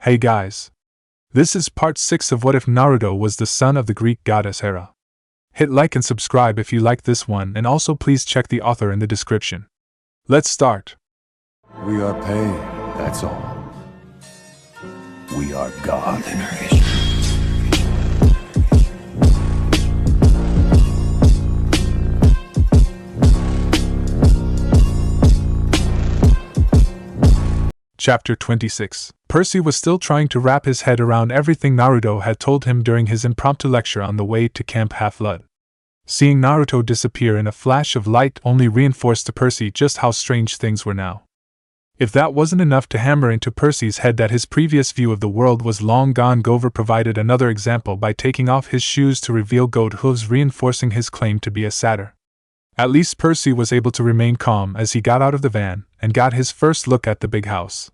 Hey guys! This is part 6 of What If Naruto Was the Son of the Greek Goddess Hera. Hit like and subscribe if you like this one, and also please check the author in the description. Let's start. We are paid, that's all. We are God. Chapter 26. Percy was still trying to wrap his head around everything Naruto had told him during his impromptu lecture on the way to Camp Half-Blood. Seeing Naruto disappear in a flash of light only reinforced to Percy just how strange things were now. If that wasn't enough to hammer into Percy's head that his previous view of the world was long gone, Gover provided another example by taking off his shoes to reveal goat hooves, reinforcing his claim to be a satyr. At least Percy was able to remain calm as he got out of the van and got his first look at the big house.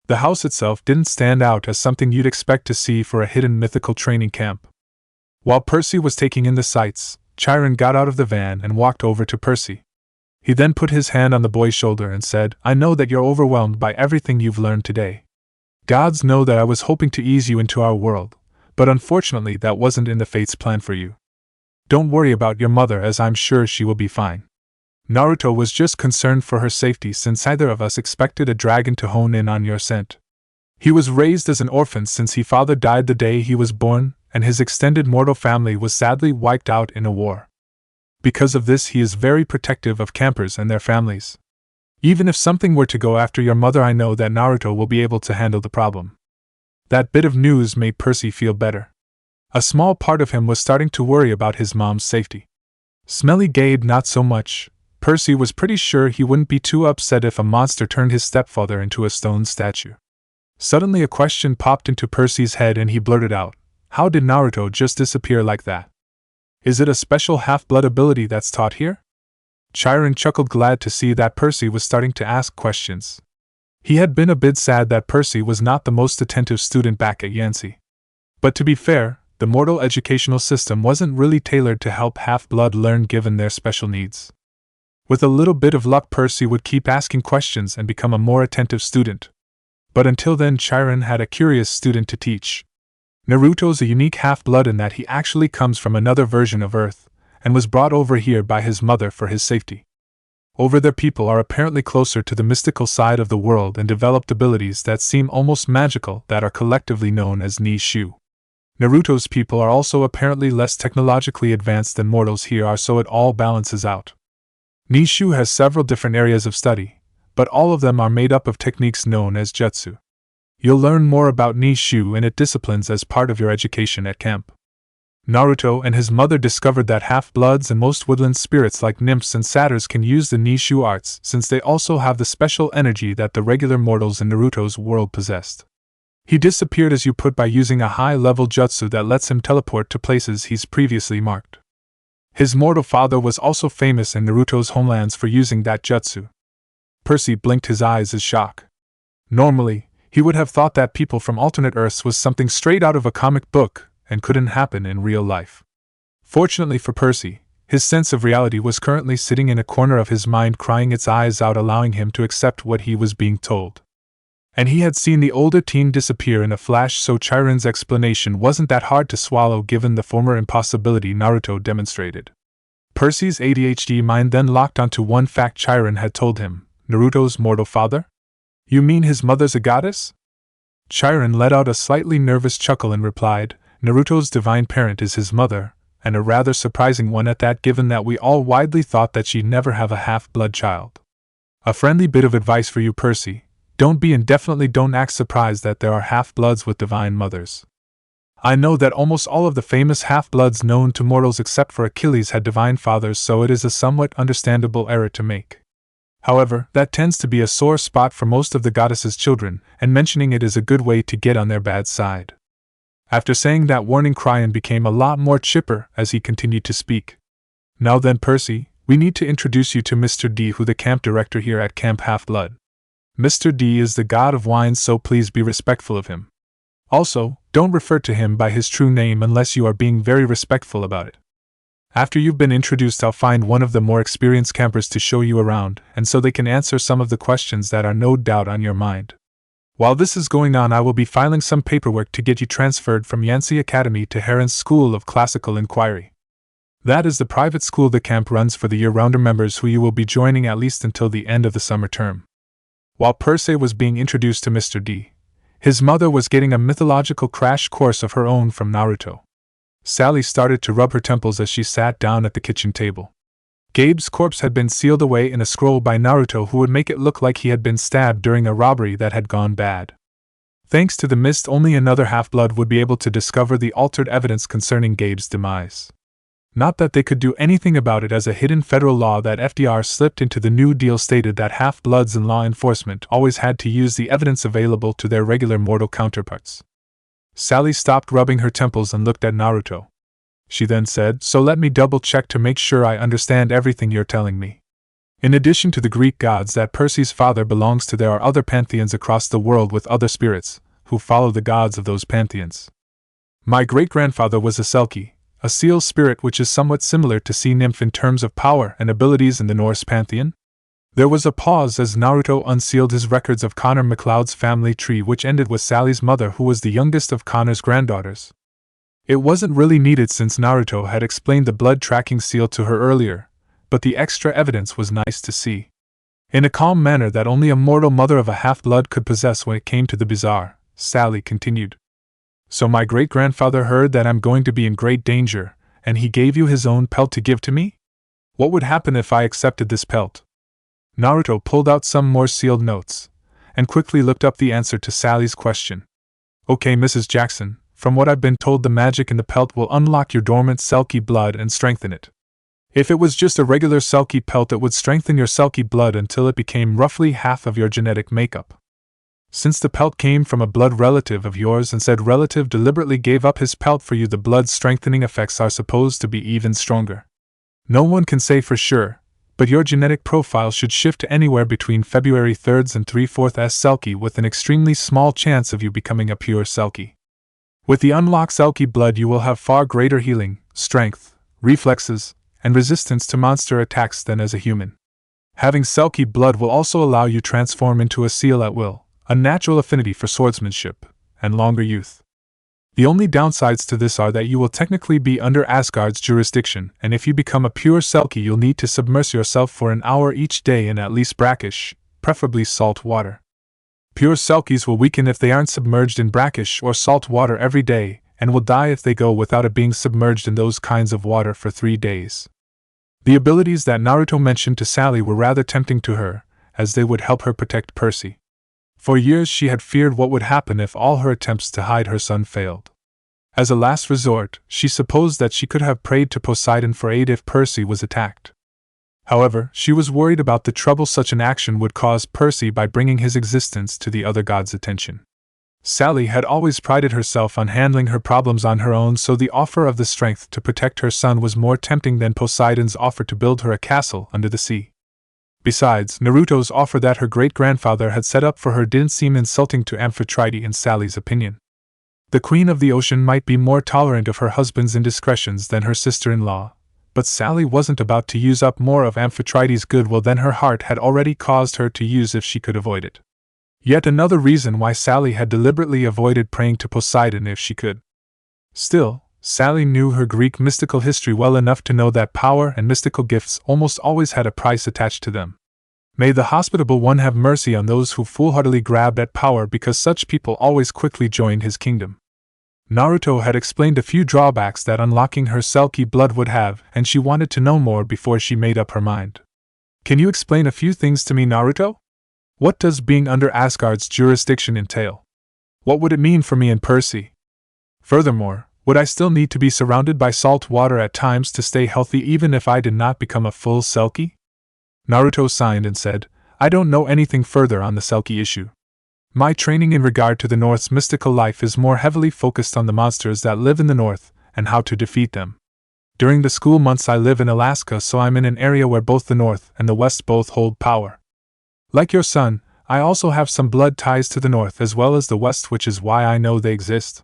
The house itself didn't stand out as something you'd expect to see for a hidden mythical training camp. While Percy was taking in the sights, Chiron got out of the van and walked over to Percy. He then put his hand on the boy's shoulder and said, "I know that you're overwhelmed by everything you've learned today. Gods know that I was hoping to ease you into our world, but unfortunately that wasn't in the fate's plan for you. Don't worry about your mother, as I'm sure she will be fine. Naruto was just concerned for her safety, since neither of us expected a dragon to hone in on your scent. He was raised as an orphan since his father died the day he was born, and his extended mortal family was sadly wiped out in a war. Because of this, he is very protective of campers and their families. Even if something were to go after your mother, I know that Naruto will be able to handle the problem." That bit of news made Percy feel better. A small part of him was starting to worry about his mom's safety. Smelly Gabe not so much. Percy was pretty sure he wouldn't be too upset if a monster turned his stepfather into a stone statue. Suddenly a question popped into Percy's head and he blurted out, "How did Naruto just disappear like that? Is it a special half-blood ability that's taught here?" Chiron chuckled, glad to see that Percy was starting to ask questions. He had been a bit sad that Percy was not the most attentive student back at Yancy. But to be fair, the mortal educational system wasn't really tailored to help half-blood learn given their special needs. With a little bit of luck, Percy would keep asking questions and become a more attentive student. But until then, Chiron had a curious student to teach. Naruto's a unique half-blood in that he actually comes from another version of Earth, and was brought over here by his mother for his safety. Over there, people are apparently closer to the mystical side of the world and developed abilities that seem almost magical that are collectively known as Nishu. Naruto's people are also apparently less technologically advanced than mortals here are, so it all balances out. Nishu has several different areas of study, but all of them are made up of techniques known as jutsu. You'll learn more about Nishu and its disciplines as part of your education at camp. Naruto and his mother discovered that half-bloods and most woodland spirits like nymphs and satyrs can use the Nishu arts, since they also have the special energy that the regular mortals in Naruto's world possessed. He disappeared, as you put, by using a high-level jutsu that lets him teleport to places he's previously marked. His mortal father was also famous in Naruto's homelands for using that jutsu. Percy blinked his eyes in shock. Normally, he would have thought that people from alternate Earths was something straight out of a comic book and couldn't happen in real life. Fortunately for Percy, his sense of reality was currently sitting in a corner of his mind, crying its eyes out, allowing him to accept what he was being told. And he had seen the older teen disappear in a flash, so Chiron's explanation wasn't that hard to swallow given the former impossibility Naruto demonstrated. Percy's ADHD mind then locked onto one fact Chiron had told him: Naruto's mortal father? You mean his mother's a goddess? Chiron let out a slightly nervous chuckle and replied, Naruto's divine parent is his mother, and a rather surprising one at that, given that we all widely thought that she'd never have a half-blood child. A friendly bit of advice for you, Percy: don't be, and definitely don't act surprised that there are half-bloods with divine mothers. I know that almost all of the famous half-bloods known to mortals except for Achilles had divine fathers, so it is a somewhat understandable error to make. However, that tends to be a sore spot for most of the goddess's children, and mentioning it is a good way to get on their bad side. After saying that warning, Chiron became a lot more chipper as he continued to speak. Now then, Percy, we need to introduce you to Mr. D, who the camp director here at Camp Half-Blood. Mr. D is the god of wine, so please be respectful of him. Also, don't refer to him by his true name unless you are being very respectful about it. After you've been introduced, I'll find one of the more experienced campers to show you around, and so they can answer some of the questions that are no doubt on your mind. While this is going on, I will be filing some paperwork to get you transferred from Yanxi Academy to Heron's School of Classical Inquiry. That is the private school the camp runs for the year-rounder members who you will be joining at least until the end of the summer term. While Percy was being introduced to Mr. D, his mother was getting a mythological crash course of her own from Naruto. Sally started to rub her temples as she sat down at the kitchen table. Gabe's corpse had been sealed away in a scroll by Naruto, who would make it look like he had been stabbed during a robbery that had gone bad. Thanks to the mist, only another half-blood would be able to discover the altered evidence concerning Gabe's demise. Not that they could do anything about it, as a hidden federal law that FDR slipped into the New Deal stated that half-bloods in law enforcement always had to use the evidence available to their regular mortal counterparts. Sally stopped rubbing her temples and looked at Naruto. She then said, "So let me double-check to make sure I understand everything you're telling me. In addition to the Greek gods that Percy's father belongs to, there are other pantheons across the world with other spirits, who follow the gods of those pantheons. My great-grandfather was a Selkie, a seal spirit which is somewhat similar to sea nymph in terms of power and abilities in the Norse pantheon." There was a pause as Naruto unsealed his records of Connor MacLeod's family tree, which ended with Sally's mother, who was the youngest of Connor's granddaughters. It wasn't really needed since Naruto had explained the blood tracking seal to her earlier, but the extra evidence was nice to see. In a calm manner that only a mortal mother of a half-blood could possess when it came to the bizarre, Sally continued. "So my great-grandfather heard that I'm going to be in great danger, and he gave you his own pelt to give to me? What would happen if I accepted this pelt?" Naruto pulled out some more sealed notes, and quickly looked up the answer to Sally's question. "Okay, Mrs. Jackson. From what I've been told, the magic in the pelt will unlock your dormant Selkie blood and strengthen it. If it was just a regular Selkie pelt, it would strengthen your Selkie blood until it became roughly half of your genetic makeup. Since the pelt came from a blood relative of yours and said relative deliberately gave up his pelt for you, the blood strengthening effects are supposed to be even stronger. No one can say for sure, but your genetic profile should shift to anywhere between February 3rd and 3/4 Selkie, with an extremely small chance of you becoming a pure Selkie. With the unlocked Selkie blood, you will have far greater healing, strength, reflexes, and resistance to monster attacks than as a human. Having Selkie blood will also allow you to transform into a seal at will, a natural affinity for swordsmanship, and longer youth. The only downsides to this are that you will technically be under Asgard's jurisdiction, and if you become a pure Selkie, you'll need to submerge yourself for an hour each day in at least brackish, preferably salt water. Pure Selkies will weaken if they aren't submerged in brackish or salt water every day, and will die if they go without it being submerged in those kinds of water for 3 days. The abilities that Naruto mentioned to Sally were rather tempting to her, as they would help her protect Percy. For years she had feared what would happen if all her attempts to hide her son failed. As a last resort, she supposed that she could have prayed to Poseidon for aid if Percy was attacked. However, she was worried about the trouble such an action would cause Percy by bringing his existence to the other gods' attention. Sally had always prided herself on handling her problems on her own, so the offer of the strength to protect her son was more tempting than Poseidon's offer to build her a castle under the sea. Besides, Naruto's offer that her great-grandfather had set up for her didn't seem insulting to Amphitrite in Sally's opinion. The Queen of the Ocean might be more tolerant of her husband's indiscretions than her sister-in-law, but Sally wasn't about to use up more of Amphitrite's goodwill than her heart had already caused her to use if she could avoid it. Yet another reason why Sally had deliberately avoided praying to Poseidon if she could. Still, Sally knew her Greek mystical history well enough to know that power and mystical gifts almost always had a price attached to them. May the hospitable one have mercy on those who foolhardily grabbed at power, because such people always quickly joined his kingdom. Naruto had explained a few drawbacks that unlocking her Selkie blood would have, and she wanted to know more before she made up her mind. "Can you explain a few things to me, Naruto? What does being under Asgard's jurisdiction entail? What would it mean for me and Percy? Furthermore, would I still need to be surrounded by salt water at times to stay healthy even if I did not become a full Selkie?" Naruto sighed and said, "I don't know anything further on the Selkie issue. My training in regard to the North's mystical life is more heavily focused on the monsters that live in the North and how to defeat them. During the school months I live in Alaska, so I'm in an area where both the North and the West both hold power. Like your son, I also have some blood ties to the North as well as the West, which is why I know they exist.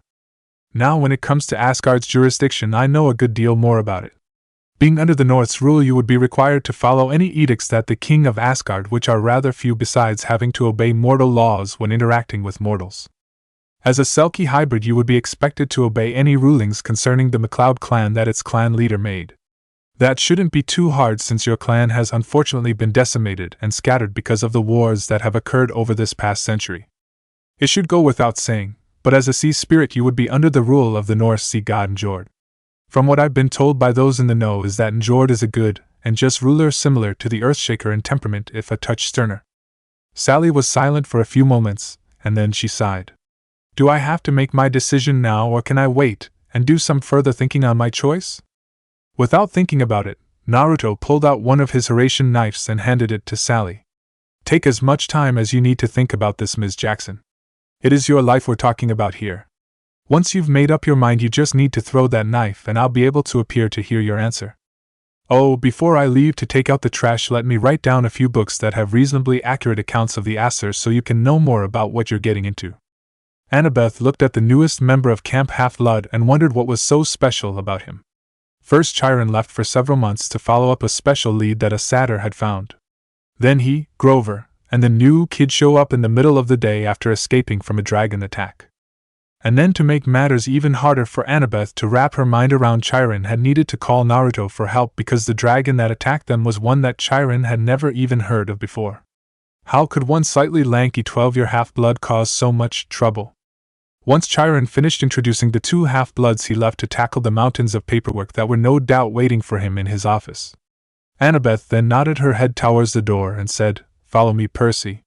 Now when it comes to Asgard's jurisdiction, I know a good deal more about it. Being under the North's rule, you would be required to follow any edicts that the king of Asgard, which are rather few besides having to obey mortal laws when interacting with mortals. As a Selkie hybrid, you would be expected to obey any rulings concerning the MacLeod clan that its clan leader made. That shouldn't be too hard since your clan has unfortunately been decimated and scattered because of the wars that have occurred over this past century. It should go without saying, but as a sea spirit you would be under the rule of the Norse sea god Njord. From what I've been told by those in the know is that Njord is a good and just ruler similar to the Earthshaker in temperament if a touch sterner. Sally was silent for a few moments, and then she sighed. Do I have to make my decision now, or can I wait and do some further thinking on my choice? Without thinking about it, Naruto pulled out one of his Horatian knives and handed it to Sally. Take as much time as you need to think about this, Ms. Jackson. It is your life we're talking about here. Once you've made up your mind, you just need to throw that knife and I'll be able to appear to hear your answer. Oh, before I leave to take out the trash, let me write down a few books that have reasonably accurate accounts of the Aesir so you can know more about what you're getting into. Annabeth looked at the newest member of Camp Half-Blood and wondered what was so special about him. First, Chiron left for several months to follow up a special lead that a satyr had found. Then he, Grover, and the new kid show up in the middle of the day after escaping from a dragon attack. And then, to make matters even harder for Annabeth to wrap her mind around, Chiron had needed to call Naruto for help because the dragon that attacked them was one that Chiron had never even heard of before. How could one slightly lanky 12-year half-blood cause so much trouble? Once Chiron finished introducing the two half-bloods, he left to tackle the mountains of paperwork that were no doubt waiting for him in his office. Annabeth then nodded her head towards the door and said, "Follow me, Percy."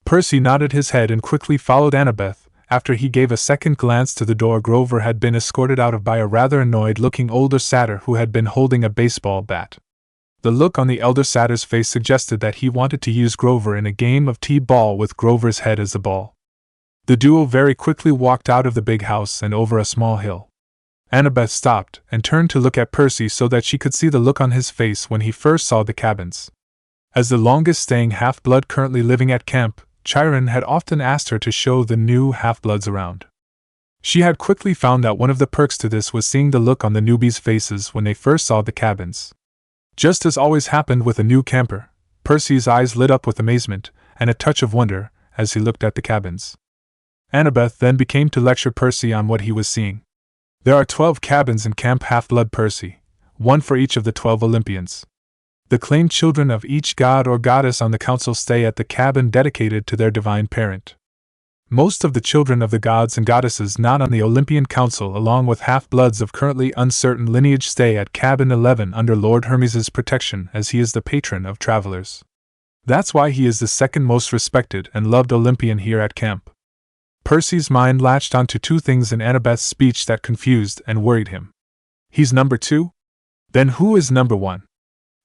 Percy nodded his head and quickly followed Annabeth. After he gave a second glance to the door Grover had been escorted out of by a rather annoyed-looking older satyr who had been holding a baseball bat. The look on the elder satyr's face suggested that he wanted to use Grover in a game of t-ball with Grover's head as the ball. The duo very quickly walked out of the big house and over a small hill. Annabeth stopped and turned to look at Percy so that she could see the look on his face when he first saw the cabins. As the longest-staying half-blood currently living at camp, Chiron had often asked her to show the new half-bloods around. She had quickly found out one of the perks to this was seeing the look on the newbies' faces when they first saw the cabins. Just as always happened with a new camper, Percy's eyes lit up with amazement and a touch of wonder as he looked at the cabins. Annabeth then began to lecture Percy on what he was seeing. There are 12 cabins in Camp Half-Blood, Percy, one for each of the 12 Olympians. The claimed children of each god or goddess on the council stay at the cabin dedicated to their divine parent. Most of the children of the gods and goddesses not on the Olympian Council, along with half-bloods of currently uncertain lineage, stay at cabin 11 under Lord Hermes' protection, as he is the patron of travelers. That's why he is the second most respected and loved Olympian here at camp. Percy's mind latched onto two things in Annabeth's speech that confused and worried him. He's number 2? Then who is number 1?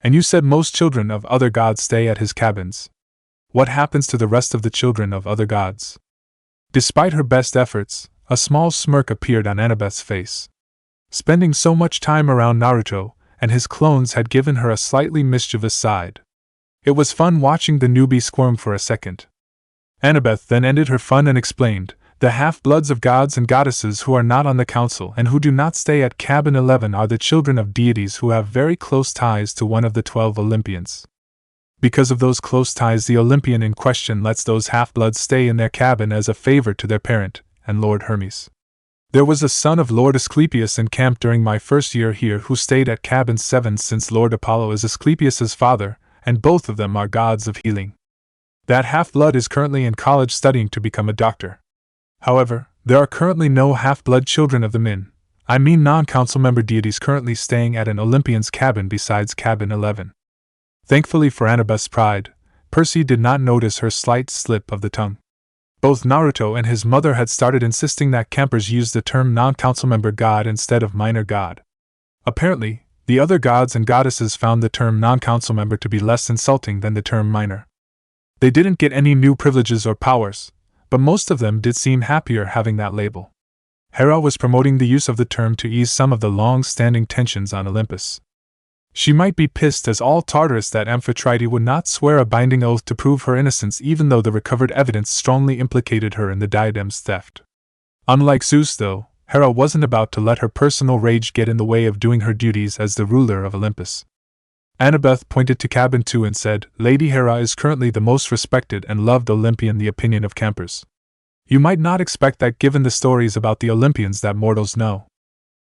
And you said most children of other gods stay at his cabins. What happens to the rest of the children of other gods? Despite her best efforts, a small smirk appeared on Annabeth's face. Spending so much time around Naruto and his clones had given her a slightly mischievous side. It was fun watching the newbie squirm for a second. Annabeth then ended her fun and explained, the half-bloods of gods and goddesses who are not on the council and who do not stay at cabin 11 are the children of deities who have very close ties to one of the 12 Olympians. Because of those close ties, the Olympian in question lets those half-bloods stay in their cabin as a favor to their parent, and Lord Hermes. There was a son of Lord Asclepius in camp during my first year here who stayed at cabin 7 since Lord Apollo is Asclepius's father, and both of them are gods of healing. That half-blood is currently in college studying to become a doctor. However, there are currently no half-blood children of the non-council member deities currently staying at an Olympian's cabin besides cabin 11. Thankfully for Annabeth's pride, Percy did not notice her slight slip of the tongue. Both Naruto and his mother had started insisting that campers use the term non-council member god instead of minor god. Apparently, the other gods and goddesses found the term non-council member to be less insulting than the term minor. They didn't get any new privileges or powers, but most of them did seem happier having that label. Hera was promoting the use of the term to ease some of the long-standing tensions on Olympus. She might be pissed as all Tartarus that Amphitrite would not swear a binding oath to prove her innocence even though the recovered evidence strongly implicated her in the diadem's theft. Unlike Zeus though, Hera wasn't about to let her personal rage get in the way of doing her duties as the ruler of Olympus. Annabeth pointed to Cabin 2 and said, Lady Hera is currently the most respected and loved Olympian in the opinion of campers. You might not expect that given the stories about the Olympians that mortals know.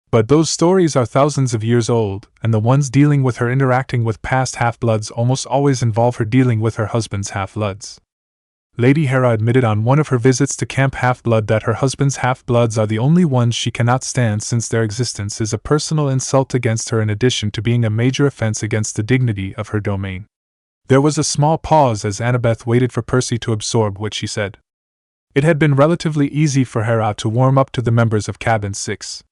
But those stories are thousands of years old, and the ones dealing with her interacting with past half-bloods almost always involve her dealing with her husband's half-bloods. Lady Hera admitted on one of her visits to Camp Half-Blood that her husband's half-bloods are the only ones she cannot stand, since their existence is a personal insult against her in addition to being a major offense against the dignity of her domain. There was a small pause as Annabeth waited for Percy to absorb what she said. It had been relatively easy for Hera to warm up to the members of Cabin 6.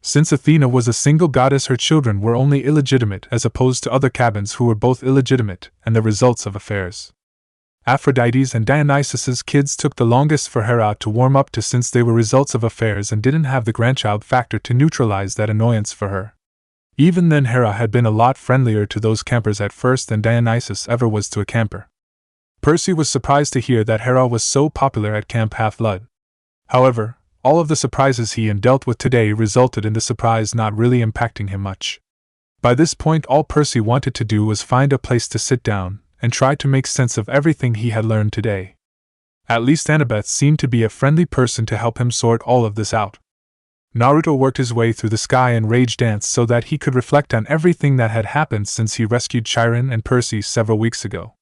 Since Athena was a single goddess, her children were only illegitimate as opposed to other cabins who were both illegitimate and the results of affairs. Aphrodite's and Dionysus's kids took the longest for Hera to warm up to, since they were results of affairs and didn't have the grandchild factor to neutralize that annoyance for her. Even then, Hera had been a lot friendlier to those campers at first than Dionysus ever was to a camper. Percy was surprised to hear that Hera was so popular at Camp Half-Blood. However, all of the surprises he and dealt with today resulted in the surprise not really impacting him much. By this point, all Percy wanted to do was find a place to sit down and try to make sense of everything he had learned today. At least Annabeth seemed to be a friendly person to help him sort all of this out. Naruto worked his way through the sky and rage danced so that he could reflect on everything that had happened since he rescued Chiron and Percy several weeks ago.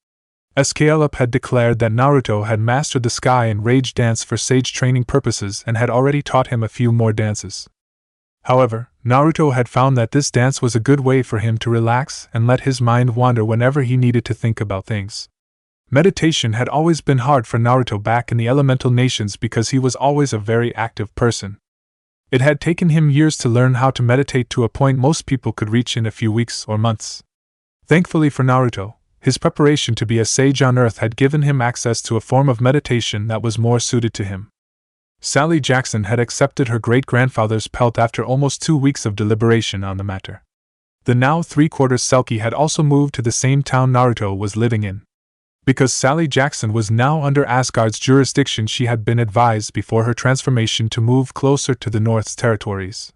Escalip had declared that Naruto had mastered the sky and rage dance for sage training purposes and had already taught him a few more dances. However, Naruto had found that this dance was a good way for him to relax and let his mind wander whenever he needed to think about things. Meditation had always been hard for Naruto back in the elemental nations because he was always a very active person. It had taken him years to learn how to meditate to a point most people could reach in a few weeks or months. Thankfully for Naruto, his preparation to be a sage on Earth had given him access to a form of meditation that was more suited to him. Sally Jackson had accepted her great-grandfather's pelt after almost 2 weeks of deliberation on the matter. The now 3/4 Selkie had also moved to the same town Naruto was living in. Because Sally Jackson was now under Asgard's jurisdiction, she had been advised before her transformation to move closer to the North's territories.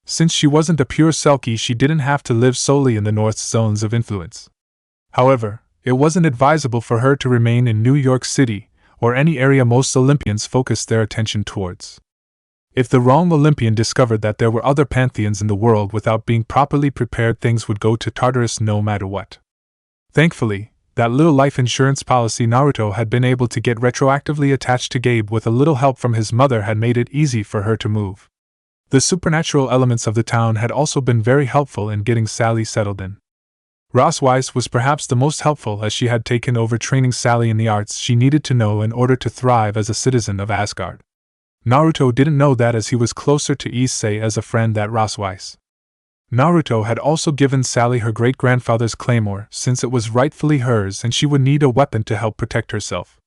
Since she wasn't a pure Selkie, she didn't have to live solely in the North's zones of influence. However, it wasn't advisable for her to remain in New York City, or any area most Olympians focused their attention towards. If the wrong Olympian discovered that there were other pantheons in the world without being properly prepared, things would go to Tartarus no matter what. Thankfully, that little life insurance policy Naruto had been able to get retroactively attached to Gabe with a little help from his mother had made it easy for her to move. The supernatural elements of the town had also been very helpful in getting Sally settled in. Ross Weiss was perhaps the most helpful, as she had taken over training Sally in the arts she needed to know in order to thrive as a citizen of Asgard. Naruto didn't know that, as he was closer to Issei as a friend than Ross Weiss. Naruto had also given Sally her great-grandfather's claymore, since it was rightfully hers and she would need a weapon to help protect herself.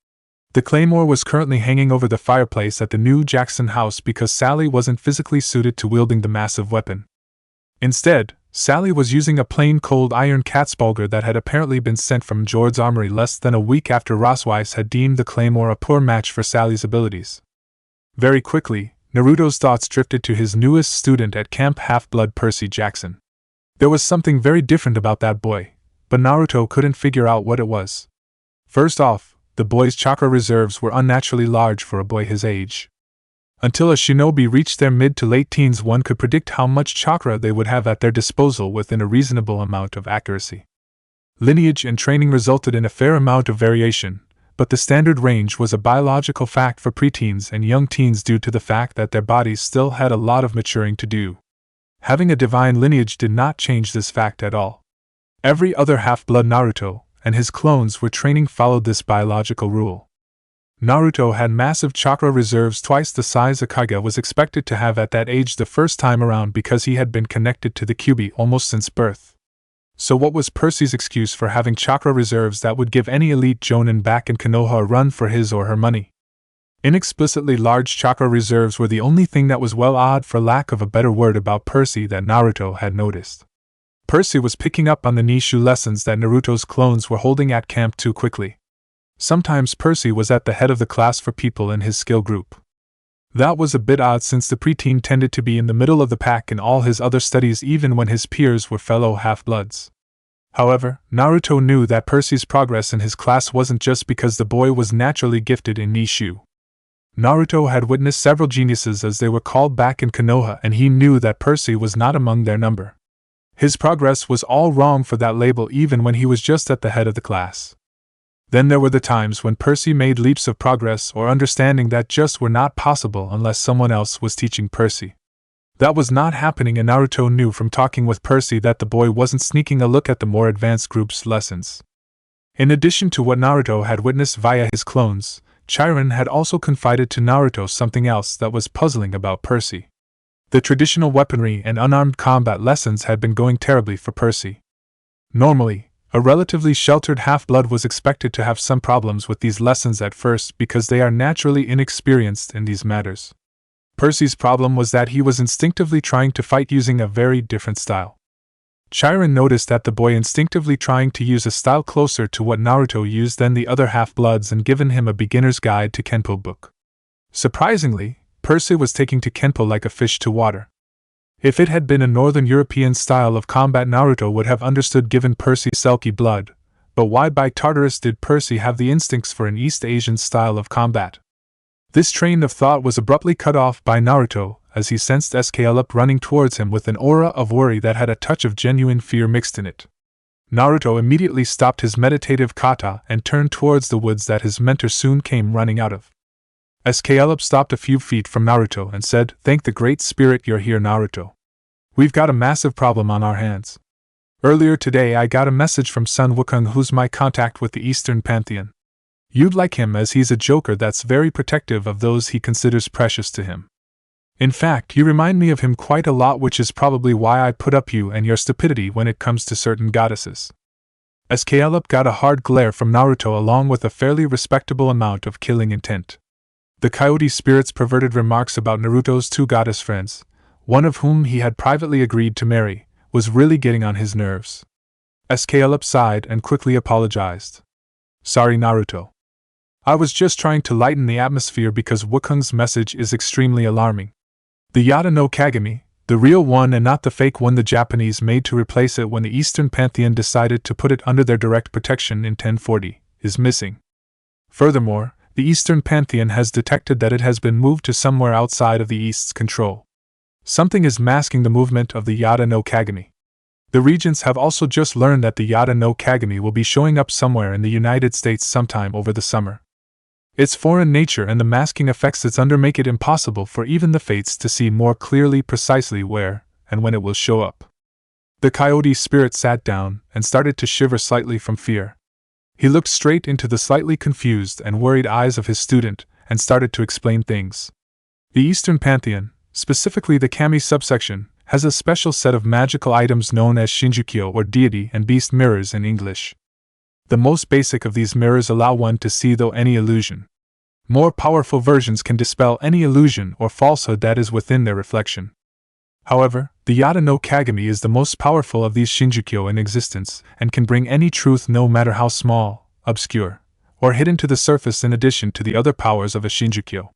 The claymore was currently hanging over the fireplace at the new Jackson house because Sally wasn't physically suited to wielding the massive weapon. Instead, Sally was using a plain cold iron catspulger that had apparently been sent from Jord's armory less than a week after Ross Weiss had deemed the claymore a poor match for Sally's abilities. Very quickly, Naruto's thoughts drifted to his newest student at Camp Half-Blood, Percy Jackson. There was something very different about that boy, but Naruto couldn't figure out what it was. First off, the boy's chakra reserves were unnaturally large for a boy his age. Until a shinobi reached their mid to late teens, one could predict how much chakra they would have at their disposal within a reasonable amount of accuracy. Lineage and training resulted in a fair amount of variation, but the standard range was a biological fact for preteens and young teens due to the fact that their bodies still had a lot of maturing to do. Having a divine lineage did not change this fact at all. Every other half-blood Naruto and his clones were training followed this biological rule. Naruto had massive chakra reserves twice the size a Kage was expected to have at that age the first time around because he had been connected to the Kyuubi almost since birth. So what was Percy's excuse for having chakra reserves that would give any elite jonin back in Konoha a run for his or her money? Inexplicitly large chakra reserves were the only thing that was well odd, for lack of a better word, about Percy that Naruto had noticed. Percy was picking up on the Nishu lessons that Naruto's clones were holding at camp too quickly. Sometimes Percy was at the head of the class for people in his skill group. That was a bit odd since the preteen tended to be in the middle of the pack in all his other studies even when his peers were fellow half-bloods. However, Naruto knew that Percy's progress in his class wasn't just because the boy was naturally gifted in Nishu. Naruto had witnessed several geniuses as they were called back in Konoha, and he knew that Percy was not among their number. His progress was all wrong for that label even when he was just at the head of the class. Then there were the times when Percy made leaps of progress or understanding that just were not possible unless someone else was teaching Percy. That was not happening, and Naruto knew from talking with Percy that the boy wasn't sneaking a look at the more advanced group's lessons. In addition to what Naruto had witnessed via his clones, Chiron had also confided to Naruto something else that was puzzling about Percy. The traditional weaponry and unarmed combat lessons had been going terribly for Percy. Normally, a relatively sheltered half-blood was expected to have some problems with these lessons at first because they are naturally inexperienced in these matters. Percy's problem was that he was instinctively trying to fight using a very different style. Chiron noticed that the boy instinctively trying to use a style closer to what Naruto used than the other half-bloods and given him a beginner's guide to Kenpo book. Surprisingly, Percy was taking to Kenpo like a fish to water. If it had been a Northern European style of combat, Naruto would have understood given Percy's Selkie blood, but why by Tartarus did Percy have the instincts for an East Asian style of combat? This train of thought was abruptly cut off by Naruto as he sensed Sklp running towards him with an aura of worry that had a touch of genuine fear mixed in it. Naruto immediately stopped his meditative kata and turned towards the woods that his mentor soon came running out of. Sklp stopped a few feet from Naruto and said, "Thank the Great Spirit you're here, Naruto. We've got a massive problem on our hands. Earlier today I got a message from Sun Wukong, who's my contact with the Eastern Pantheon. You'd like him as he's a joker that's very protective of those he considers precious to him. In fact, you remind me of him quite a lot, which is probably why I put up you and your stupidity when it comes to certain goddesses." Sklp got a hard glare from Naruto along with a fairly respectable amount of killing intent. The coyote spirit's perverted remarks about Naruto's two goddess friends, one of whom he had privately agreed to marry, was really getting on his nerves. Sklp sighed and quickly apologized. "Sorry, Naruto. I was just trying to lighten the atmosphere because Wukong's message is extremely alarming. The Yata no Kagami, the real one and not the fake one the Japanese made to replace it when the Eastern Pantheon decided to put it under their direct protection in 1040, is missing. Furthermore, the Eastern Pantheon has detected that it has been moved to somewhere outside of the East's control. Something is masking the movement of the Yata no Kagami. The regents have also just learned that the Yata no Kagami will be showing up somewhere in the United States sometime over the summer. Its foreign nature and the masking effects it's under make it impossible for even the fates to see more clearly precisely where and when it will show up." The coyote spirit sat down and started to shiver slightly from fear. He looked straight into the slightly confused and worried eyes of his student and started to explain things. The Eastern Pantheon, specifically the Kami subsection, has a special set of magical items known as Shinjukyo or deity and beast mirrors in English. The most basic of these mirrors allow one to see through any illusion. More powerful versions can dispel any illusion or falsehood that is within their reflection. However, the Yata no Kagami is the most powerful of these Shinjukyo in existence and can bring any truth, no matter how small, obscure, or hidden, to the surface in addition to the other powers of a Shinjukyo.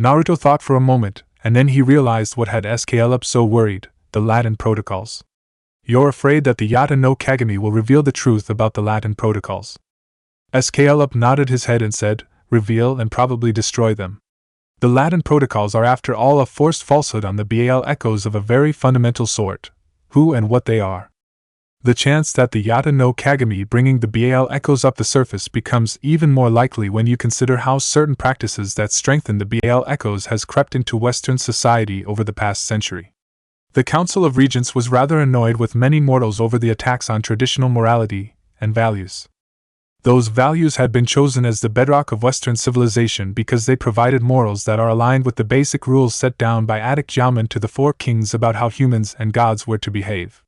Naruto thought for a moment, and then he realized what had Sklp so worried: the Latin protocols. "You're afraid that the Yata no Kagami will reveal the truth about the Latin protocols?" Sklp nodded his head and said, "Reveal and probably destroy them. The Latin protocols are after all a forced falsehood on the Baal echoes of a very fundamental sort, who and what they are. The chance that the Yata no Kagami bringing the Baal echoes up the surface becomes even more likely when you consider how certain practices that strengthen the Baal echoes has crept into Western society over the past century. The Council of Regents was rather annoyed with many mortals over the attacks on traditional morality and values. Those values had been chosen as the bedrock of Western civilization because they provided morals that are aligned with the basic rules set down by Attic Jaman to the four kings about how humans and gods were to behave.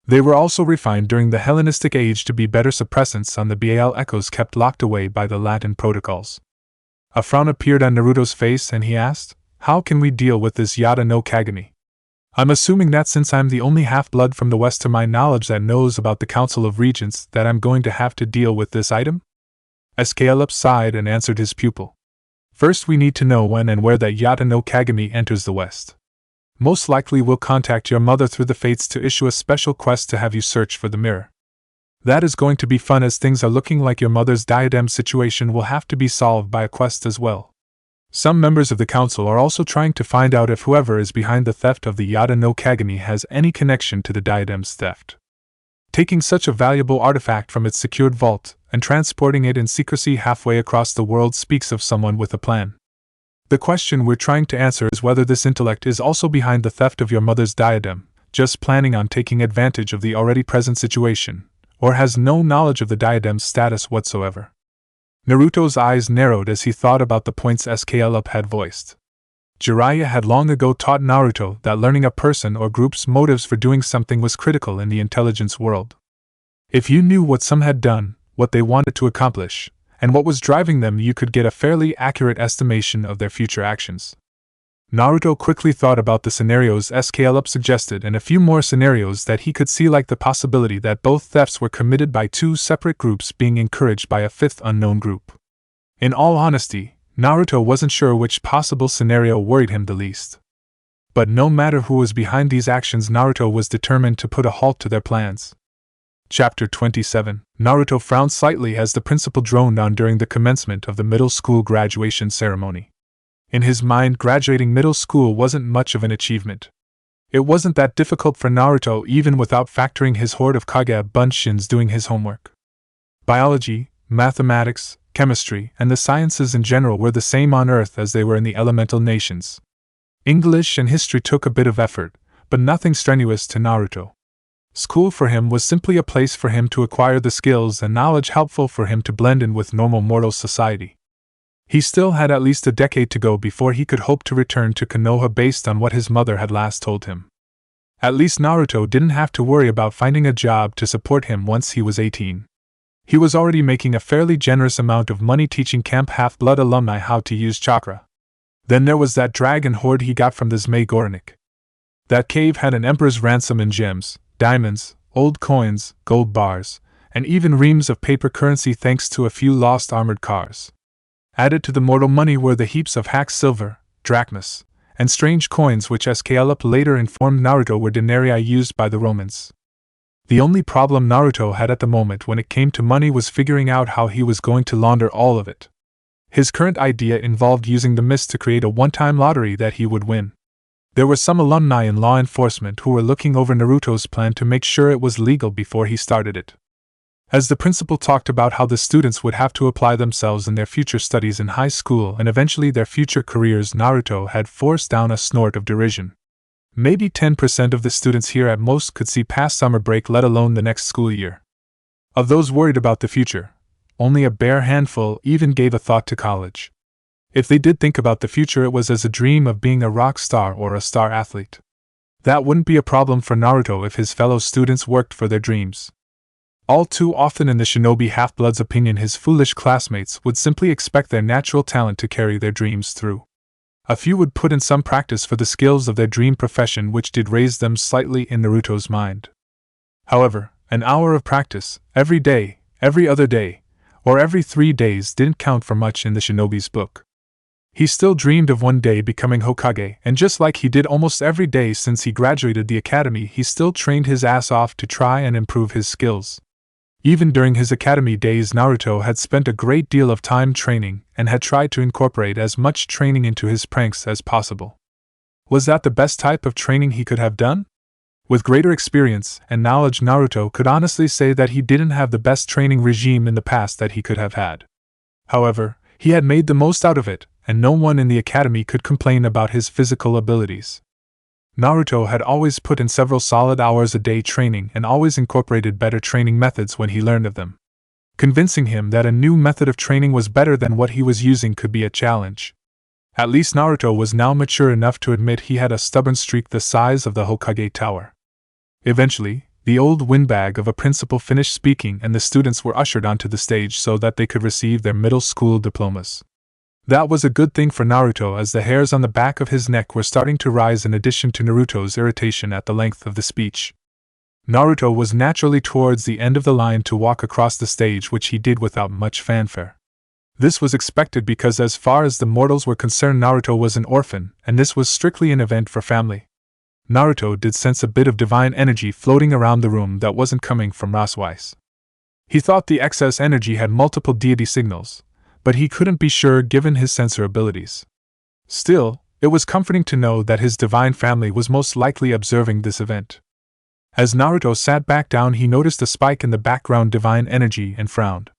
They were also refined during the Hellenistic age to be better suppressants on the Baal echoes kept locked away by the Latin protocols. A frown appeared on Naruto's face and he asked, "How can we deal with this Yata no Kagami? I'm assuming that since I'm the only half-blood from the West to my knowledge that knows about the Council of Regents that I'm going to have to deal with this item?" Sklp sighed and answered his pupil. First, we need to know when and where that Yata no Kagami enters the West. Most likely we'll contact your mother through the fates to issue a special quest to have you search for the mirror. That is going to be fun, as things are looking like your mother's diadem situation will have to be solved by a quest as well. Some members of the council are also trying to find out if whoever is behind the theft of the Yata no Kagami has any connection to the diadem's theft. Taking such a valuable artifact from its secured vault and transporting it in secrecy halfway across the world speaks of someone with a plan. The question we're trying to answer is whether this intellect is also behind the theft of your mother's diadem, just planning on taking advantage of the already present situation, or has no knowledge of the diadem's status whatsoever. Naruto's eyes narrowed as he thought about the points SKLUP had voiced. Jiraiya had long ago taught Naruto that learning a person or group's motives for doing something was critical in the intelligence world. If you knew what some had done, what they wanted to accomplish, and what was driving them, you could get a fairly accurate estimation of their future actions. Naruto quickly thought about the scenarios SKLUP suggested and a few more scenarios that he could see, like the possibility that both thefts were committed by two separate groups being encouraged by a fifth unknown group. In all honesty, Naruto wasn't sure which possible scenario worried him the least. But no matter who was behind these actions, Naruto was determined to put a halt to their plans. Chapter 27. Naruto frowned slightly as the principal droned on during the commencement of the middle school graduation ceremony. In his mind, graduating middle school wasn't much of an achievement. It wasn't that difficult for Naruto, even without factoring his horde of Kage bunshins doing his homework. Biology, mathematics, chemistry, and the sciences in general were the same on Earth as they were in the elemental nations. English and history took a bit of effort, but nothing strenuous to Naruto. School for him was simply a place for him to acquire the skills and knowledge helpful for him to blend in with normal mortal society. He still had at least a decade to go before he could hope to return to Konoha based on what his mother had last told him. At least Naruto didn't have to worry about finding a job to support him once he was 18. He was already making a fairly generous amount of money teaching Camp Half-Blood alumni how to use chakra. Then there was that dragon hoard he got from the Zmei Gorenik. That cave had an emperor's ransom in gems, diamonds, old coins, gold bars, and even reams of paper currency thanks to a few lost armored cars. Added to the mortal money were the heaps of hack silver, drachmas, and strange coins which SKLUP later informed Naruto were denarii used by the Romans. The only problem Naruto had at the moment when it came to money was figuring out how he was going to launder all of it. His current idea involved using the mist to create a one-time lottery that he would win. There were some alumni in law enforcement who were looking over Naruto's plan to make sure it was legal before he started it. As the principal talked about how the students would have to apply themselves in their future studies in high school and eventually their future careers, Naruto had forced down a snort of derision. Maybe 10% of the students here at most could see past summer break, let alone the next school year. Of those worried about the future, only a bare handful even gave a thought to college. If they did think about the future, it was as a dream of being a rock star or a star athlete. That wouldn't be a problem for Naruto if his fellow students worked for their dreams. All too often in the shinobi half-blood's opinion, his foolish classmates would simply expect their natural talent to carry their dreams through. A few would put in some practice for the skills of their dream profession, which did raise them slightly in Naruto's mind. However, an hour of practice, every day, every other day, or every 3 days didn't count for much in the shinobi's book. He still dreamed of one day becoming Hokage, and just like he did almost every day since he graduated the academy, he still trained his ass off to try and improve his skills. Even during his academy days, Naruto had spent a great deal of time training and had tried to incorporate as much training into his pranks as possible. Was that the best type of training he could have done? With greater experience and knowledge, Naruto could honestly say that he didn't have the best training regime in the past that he could have had. However, he had made the most out of it, and no one in the academy could complain about his physical abilities. Naruto had always put in several solid hours a day training and always incorporated better training methods when he learned of them. Convincing him that a new method of training was better than what he was using could be a challenge. At least Naruto was now mature enough to admit he had a stubborn streak the size of the Hokage Tower. Eventually, the old windbag of a principal finished speaking and the students were ushered onto the stage so that they could receive their middle school diplomas. That was a good thing for Naruto, as the hairs on the back of his neck were starting to rise in addition to Naruto's irritation at the length of the speech. Naruto was naturally towards the end of the line to walk across the stage, which he did without much fanfare. This was expected because as far as the mortals were concerned Naruto was an orphan, and this was strictly an event for family. Naruto did sense a bit of divine energy floating around the room that wasn't coming from Raswise. He thought the excess energy had multiple deity signals, but he couldn't be sure given his sensor abilities. Still, it was comforting to know that his divine family was most likely observing this event. As Naruto sat back down, he noticed a spike in the background divine energy and frowned.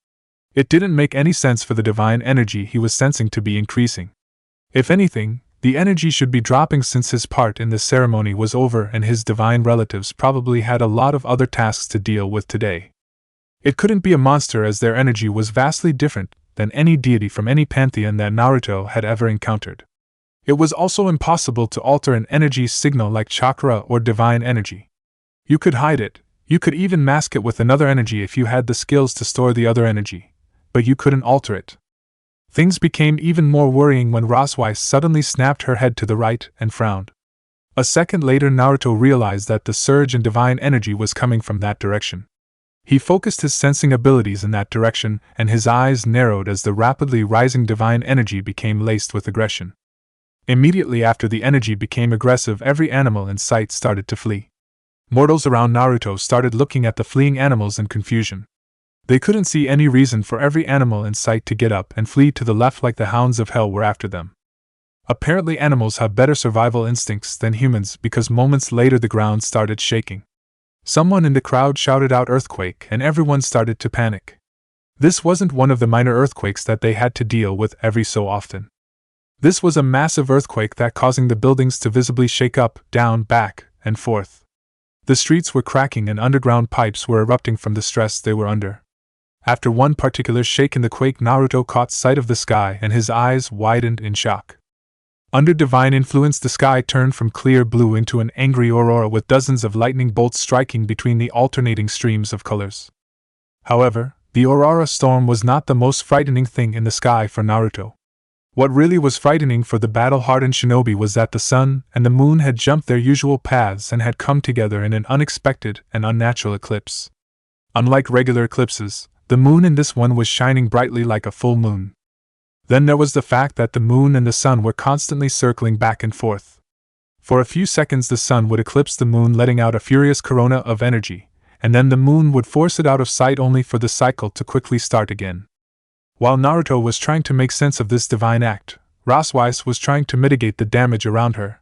It didn't make any sense for the divine energy he was sensing to be increasing. If anything, the energy should be dropping since his part in the ceremony was over and his divine relatives probably had a lot of other tasks to deal with today. It couldn't be a monster as their energy was vastly different than any deity from any pantheon that Naruto had ever encountered. It was also impossible to alter an energy signal like chakra or divine energy. You could hide it, you could even mask it with another energy if you had the skills to store the other energy, but you couldn't alter it. Things became even more worrying when Raswise suddenly snapped her head to the right and frowned. A second later Naruto realized that the surge in divine energy was coming from that direction. He focused his sensing abilities in that direction, and his eyes narrowed as the rapidly rising divine energy became laced with aggression. Immediately after the energy became aggressive, every animal in sight started to flee. Mortals around Naruto started looking at the fleeing animals in confusion. They couldn't see any reason for every animal in sight to get up and flee to the left like the hounds of hell were after them. Apparently animals have better survival instincts than humans because moments later the ground started shaking. Someone in the crowd shouted out earthquake and everyone started to panic. This wasn't one of the minor earthquakes that they had to deal with every so often. This was a massive earthquake that causing the buildings to visibly shake up, down, back, and forth. The streets were cracking and underground pipes were erupting from the stress they were under. After one particular shake in the quake, Naruto caught sight of the sky and his eyes widened in shock. Under divine influence, the sky turned from clear blue into an angry aurora with dozens of lightning bolts striking between the alternating streams of colors. However, the aurora storm was not the most frightening thing in the sky for Naruto. What really was frightening for the battle-hardened shinobi was that the sun and the moon had jumped their usual paths and had come together in an unexpected and unnatural eclipse. Unlike regular eclipses, the moon in this one was shining brightly like a full moon. Then there was the fact that the moon and the sun were constantly circling back and forth. For a few seconds the sun would eclipse the moon, letting out a furious corona of energy, and then the moon would force it out of sight only for the cycle to quickly start again. While Naruto was trying to make sense of this divine act, Raswise was trying to mitigate the damage around her.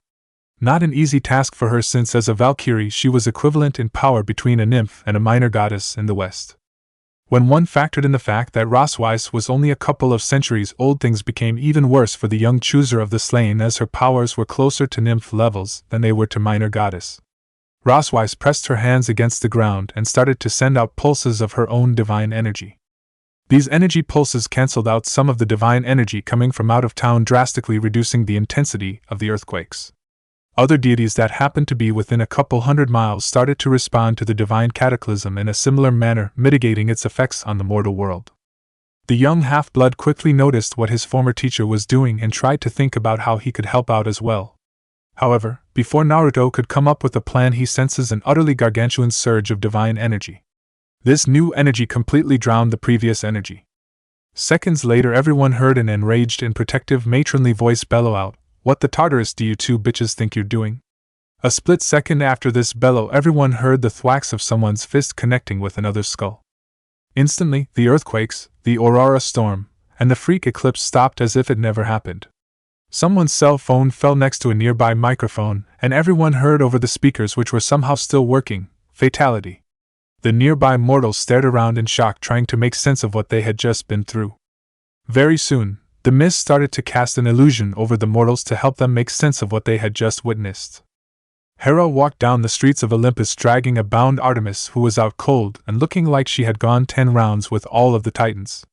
Not an easy task for her since as a Valkyrie she was equivalent in power between a nymph and a minor goddess in the West. When one factored in the fact that Raswise was only a couple of centuries old, things became even worse for the young chooser of the slain as her powers were closer to nymph levels than they were to minor goddess. Raswise pressed her hands against the ground and started to send out pulses of her own divine energy. These energy pulses cancelled out some of the divine energy coming from out of town, drastically reducing the intensity of the earthquakes. Other deities that happened to be within a couple hundred miles started to respond to the divine cataclysm in a similar manner, mitigating its effects on the mortal world. The young half-blood quickly noticed what his former teacher was doing and tried to think about how he could help out as well. However, before Naruto could come up with a plan, he senses an utterly gargantuan surge of divine energy. This new energy completely drowned the previous energy. Seconds later, everyone heard an enraged and protective matronly voice bellow out, "What the Tartarus do you two bitches think you're doing?" A split second after this bellow, everyone heard the thwacks of someone's fist connecting with another's skull. Instantly, the earthquakes, the aurora storm, and the freak eclipse stopped as if it never happened. Someone's cell phone fell next to a nearby microphone, and everyone heard over the speakers, which were somehow still working, "Fatality." The nearby mortals stared around in shock, trying to make sense of what they had just been through. Very soon, the mist started to cast an illusion over the mortals to help them make sense of what they had just witnessed. Hera walked down the streets of Olympus dragging a bound Artemis who was out cold and looking like she had gone 10 rounds with all of the Titans.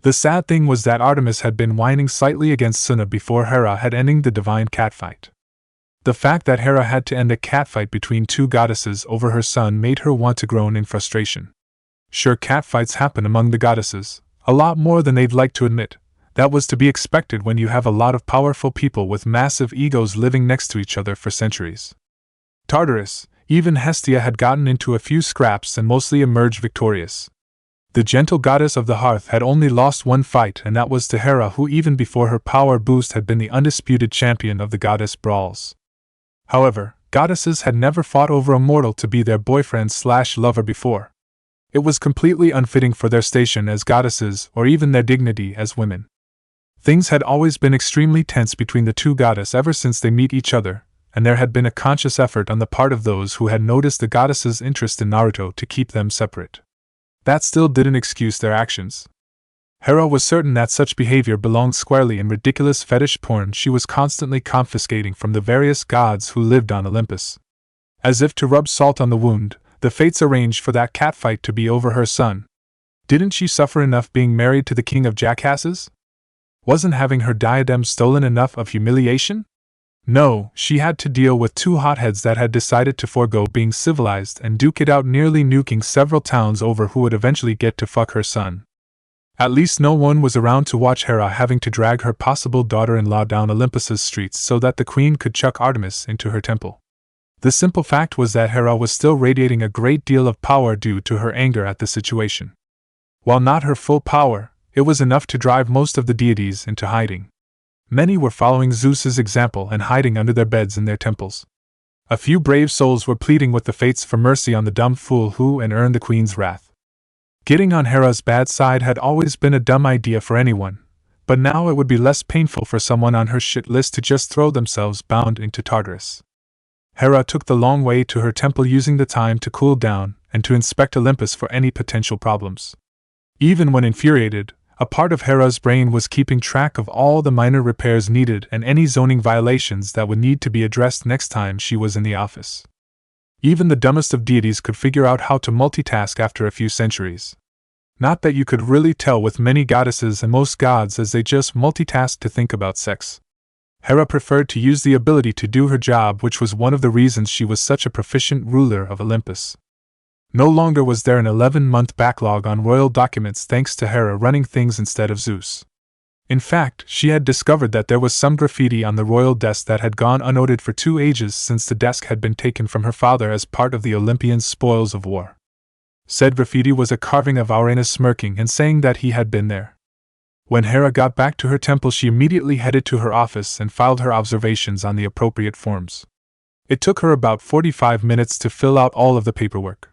The sad thing was that Artemis had been whining slightly against Suna before Hera had ending the divine catfight. The fact that Hera had to end a catfight between two goddesses over her son made her want to groan in frustration. Sure, catfights happen among the goddesses, a lot more than they'd like to admit. That was to be expected when you have a lot of powerful people with massive egos living next to each other for centuries. Tartarus, even Hestia had gotten into a few scraps and mostly emerged victorious. The gentle goddess of the hearth had only lost one fight, and that was to Hera, who even before her power boost had been the undisputed champion of the goddess brawls. However, goddesses had never fought over a mortal to be their boyfriend/lover before. It was completely unfitting for their station as goddesses or even their dignity as women. Things had always been extremely tense between the two goddesses ever since they met each other, and there had been a conscious effort on the part of those who had noticed the goddesses' interest in Naruto to keep them separate. That still didn't excuse their actions. Hera was certain that such behavior belonged squarely in ridiculous fetish porn she was constantly confiscating from the various gods who lived on Olympus. As if to rub salt on the wound, the fates arranged for that catfight to be over her son. Didn't she suffer enough being married to the king of jackasses? Wasn't having her diadem stolen enough of humiliation? No, she had to deal with two hotheads that had decided to forego being civilized and duke it out, nearly nuking several towns over who would eventually get to fuck her son. At least no one was around to watch Hera having to drag her possible daughter-in-law down Olympus's streets so that the queen could chuck Artemis into her temple. The simple fact was that Hera was still radiating a great deal of power due to her anger at the situation. While not her full power, it was enough to drive most of the deities into hiding. Many were following Zeus's example and hiding under their beds in their temples. A few brave souls were pleading with the fates for mercy on the dumb fool who and earned the queen's wrath. Getting on Hera's bad side had always been a dumb idea for anyone, but now it would be less painful for someone on her shit list to just throw themselves bound into Tartarus. Hera took the long way to her temple, using the time to cool down and to inspect Olympus for any potential problems. Even when infuriated, a part of Hera's brain was keeping track of all the minor repairs needed and any zoning violations that would need to be addressed next time she was in the office. Even the dumbest of deities could figure out how to multitask after a few centuries. Not that you could really tell with many goddesses and most gods, as they just multitasked to think about sex. Hera preferred to use the ability to do her job, which was one of the reasons she was such a proficient ruler of Olympus. No longer was there an 11-month backlog on royal documents thanks to Hera running things instead of Zeus. In fact, she had discovered that there was some graffiti on the royal desk that had gone unnoted for 2 ages since the desk had been taken from her father as part of the Olympian spoils of war. Said graffiti was a carving of Uranus smirking and saying that he had been there. When Hera got back to her temple, she immediately headed to her office and filed her observations on the appropriate forms. It took her about 45 minutes to fill out all of the paperwork.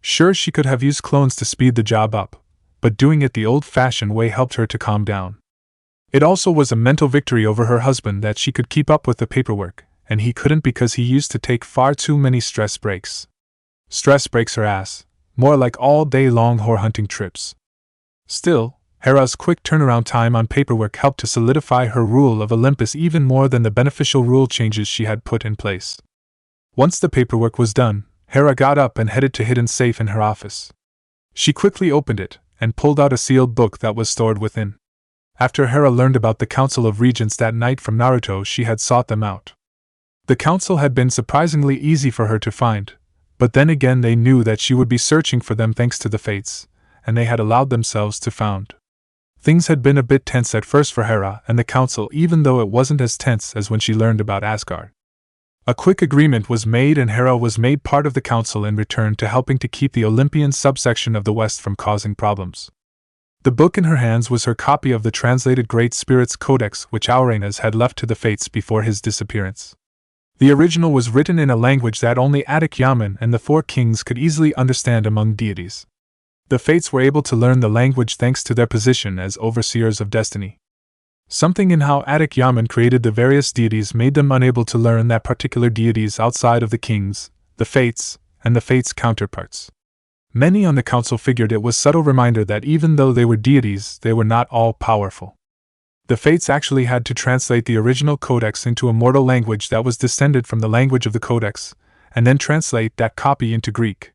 Sure, she could have used clones to speed the job up, but doing it the old-fashioned way helped her to calm down. It also was a mental victory over her husband that she could keep up with the paperwork, and he couldn't because he used to take far too many stress breaks. Stress breaks her ass, more like all-day-long whore-hunting trips. Still, Hera's quick turnaround time on paperwork helped to solidify her rule of Olympus even more than the beneficial rule changes she had put in place. Once the paperwork was done, Hera got up and headed to a hidden safe in her office. She quickly opened it and pulled out a sealed book that was stored within. After Hera learned about the Council of Regents that night from Naruto, she had sought them out. The council had been surprisingly easy for her to find, but then again they knew that she would be searching for them thanks to the fates, and they had allowed themselves to found. Things had been a bit tense at first for Hera and the council, even though it wasn't as tense as when she learned about Asgard. A quick agreement was made and Hera was made part of the council in return to helping to keep the Olympian subsection of the West from causing problems. The book in her hands was her copy of the translated Great Spirit's Codex, which Uranus had left to the fates before his disappearance. The original was written in a language that only Attic Yaman and the 4 kings could easily understand among deities. The fates were able to learn the language thanks to their position as overseers of destiny. Something in how Attic Yaman created the various deities made them unable to learn that particular deities outside of the kings, the fates, and the fates' counterparts. Many on the council figured it was a subtle reminder that even though they were deities, they were not all powerful. The fates actually had to translate the original codex into a mortal language that was descended from the language of the codex, and then translate that copy into Greek.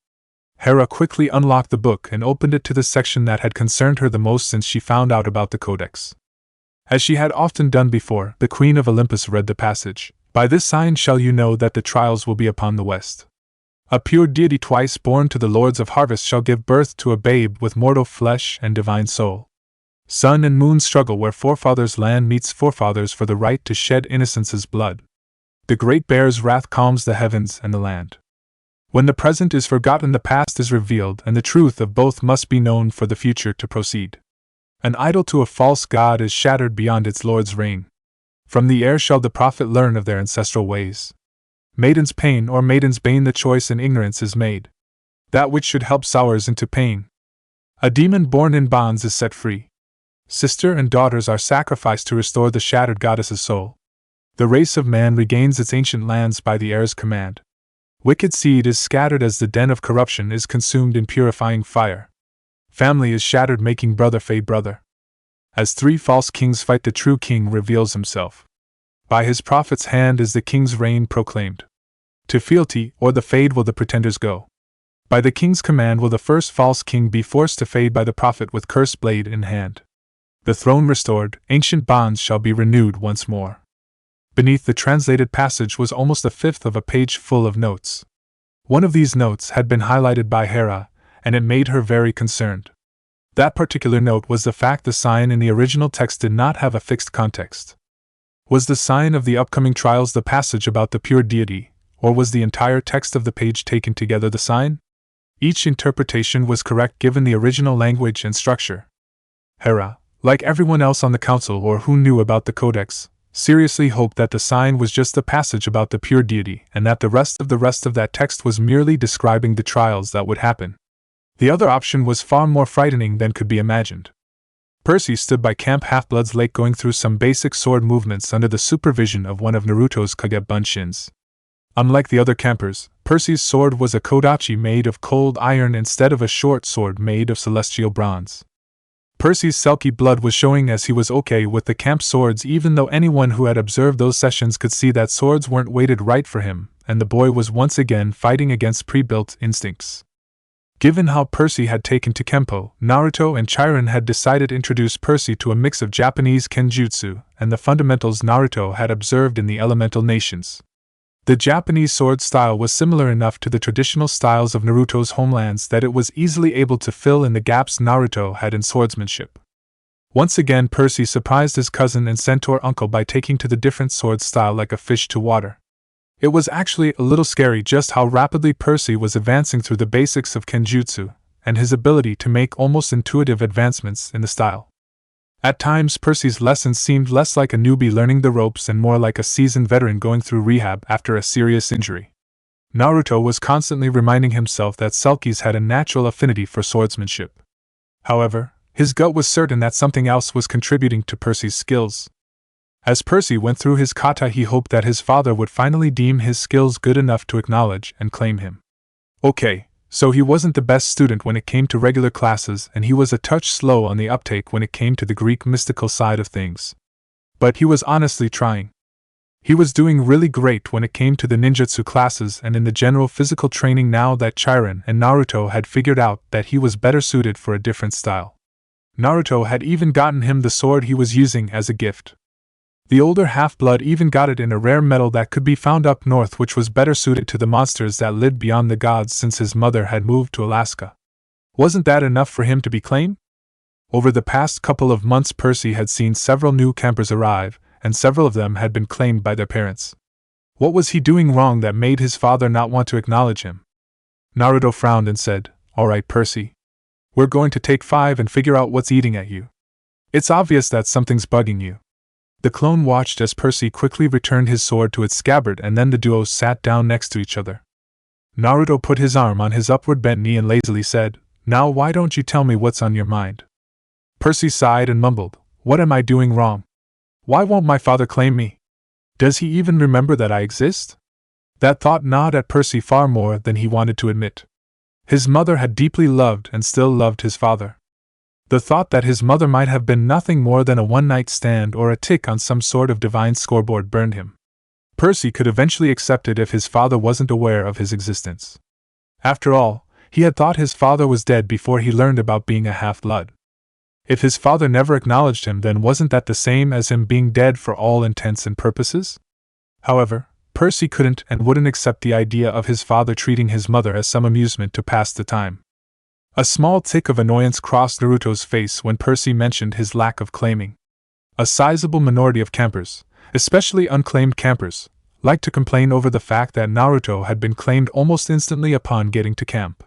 Hera quickly unlocked the book and opened it to the section that had concerned her the most since she found out about the codex. As she had often done before, the Queen of Olympus read the passage. "By this sign shall you know that the trials will be upon the West. A pure deity twice born to the lords of harvest shall give birth to a babe with mortal flesh and divine soul. Sun and moon struggle where forefathers' land meets forefathers for the right to shed innocence's blood. The great bear's wrath calms the heavens and the land. When the present is forgotten, the past is revealed, and the truth of both must be known for the future to proceed. An idol to a false god is shattered beyond its lord's reign. From the heir shall the prophet learn of their ancestral ways. Maiden's pain or maiden's bane, the choice in ignorance is made. That which should help sours into pain. A demon born in bonds is set free. Sister and daughters are sacrificed to restore the shattered goddess's soul. The race of man regains its ancient lands by the heir's command. Wicked seed is scattered as the den of corruption is consumed in purifying fire. Family is shattered, making brother fade brother. As three false kings fight, the true king reveals himself. By his prophet's hand is the king's reign proclaimed. To fealty or the fade will the pretenders go. By the king's command will the first false king be forced to fade by the prophet with cursed blade in hand. The throne restored, ancient bonds shall be renewed once more. Beneath the translated passage was almost a fifth of a page full of notes. One of these notes had been highlighted by Hera, and it made her very concerned. That particular note was the fact the sign in the original text did not have a fixed context. Was the sign of the upcoming trials the passage about the pure deity, or was the entire text of the page taken together the sign? Each interpretation was correct given the original language and structure. Hera, like everyone else on the council or who knew about the codex, seriously hoped that the sign was just the passage about the pure deity and that the rest of that text was merely describing the trials that would happen. The other option was far more frightening than could be imagined. Percy stood by Camp Half-Blood's lake going through some basic sword movements under the supervision of one of Naruto's Kage Bunshins. Unlike the other campers, Percy's sword was a kodachi made of cold iron instead of a short sword made of celestial bronze. Percy's selkie blood was showing as he was okay with the camp swords, even though anyone who had observed those sessions could see that swords weren't weighted right for him, and the boy was once again fighting against pre-built instincts. Given how Percy had taken to Kempo, Naruto and Chiron had decided to introduce Percy to a mix of Japanese kenjutsu and the fundamentals Naruto had observed in the elemental nations. The Japanese sword style was similar enough to the traditional styles of Naruto's homelands that it was easily able to fill in the gaps Naruto had in swordsmanship. Once again, Percy surprised his cousin and centaur uncle by taking to the different sword style like a fish to water. It was actually a little scary just how rapidly Percy was advancing through the basics of kenjutsu, and his ability to make almost intuitive advancements in the style. At times, Percy's lessons seemed less like a newbie learning the ropes and more like a seasoned veteran going through rehab after a serious injury. Naruto was constantly reminding himself that selkies had a natural affinity for swordsmanship. However, his gut was certain that something else was contributing to Percy's skills. As Percy went through his kata, he hoped that his father would finally deem his skills good enough to acknowledge and claim him. Okay, so he wasn't the best student when it came to regular classes, and he was a touch slow on the uptake when it came to the Greek mystical side of things. But he was honestly trying. He was doing really great when it came to the ninjutsu classes and in the general physical training now that Chiron and Naruto had figured out that he was better suited for a different style. Naruto had even gotten him the sword he was using as a gift. The older half-blood even got it in a rare metal that could be found up north, which was better suited to the monsters that lived beyond the gods since his mother had moved to Alaska. Wasn't that enough for him to be claimed? Over the past couple of months, Percy had seen several new campers arrive, and several of them had been claimed by their parents. What was he doing wrong that made his father not want to acknowledge him? Naruto frowned and said, "All right, Percy. We're going to take 5 and figure out what's eating at you. It's obvious that something's bugging you." The clone watched as Percy quickly returned his sword to its scabbard, and then the duo sat down next to each other. Naruto put his arm on his upward bent knee and lazily said, "Now why don't you tell me what's on your mind?" Percy sighed and mumbled, "What am I doing wrong? Why won't my father claim me? Does he even remember that I exist?" That thought gnawed at Percy far more than he wanted to admit. His mother had deeply loved and still loved his father. The thought that his mother might have been nothing more than a one-night stand or a tick on some sort of divine scoreboard burned him. Percy could eventually accept it if his father wasn't aware of his existence. After all, he had thought his father was dead before he learned about being a half-blood. If his father never acknowledged him, then wasn't that the same as him being dead for all intents and purposes? However, Percy couldn't and wouldn't accept the idea of his father treating his mother as some amusement to pass the time. A small tick of annoyance crossed Naruto's face when Percy mentioned his lack of claiming. A sizable minority of campers, especially unclaimed campers, liked to complain over the fact that Naruto had been claimed almost instantly upon getting to camp.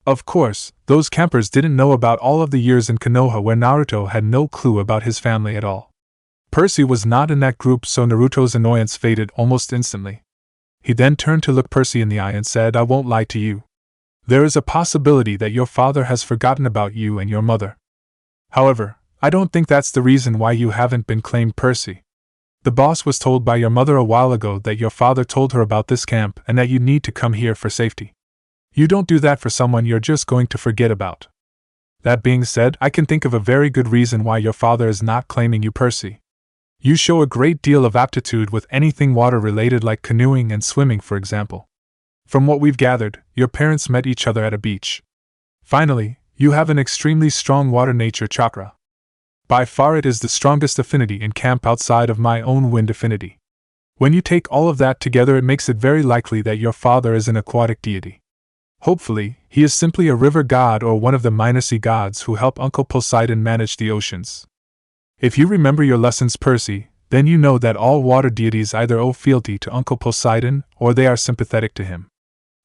Of course, those campers didn't know about all of the years in Konoha where Naruto had no clue about his family at all. Percy was not in that group, so Naruto's annoyance faded almost instantly. He then turned to look Percy in the eye and said, "I won't lie to you. There is a possibility that your father has forgotten about you and your mother. However, I don't think that's the reason why you haven't been claimed, Percy. The boss was told by your mother a while ago that your father told her about this camp and that you need to come here for safety. You don't do that for someone you're just going to forget about. That being said, I can think of a very good reason why your father is not claiming you, Percy. You show a great deal of aptitude with anything water-related like canoeing and swimming, for example. From what we've gathered, your parents met each other at a beach. Finally, you have an extremely strong water nature chakra. By far it is the strongest affinity in camp outside of my own wind affinity. When you take all of that together, it makes it very likely that your father is an aquatic deity. Hopefully, he is simply a river god or one of the minor sea gods who help Uncle Poseidon manage the oceans. If you remember your lessons, Percy, then you know that all water deities either owe fealty to Uncle Poseidon or they are sympathetic to him.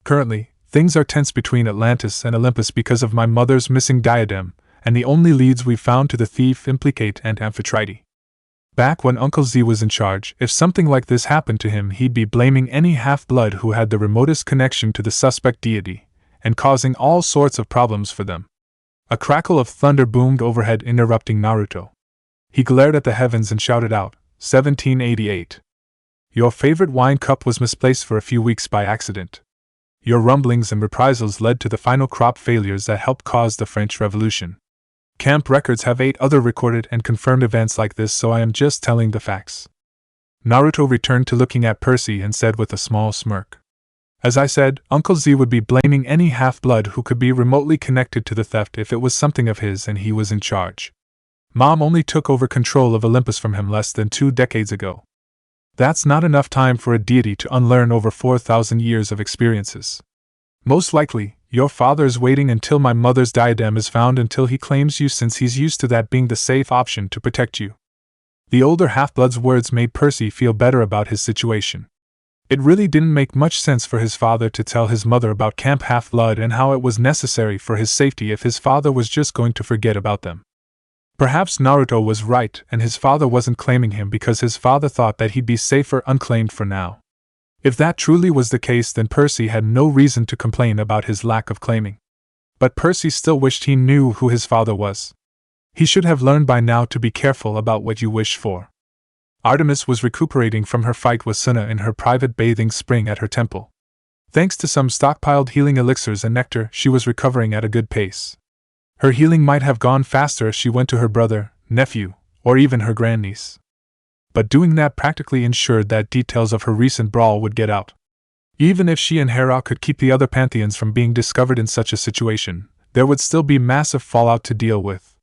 Currently, things are tense between Atlantis and Olympus because of my mother's missing diadem, and the only leads we've found to the thief implicate Aunt Amphitrite. Back when Uncle Z was in charge, if something like this happened to him, he'd be blaming any half-blood who had the remotest connection to the suspect deity, and causing all sorts of problems for them. A crackle of thunder boomed overhead, interrupting Naruto. He glared at the heavens and shouted out, 1788. Your favorite wine cup was misplaced for a few weeks by accident. Your rumblings and reprisals led to the final crop failures that helped cause the French Revolution. Camp records have 8 other recorded and confirmed events like this, so I am just telling the facts. Naruto returned to looking at Percy and said with a small smirk. As I said, Uncle Z would be blaming any half-blood who could be remotely connected to the theft if it was something of his and he was in charge. Mom only took over control of Olympus from him less than 2 decades ago. That's not enough time for a deity to unlearn over 4,000 years of experiences. Most likely, your father is waiting until my mother's diadem is found until he claims you, since he's used to that being the safe option to protect you. The older half-blood's words made Percy feel better about his situation. It really didn't make much sense for his father to tell his mother about Camp Half-Blood and how it was necessary for his safety if his father was just going to forget about them. Perhaps Naruto was right and his father wasn't claiming him because his father thought that he'd be safer unclaimed for now. If that truly was the case, then Percy had no reason to complain about his lack of claiming. But Percy still wished he knew who his father was. He should have learned by now to be careful about what you wish for. Artemis was recuperating from her fight with Suna in her private bathing spring at her temple. Thanks to some stockpiled healing elixirs and nectar, she was recovering at a good pace. Her healing might have gone faster if she went to her brother, nephew, or even her grandniece. But doing that practically ensured that details of her recent brawl would get out. Even if she and Hera could keep the other pantheons from being discovered in such a situation, there would still be massive fallout to deal with.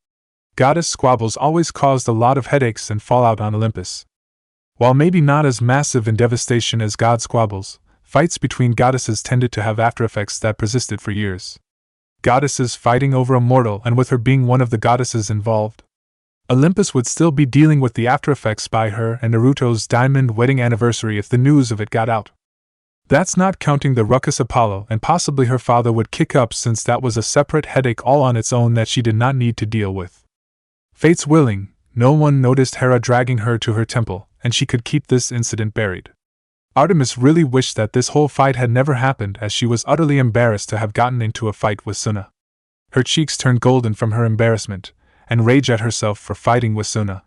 Goddess squabbles always caused a lot of headaches and fallout on Olympus. While maybe not as massive in devastation as god squabbles, fights between goddesses tended to have aftereffects that persisted for years. Goddesses fighting over a mortal, and with her being one of the goddesses involved, Olympus would still be dealing with the aftereffects by her and Naruto's diamond wedding anniversary if the news of it got out. That's not counting the ruckus Apollo and possibly her father would kick up, since that was a separate headache all on its own that she did not need to deal with. Fates willing, no one noticed Hera dragging her to her temple, and she could keep this incident buried. Artemis really wished that this whole fight had never happened, as she was utterly embarrassed to have gotten into a fight with Suna. Her cheeks turned golden from her embarrassment, and rage at herself for fighting with Suna.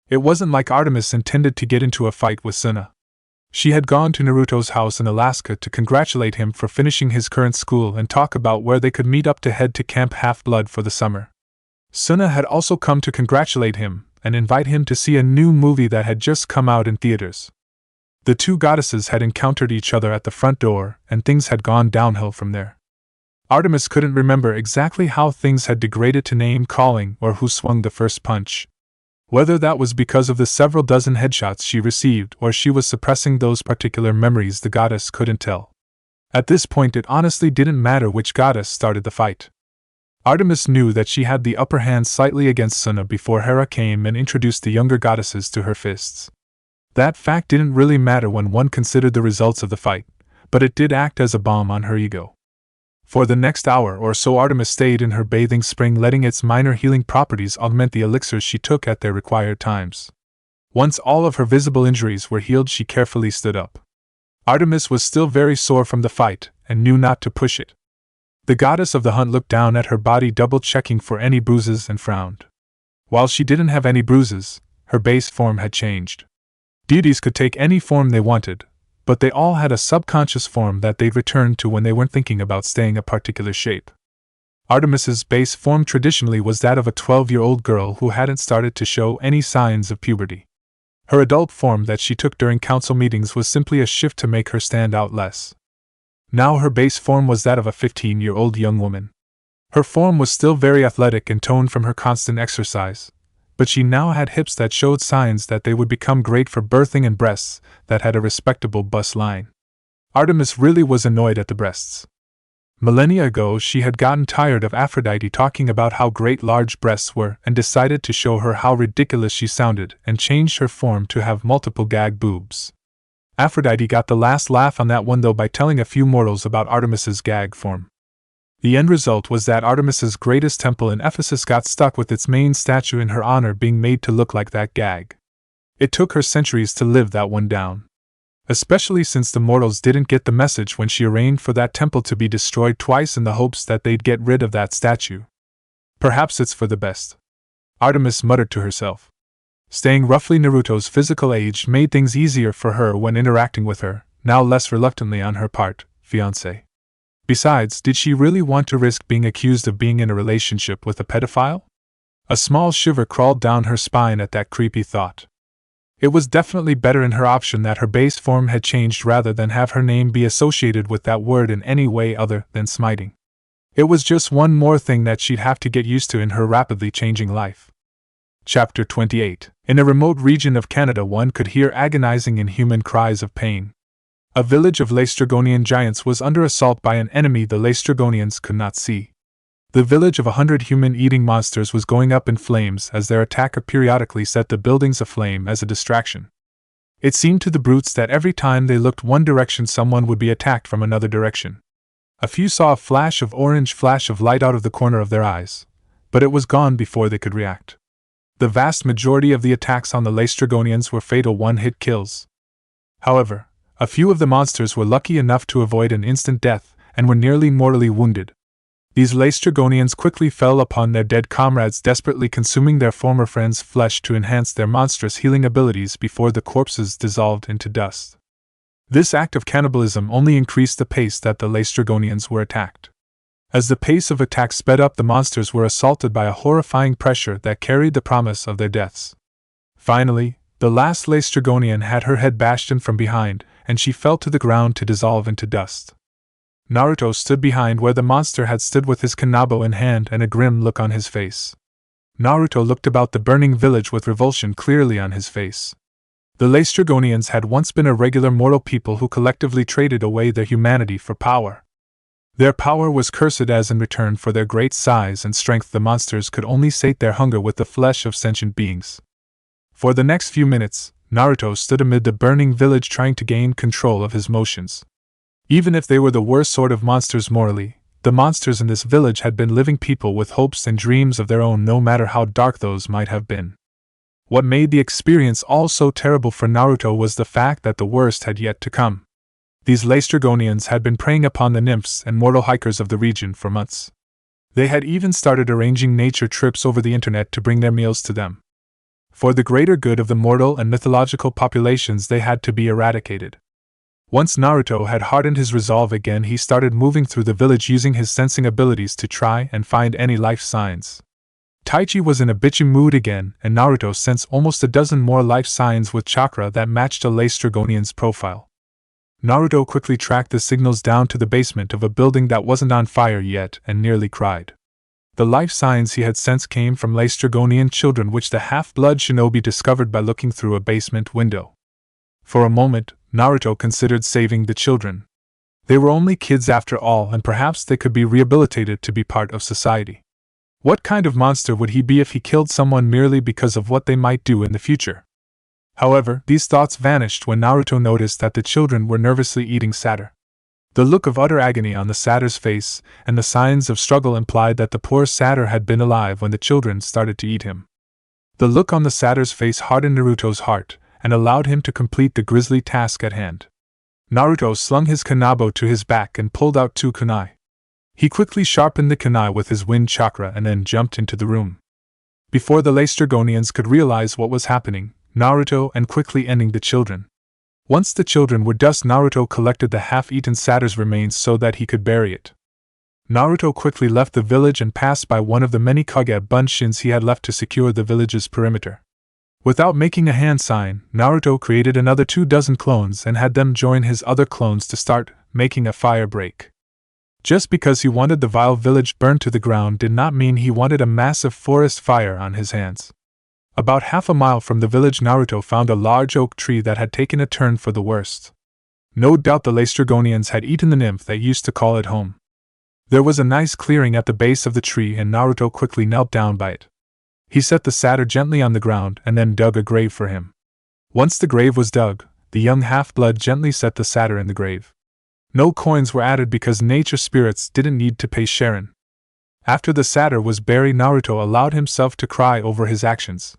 It wasn't like Artemis intended to get into a fight with Suna. She had gone to Naruto's house in Alaska to congratulate him for finishing his current school and talk about where they could meet up to head to Camp Half-Blood for the summer. Suna had also come to congratulate him and invite him to see a new movie that had just come out in theaters. The two goddesses had encountered each other at the front door, and things had gone downhill from there. Artemis couldn't remember exactly how things had degraded to name-calling or who swung the first punch. Whether that was because of the several dozen headshots she received or she was suppressing those particular memories, the goddess couldn't tell. At this point it honestly didn't matter which goddess started the fight. Artemis knew that she had the upper hand slightly against Suna before Hera came and introduced the younger goddesses to her fists. That fact didn't really matter when one considered the results of the fight, but it did act as a balm on her ego. For the next hour or so Artemis stayed in her bathing spring, letting its minor healing properties augment the elixirs she took at their required times. Once all of her visible injuries were healed, she carefully stood up. Artemis was still very sore from the fight, and knew not to push it. The goddess of the hunt looked down at her body, double-checking for any bruises, and frowned. While she didn't have any bruises, her base form had changed. Deities could take any form they wanted, but they all had a subconscious form that they'd return to when they weren't thinking about staying a particular shape. Artemis's base form traditionally was that of a 12-year-old girl who hadn't started to show any signs of puberty. Her adult form that she took during council meetings was simply a shift to make her stand out less. Now her base form was that of a 15-year-old young woman. Her form was still very athletic and toned from her constant exercise, but she now had hips that showed signs that they would become great for birthing and breasts that had a respectable bust line. Artemis really was annoyed at the breasts. Millennia ago she had gotten tired of Aphrodite talking about how great large breasts were and decided to show her how ridiculous she sounded and changed her form to have multiple gag boobs. Aphrodite got the last laugh on that one though by telling a few mortals about Artemis's gag form. The end result was that Artemis's greatest temple in Ephesus got stuck with its main statue in her honor being made to look like that gag. It took her centuries to live that one down. Especially since the mortals didn't get the message when she arranged for that temple to be destroyed twice in the hopes that they'd get rid of that statue. Perhaps it's for the best, Artemis muttered to herself. Staying roughly Naruto's physical age made things easier for her when interacting with her, now less reluctantly on her part, fiancé. Besides, did she really want to risk being accused of being in a relationship with a pedophile? A small shiver crawled down her spine at that creepy thought. It was definitely better in her option that her base form had changed rather than have her name be associated with that word in any way other than smiting. It was just one more thing that she'd have to get used to in her rapidly changing life. Chapter 28. In a remote region of Canada one could hear agonizing inhuman cries of pain. A village of Laestrygonian giants was under assault by an enemy the Laestrygonians could not see. The village of 100 human-eating monsters was going up in flames as their attacker periodically set the buildings aflame as a distraction. It seemed to the brutes that every time they looked one direction someone would be attacked from another direction. A few saw a flash of light out of the corner of their eyes, but it was gone before they could react. The vast majority of the attacks on the Laestrygonians were fatal one-hit kills. However, a few of the monsters were lucky enough to avoid an instant death and were nearly mortally wounded. These Laestrygonians quickly fell upon their dead comrades, desperately consuming their former friends' flesh to enhance their monstrous healing abilities before the corpses dissolved into dust. This act of cannibalism only increased the pace that the Laestrygonians were attacked. As the pace of attack sped up, the monsters were assaulted by a horrifying pressure that carried the promise of their deaths. Finally, the last Laestrygonian had her head bashed in from behind, and she fell to the ground to dissolve into dust. Naruto stood behind where the monster had stood with his kanabo in hand and a grim look on his face. Naruto looked about the burning village with revulsion clearly on his face. The Laestrygonians had once been a regular mortal people who collectively traded away their humanity for power. Their power was cursed as in return for their great size and strength the monsters could only sate their hunger with the flesh of sentient beings. For the next few minutes, Naruto stood amid the burning village trying to gain control of his motions. Even if they were the worst sort of monsters morally, the monsters in this village had been living people with hopes and dreams of their own, no matter how dark those might have been. What made the experience all so terrible for Naruto was the fact that the worst had yet to come. These Laestrygonians had been preying upon the nymphs and mortal hikers of the region for months. They had even started arranging nature trips over the internet to bring their meals to them. For the greater good of the mortal and mythological populations, they had to be eradicated. Once Naruto had hardened his resolve again, he started moving through the village using his sensing abilities to try and find any life signs. Taichi was in a bitchy mood again, and Naruto sensed almost a dozen more life signs with chakra that matched a Laestrygonian's profile. Naruto quickly tracked the signals down to the basement of a building that wasn't on fire yet and nearly cried. The life signs he had sensed came from Laestrygonian children, which the half-blood shinobi discovered by looking through a basement window. For a moment, Naruto considered saving the children. They were only kids after all, and perhaps they could be rehabilitated to be part of society. What kind of monster would he be if he killed someone merely because of what they might do in the future? However, these thoughts vanished when Naruto noticed that the children were nervously eating satyr. The look of utter agony on the satyr's face and the signs of struggle implied that the poor satyr had been alive when the children started to eat him. The look on the satyr's face hardened Naruto's heart and allowed him to complete the grisly task at hand. Naruto slung his kanabo to his back and pulled out 2 kunai. He quickly sharpened the kunai with his wind chakra and then jumped into the room. Before the Laestrygonians could realize what was happening, Naruto and quickly ending the children. Once the children were dust, Naruto collected the half-eaten satyr's remains so that he could bury it. Naruto quickly left the village and passed by one of the many Kage bunshins he had left to secure the village's perimeter. Without making a hand sign, Naruto created another 24 clones and had them join his other clones to start making a fire break. Just because he wanted the vile village burned to the ground did not mean he wanted a massive forest fire on his hands. About half a mile from the village, Naruto found a large oak tree that had taken a turn for the worst. No doubt the Laestrygonians had eaten the nymph that used to call it home. There was a nice clearing at the base of the tree and Naruto quickly knelt down by it. He set the satyr gently on the ground and then dug a grave for him. Once the grave was dug, the young half-blood gently set the satyr in the grave. No coins were added because nature spirits didn't need to pay Sharon. After the satyr was buried, Naruto allowed himself to cry over his actions.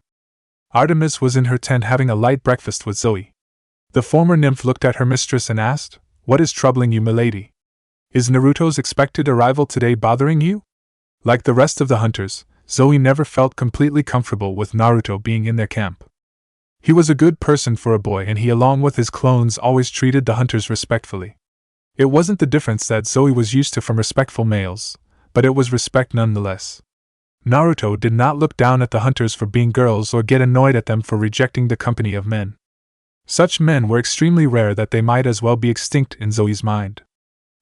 Artemis was in her tent having a light breakfast with Zoe. The former nymph looked at her mistress and asked, "What is troubling you, milady? Is Naruto's expected arrival today bothering you?" Like the rest of the hunters, Zoe never felt completely comfortable with Naruto being in their camp. He was a good person for a boy and he, along with his clones, always treated the hunters respectfully. It wasn't the difference that Zoe was used to from respectful males, but it was respect nonetheless. Naruto did not look down at the hunters for being girls or get annoyed at them for rejecting the company of men. Such men were extremely rare that they might as well be extinct in Zoe's mind.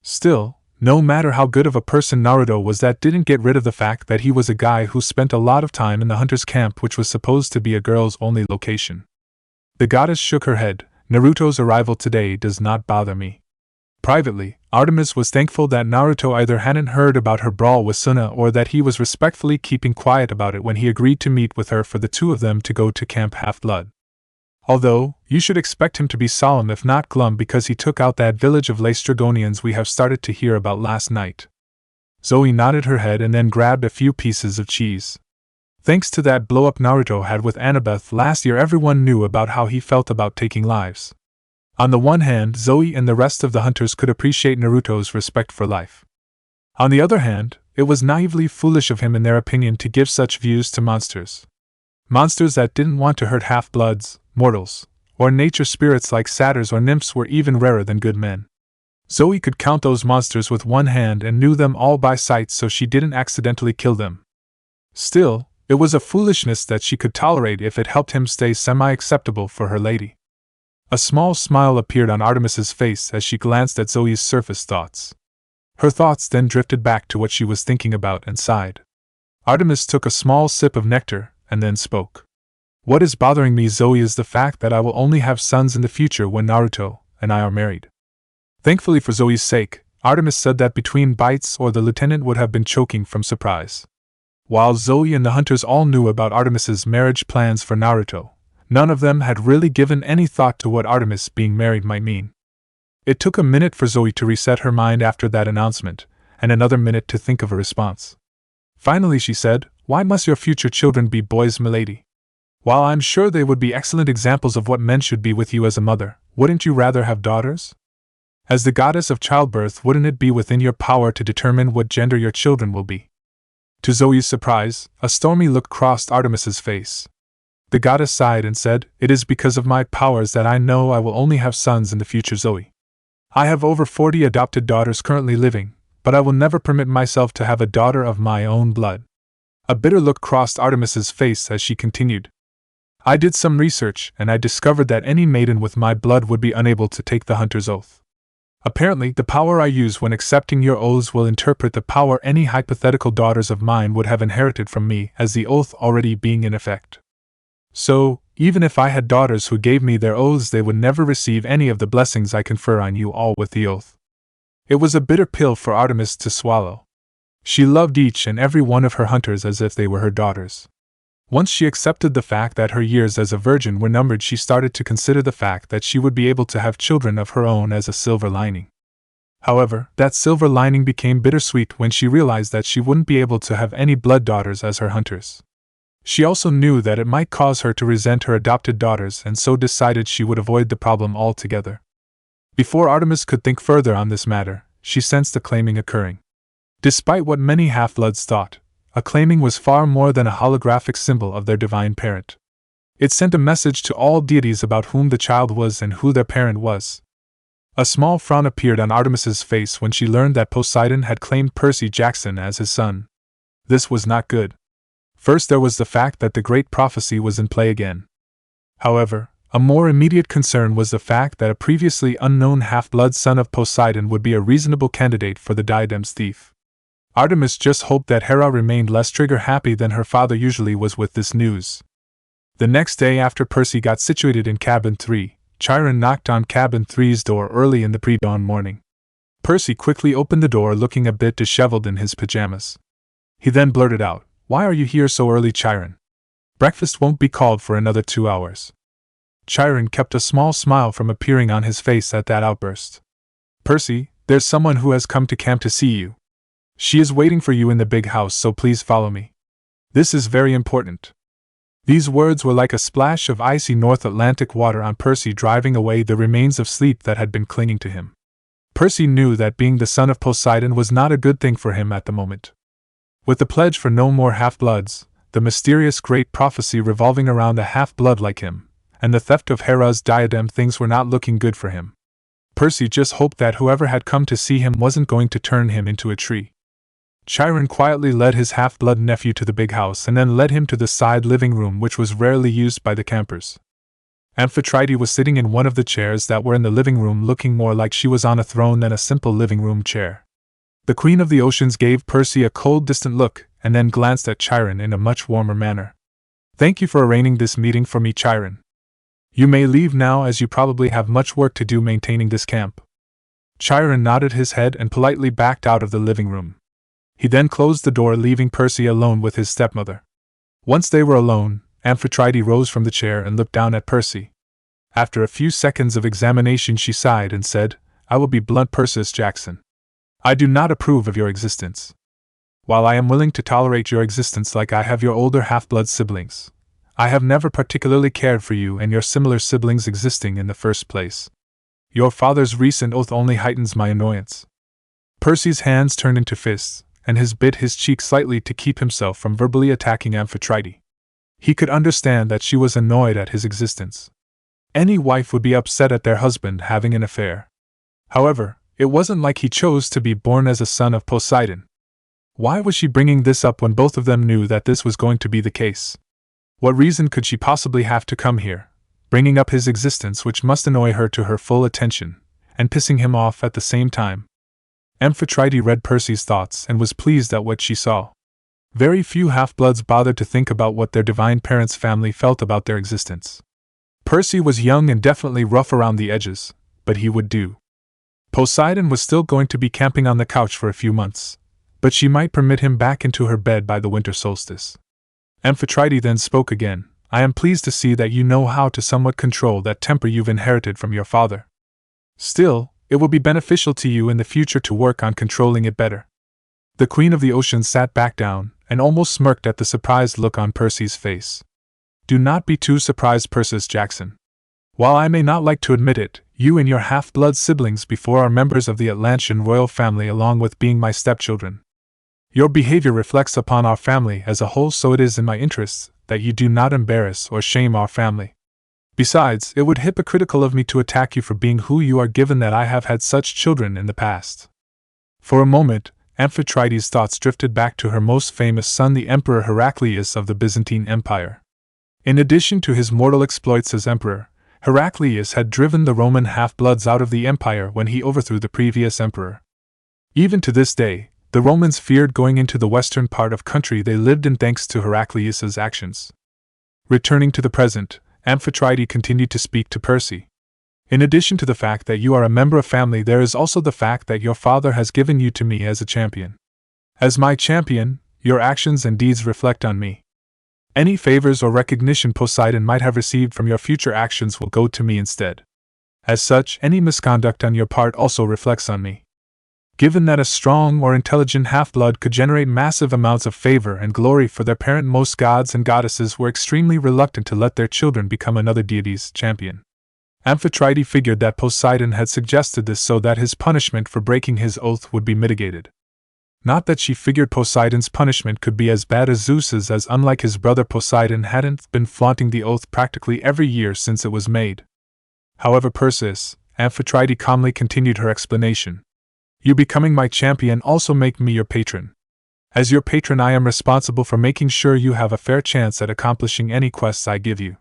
Still, no matter how good of a person Naruto was, that didn't get rid of the fact that he was a guy who spent a lot of time in the hunter's camp, which was supposed to be a girls-only location. The goddess shook her head. "Naruto's arrival today does not bother me." Privately, Artemis was thankful that Naruto either hadn't heard about her brawl with Suna or that he was respectfully keeping quiet about it when he agreed to meet with her for the two of them to go to Camp Half-Blood. Although, you should expect him to be solemn if not glum because he took out that village of Laestrygonians we have started to hear about last night. Zoe nodded her head and then grabbed a few pieces of cheese. Thanks to that blow-up Naruto had with Annabeth last year, everyone knew about how he felt about taking lives. On the one hand, Zoe and the rest of the hunters could appreciate Naruto's respect for life. On the other hand, it was naively foolish of him in their opinion to give such views to monsters. Monsters that didn't want to hurt half-bloods, mortals, or nature spirits like satyrs or nymphs were even rarer than good men. Zoe could count those monsters with one hand and knew them all by sight, so she didn't accidentally kill them. Still, it was a foolishness that she could tolerate if it helped him stay semi-acceptable for her lady. A small smile appeared on Artemis's face as she glanced at Zoe's surface thoughts. Her thoughts then drifted back to what she was thinking about and sighed. Artemis took a small sip of nectar and then spoke. "What is bothering me, Zoe, is the fact that I will only have sons in the future when Naruto and I are married." Thankfully for Zoe's sake, Artemis said that between bites or the lieutenant would have been choking from surprise. While Zoe and the hunters all knew about Artemis's marriage plans for Naruto, none of them had really given any thought to what Artemis being married might mean. It took a minute for Zoe to reset her mind after that announcement, and another minute to think of a response. Finally she said, "Why must your future children be boys, milady? While I'm sure they would be excellent examples of what men should be with you as a mother, wouldn't you rather have daughters? As the goddess of childbirth, wouldn't it be within your power to determine what gender your children will be?" To Zoe's surprise, a stormy look crossed Artemis's face. The goddess sighed and said, "It is because of my powers that I know I will only have sons in the future, Zoe. I have over 40 adopted daughters currently living, but I will never permit myself to have a daughter of my own blood." A bitter look crossed Artemis's face as she continued. "I did some research and I discovered that any maiden with my blood would be unable to take the hunter's oath. Apparently, the power I use when accepting your oaths will interpret the power any hypothetical daughters of mine would have inherited from me as the oath already being in effect. So, even if I had daughters who gave me their oaths, they would never receive any of the blessings I confer on you all with the oath." It was a bitter pill for Artemis to swallow. She loved each and every one of her hunters as if they were her daughters. Once she accepted the fact that her years as a virgin were numbered, she started to consider the fact that she would be able to have children of her own as a silver lining. However, that silver lining became bittersweet when she realized that she wouldn't be able to have any blood daughters as her hunters. She also knew that it might cause her to resent her adopted daughters, and so decided she would avoid the problem altogether. Before Artemis could think further on this matter, she sensed a claiming occurring. Despite what many half-bloods thought, a claiming was far more than a holographic symbol of their divine parent. It sent a message to all deities about whom the child was and who their parent was. A small frown appeared on Artemis's face when she learned that Poseidon had claimed Percy Jackson as his son. This was not good. First, there was the fact that the great prophecy was in play again. However, a more immediate concern was the fact that a previously unknown half-blood son of Poseidon would be a reasonable candidate for the diadem's thief. Artemis just hoped that Hera remained less trigger-happy than her father usually was with this news. The next day, after Percy got situated in Cabin 3, Chiron knocked on Cabin 3's door early in the pre-dawn morning. Percy quickly opened the door, looking a bit disheveled in his pajamas. He then blurted out, "Why are you here so early, Chiron? Breakfast won't be called for another 2 hours." Chiron kept a small smile from appearing on his face at that outburst. "Percy, there's someone who has come to camp to see you. She is waiting for you in the big house, so please follow me. This is very important." These words were like a splash of icy North Atlantic water on Percy, driving away the remains of sleep that had been clinging to him. Percy knew that being the son of Poseidon was not a good thing for him at the moment. With the pledge for no more half-bloods, the mysterious great prophecy revolving around a half-blood like him, and the theft of Hera's diadem, things were not looking good for him. Percy just hoped that whoever had come to see him wasn't going to turn him into a tree. Chiron quietly led his half-blood nephew to the big house and then led him to the side living room, which was rarely used by the campers. Amphitrite was sitting in one of the chairs that were in the living room, looking more like she was on a throne than a simple living room chair. The Queen of the Oceans gave Percy a cold, distant look, and then glanced at Chiron in a much warmer manner. "Thank you for arranging this meeting for me, Chiron. You may leave now, as you probably have much work to do maintaining this camp." Chiron nodded his head and politely backed out of the living room. He then closed the door, leaving Percy alone with his stepmother. Once they were alone, Amphitrite rose from the chair and looked down at Percy. After a few seconds of examination, she sighed and said, "I will be blunt, Percy Jackson. I do not approve of your existence. While I am willing to tolerate your existence like I have your older half-blood siblings, I have never particularly cared for you and your similar siblings existing in the first place. Your father's recent oath only heightens my annoyance." Percy's hands turned into fists, and he bit his cheek slightly to keep himself from verbally attacking Amphitrite. He could understand that she was annoyed at his existence. Any wife would be upset at their husband having an affair. However, it wasn't like he chose to be born as a son of Poseidon. Why was she bringing this up when both of them knew that this was going to be the case? What reason could she possibly have to come here, bringing up his existence, which must annoy her to her full attention, and pissing him off at the same time? Amphitrite read Percy's thoughts and was pleased at what she saw. Very few half-bloods bothered to think about what their divine parents' family felt about their existence. Percy was young and definitely rough around the edges, but he would do. Poseidon was still going to be camping on the couch for a few months, but she might permit him back into her bed by the winter solstice. Amphitrite then spoke again. "I am pleased to see that you know how to somewhat control that temper you've inherited from your father. Still, it will be beneficial to you in the future to work on controlling it better." The Queen of the Ocean sat back down and almost smirked at the surprised look on Percy's face. "Do not be too surprised, Percy Jackson. While I may not like to admit it, you and your half-blood siblings before are members of the Atlantean royal family, along with being my stepchildren. Your behavior reflects upon our family as a whole, so it is in my interests that you do not embarrass or shame our family. Besides, it would be hypocritical of me to attack you for being who you are, given that I have had such children in the past." For a moment, Amphitrite's thoughts drifted back to her most famous son, the Emperor Heraclius of the Byzantine Empire. In addition to his mortal exploits as emperor, Heraclius had driven the Roman half-bloods out of the empire when he overthrew the previous emperor. Even to this day, the Romans feared going into the western part of country they lived in thanks to Heraclius's actions. Returning to the present, Amphitrite continued to speak to Percy. "In addition to the fact that you are a member of family, there is also the fact that your father has given you to me as a champion. As my champion, your actions and deeds reflect on me. Any favors or recognition Poseidon might have received from your future actions will go to me instead. As such, any misconduct on your part also reflects on me. Given that a strong or intelligent half-blood could generate massive amounts of favor and glory for their parent, most gods and goddesses were extremely reluctant to let their children become another deity's champion. Amphitrite figured that Poseidon had suggested this so that his punishment for breaking his oath would be mitigated. Not that she figured Poseidon's punishment could be as bad as Zeus's, as unlike his brother Poseidon hadn't been flaunting the oath practically every year since it was made. However, Perseus, Amphitrite calmly continued her explanation. You becoming my champion also make me your patron. As your patron, I am responsible for making sure you have a fair chance at accomplishing any quests I give you.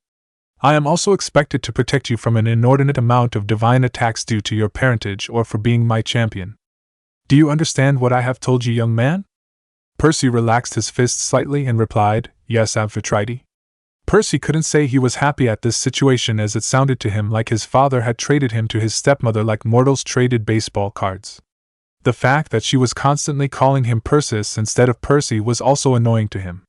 I am also expected to protect you from an inordinate amount of divine attacks due to your parentage or for being my champion. Do you understand what I have told you, young man? Percy relaxed his fist slightly and replied, Yes, Amphitrite. Percy couldn't say he was happy at this situation, as it sounded to him like his father had traded him to his stepmother like mortals traded baseball cards. The fact that she was constantly calling him Perseus instead of Percy was also annoying to him.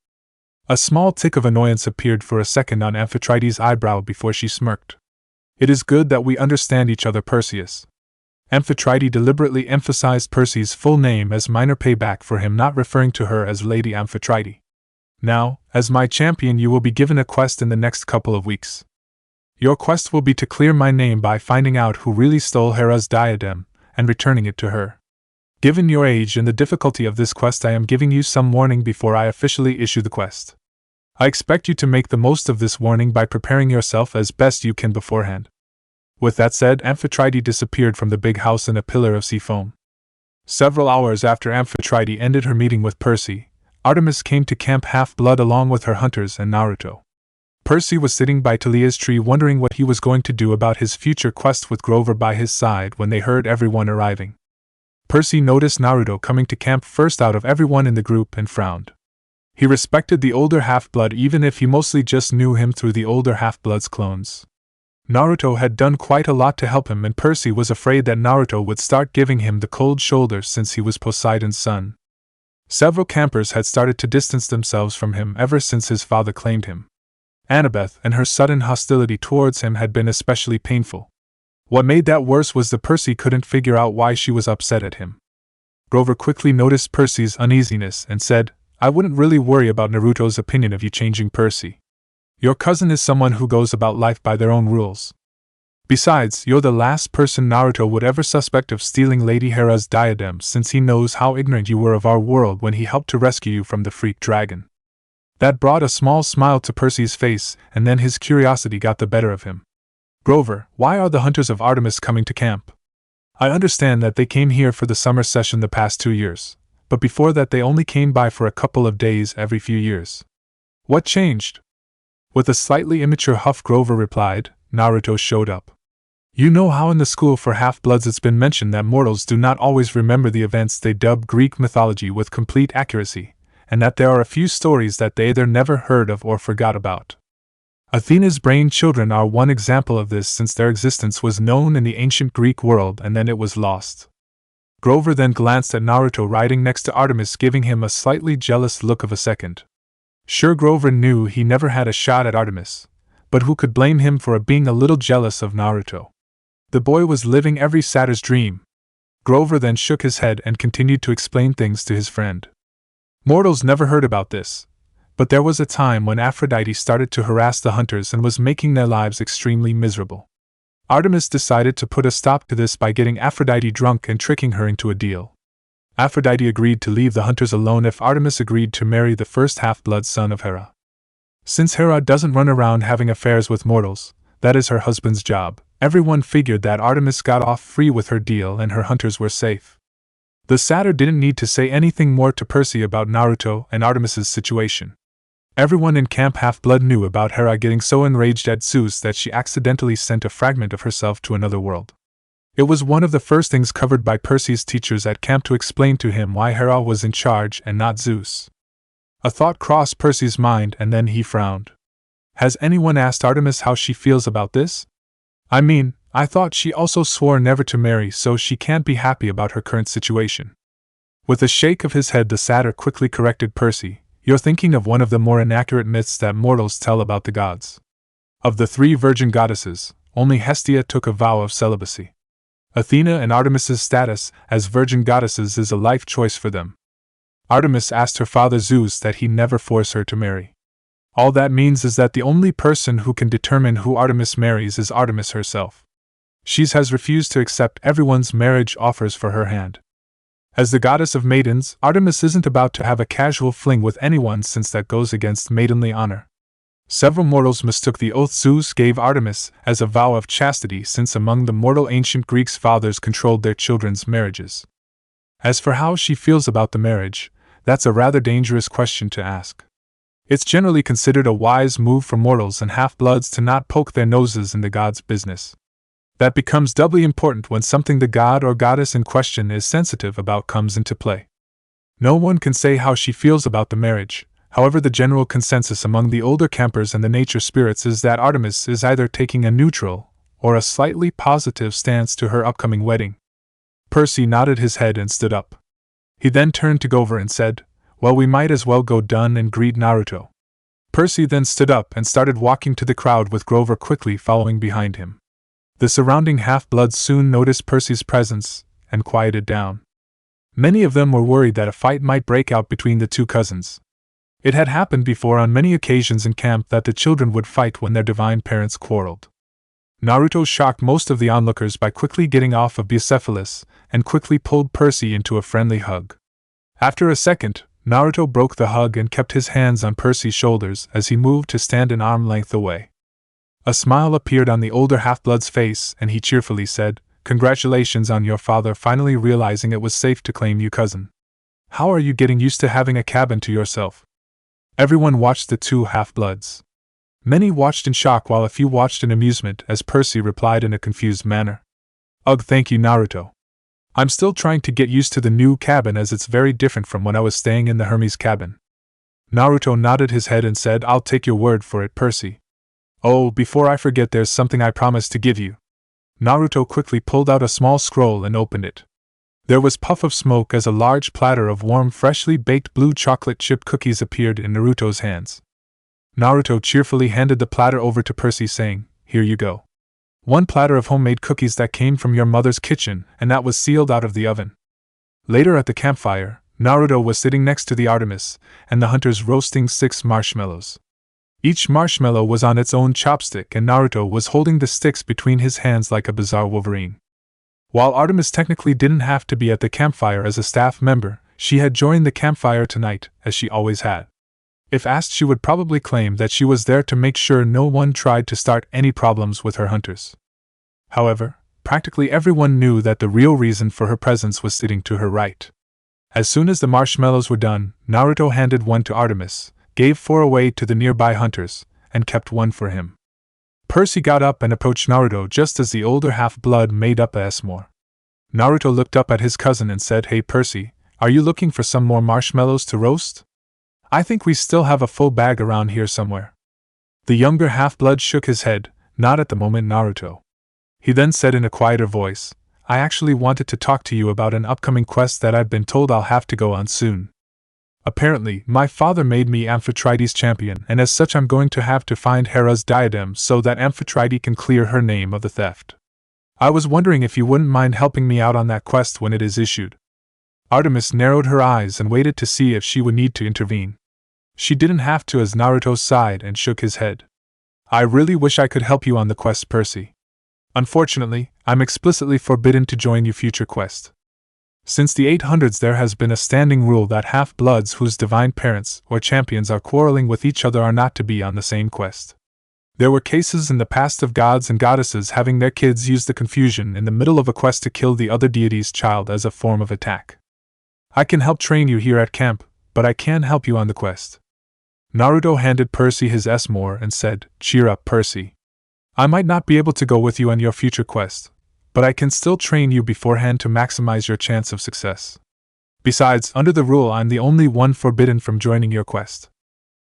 A small tick of annoyance appeared for a second on Amphitrite's eyebrow before she smirked. It is good that we understand each other, Perseus. Amphitrite deliberately emphasized Percy's full name as minor payback for him not referring to her as Lady Amphitrite. Now, as my champion, you will be given a quest in the next couple of weeks. Your quest will be to clear my name by finding out who really stole Hera's diadem and returning it to her. Given your age and the difficulty of this quest, I am giving you some warning before I officially issue the quest. I expect you to make the most of this warning by preparing yourself as best you can beforehand. With that said, Amphitrite disappeared from the big house in a pillar of sea foam. Several hours after Amphitrite ended her meeting with Percy, Artemis came to Camp Half-Blood along with her hunters and Naruto. Percy was sitting by Talia's tree wondering what he was going to do about his future quest with Grover by his side when they heard everyone arriving. Percy noticed Naruto coming to camp first out of everyone in the group and frowned. He respected the older half-blood even if he mostly just knew him through the older half-blood's clones. Naruto had done quite a lot to help him, and Percy was afraid that Naruto would start giving him the cold shoulder since he was Poseidon's son. Several campers had started to distance themselves from him ever since his father claimed him. Annabeth and her sudden hostility towards him had been especially painful. What made that worse was that Percy couldn't figure out why she was upset at him. Grover quickly noticed Percy's uneasiness and said, I wouldn't really worry about Naruto's opinion of you changing, Percy. Your cousin is someone who goes about life by their own rules. Besides, you're the last person Naruto would ever suspect of stealing Lady Hera's diadem, since he knows how ignorant you were of our world when he helped to rescue you from the freak dragon. That brought a small smile to Percy's face, and then his curiosity got the better of him. Grover, why are the hunters of Artemis coming to camp? I understand that they came here for the summer session the past 2 years, but before that they only came by for a couple of days every few years. What changed? With a slightly immature huff, Grover replied, Naruto showed up. You know how in the school for half-bloods it's been mentioned that mortals do not always remember the events they dub Greek mythology with complete accuracy, and that there are a few stories that they either never heard of or forgot about. Athena's brain children are one example of this, since their existence was known in the ancient Greek world and then it was lost. Grover then glanced at Naruto riding next to Artemis, giving him a slightly jealous look of a second. Sure, Grover knew he never had a shot at Artemis, but who could blame him for being a little jealous of Naruto? The boy was living every satyr's dream. Grover then shook his head and continued to explain things to his friend. Mortals never heard about this, but there was a time when Aphrodite started to harass the hunters and was making their lives extremely miserable. Artemis decided to put a stop to this by getting Aphrodite drunk and tricking her into a deal. Aphrodite agreed to leave the hunters alone if Artemis agreed to marry the first half-blood son of Hera. Since Hera doesn't run around having affairs with mortals, that is her husband's job, everyone figured that Artemis got off free with her deal and her hunters were safe. The satyr didn't need to say anything more to Percy about Naruto and Artemis's situation. Everyone in Camp Half-Blood knew about Hera getting so enraged at Zeus that she accidentally sent a fragment of herself to another world. It was one of the first things covered by Percy's teachers at camp to explain to him why Hera was in charge and not Zeus. A thought crossed Percy's mind and then he frowned. Has anyone asked Artemis how she feels about this? I mean, I thought she also swore never to marry, so she can't be happy about her current situation. With a shake of his head, the satyr quickly corrected Percy. You're thinking of one of the more inaccurate myths that mortals tell about the gods. Of the 3 virgin goddesses, only Hestia took a vow of celibacy. Athena and Artemis's status as virgin goddesses is a life choice for them. Artemis asked her father Zeus that he never force her to marry. All that means is that the only person who can determine who Artemis marries is Artemis herself. She has refused to accept everyone's marriage offers for her hand. As the goddess of maidens, Artemis isn't about to have a casual fling with anyone since that goes against maidenly honor. Several mortals mistook the oath Zeus gave Artemis as a vow of chastity since among the mortal ancient Greeks fathers controlled their children's marriages. As for how she feels about the marriage, that's a rather dangerous question to ask. It's generally considered a wise move for mortals and half-bloods to not poke their noses in the god's business. That becomes doubly important when something the god or goddess in question is sensitive about comes into play. No one can say how she feels about the marriage. However, the general consensus among the older campers and the nature spirits is that Artemis is either taking a neutral or a slightly positive stance to her upcoming wedding. Percy nodded his head and stood up. He then turned to Grover and said, "Well, we might as well go done and greet Naruto." Percy then stood up and started walking to the crowd with Grover quickly following behind him. The surrounding half-bloods soon noticed Percy's presence and quieted down. Many of them were worried that a fight might break out between the 2 cousins. It had happened before on many occasions in camp that the children would fight when their divine parents quarreled. Naruto shocked most of the onlookers by quickly getting off of Bucephalus and quickly pulled Percy into a friendly hug. After a second, Naruto broke the hug and kept his hands on Percy's shoulders as he moved to stand an arm length away. A smile appeared on the older half-blood's face and he cheerfully said, "Congratulations on your father finally realizing it was safe to claim you cousin. How are you getting used to having a cabin to yourself?" Everyone watched the 2 half-bloods. Many watched in shock while a few watched in amusement as Percy replied in a confused manner. "Ugh, thank you, Naruto. I'm still trying to get used to the new cabin as it's very different from when I was staying in the Hermes cabin." Naruto nodded his head and said, "I'll take your word for it, Percy. Oh, before I forget, there's something I promised to give you." Naruto quickly pulled out a small scroll and opened it. There was puff of smoke as a large platter of warm, freshly baked blue chocolate chip cookies appeared in Naruto's hands. Naruto cheerfully handed the platter over to Percy saying, "Here you go. 1 platter of homemade cookies that came from your mother's kitchen and that was sealed out of the oven." Later at the campfire, Naruto was sitting next to the Artemis and the hunters roasting 6 marshmallows. Each marshmallow was on its own chopstick and Naruto was holding the sticks between his hands like a bizarre Wolverine. While Artemis technically didn't have to be at the campfire as a staff member, she had joined the campfire tonight, as she always had. If asked, she would probably claim that she was there to make sure no one tried to start any problems with her hunters. However, practically everyone knew that the real reason for her presence was sitting to her right. As soon as the marshmallows were done, Naruto handed 1 to Artemis, gave 4 away to the nearby hunters, and kept 1 for him. Percy got up and approached Naruto just as the older half-blood made up a S more. Naruto looked up at his cousin and said, "Hey Percy, are you looking for some more marshmallows to roast? I think we still have a full bag around here somewhere." The younger half-blood shook his head, "Not at the moment, Naruto." He then said in a quieter voice, "I actually wanted to talk to you about an upcoming quest that I've been told I'll have to go on soon. Apparently, my father made me Amphitrite's champion, and as such I'm going to have to find Hera's diadem so that Amphitrite can clear her name of the theft. I was wondering if you wouldn't mind helping me out on that quest when it is issued." Artemis narrowed her eyes and waited to see if she would need to intervene. She didn't have to as Naruto sighed and shook his head. "I really wish I could help you on the quest, Percy. Unfortunately, I'm explicitly forbidden to join your future quest. Since the 800s there has been a standing rule that half-bloods whose divine parents or champions are quarreling with each other are not to be on the same quest. There were cases in the past of gods and goddesses having their kids use the confusion in the middle of a quest to kill the other deity's child as a form of attack. I can help train you here at camp, but I can't help you on the quest." Naruto handed Percy his S-more and said, "Cheer up, Percy. I might not be able to go with you on your future quest, but I can still train you beforehand to maximize your chance of success. Besides, under the rule I'm the only one forbidden from joining your quest.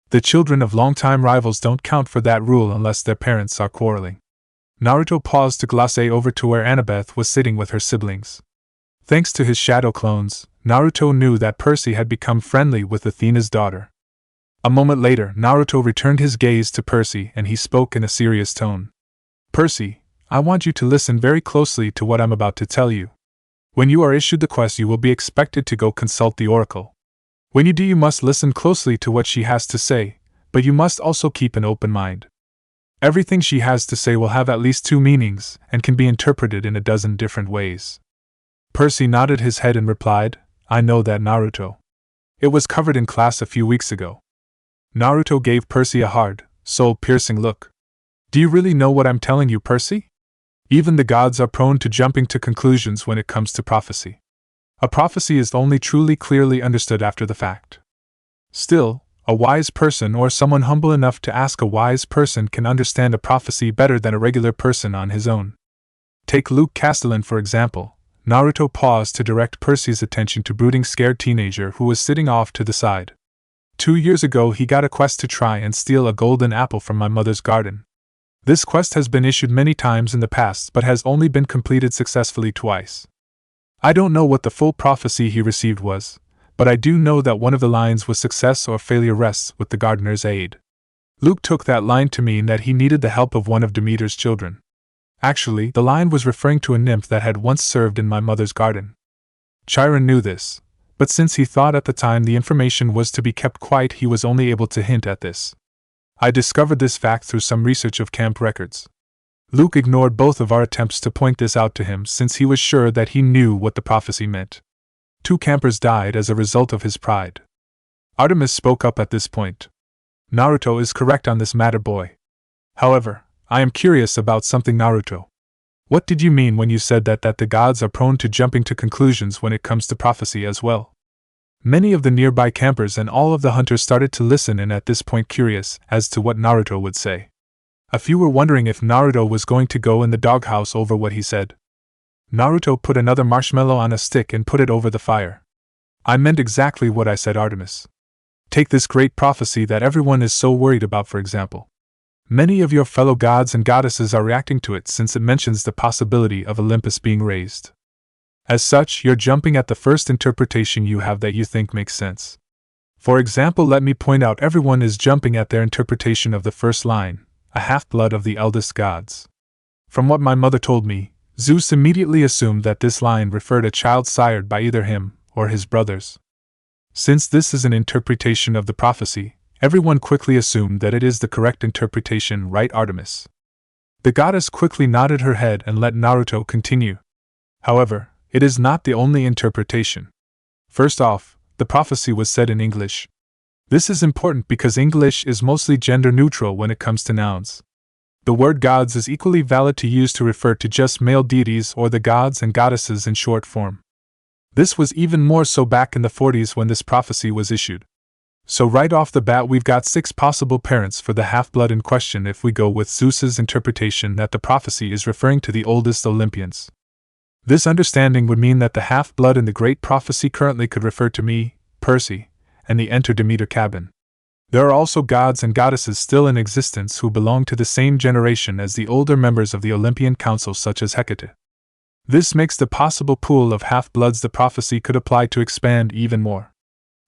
The children of longtime rivals don't count for that rule unless their parents are quarreling." Naruto paused to gloss over to where Annabeth was sitting with her siblings. Thanks to his shadow clones, Naruto knew that Percy had become friendly with Athena's daughter. A moment later, Naruto returned his gaze to Percy and he spoke in a serious tone. Percy, I want you to listen very closely to what I'm about to tell you. When you are issued the quest, you will be expected to go consult the oracle. When you do, you must listen closely to what she has to say, but you must also keep an open mind. Everything she has to say will have at least 2 meanings and can be interpreted in a dozen different ways. Percy nodded his head and replied, I know that, Naruto. It was covered in class a few weeks ago. Naruto gave Percy a hard, soul-piercing look. Do you really know what I'm telling you, Percy? Even the gods are prone to jumping to conclusions when it comes to prophecy. A prophecy is only truly clearly understood after the fact. Still, a wise person or someone humble enough to ask a wise person can understand a prophecy better than a regular person on his own. Take Luke Castellan for example. Naruto paused to direct Percy's attention to brooding scared teenager who was sitting off to the side. 2 years ago he got a quest to try and steal a golden apple from my mother's garden. This quest has been issued many times in the past but has only been completed successfully twice. I don't know what the full prophecy he received was, but I do know that one of the lines was success or failure rests with the gardener's aid. Luke took that line to mean that he needed the help of one of Demeter's children. Actually, the line was referring to a nymph that had once served in my mother's garden. Chiron knew this, but since he thought at the time the information was to be kept quiet, he was only able to hint at this. I discovered this fact through some research of camp records. Luke ignored both of our attempts to point this out to him since he was sure that he knew what the prophecy meant. 2 campers died as a result of his pride. Artemis spoke up at this point. Naruto is correct on this matter, boy. However, I am curious about something, Naruto. What did you mean when you said that the gods are prone to jumping to conclusions when it comes to prophecy as well? Many of the nearby campers and all of the hunters started to listen and at this point curious as to what Naruto would say. A few were wondering if Naruto was going to go in the doghouse over what he said. Naruto put another marshmallow on a stick and put it over the fire. I meant exactly what I said, Artemis. Take this great prophecy that everyone is so worried about, for example. Many of your fellow gods and goddesses are reacting to it since it mentions the possibility of Olympus being raised. As such, you're jumping at the first interpretation you have that you think makes sense. For example, let me point out everyone is jumping at their interpretation of the first line, a half-blood of the eldest gods. From what my mother told me, Zeus immediately assumed that this line referred a child sired by either him or his brothers. Since this is an interpretation of the prophecy, everyone quickly assumed that it is the correct interpretation, right, Artemis? The goddess quickly nodded her head and let Naruto continue. However, it is not the only interpretation. First off, the prophecy was said in English. This is important because English is mostly gender neutral when it comes to nouns. The word gods is equally valid to use to refer to just male deities or the gods and goddesses in short form. This was even more so back in the 40s when this prophecy was issued. So right off the bat we've got 6 possible parents for the half-blood in question if we go with Zeus's interpretation that the prophecy is referring to the oldest Olympians. This understanding would mean that the half-blood in the great prophecy currently could refer to me, Percy, and the Enter Demeter cabin. There are also gods and goddesses still in existence who belong to the same generation as the older members of the Olympian Council such as Hecate. This makes the possible pool of half-bloods the prophecy could apply to expand even more.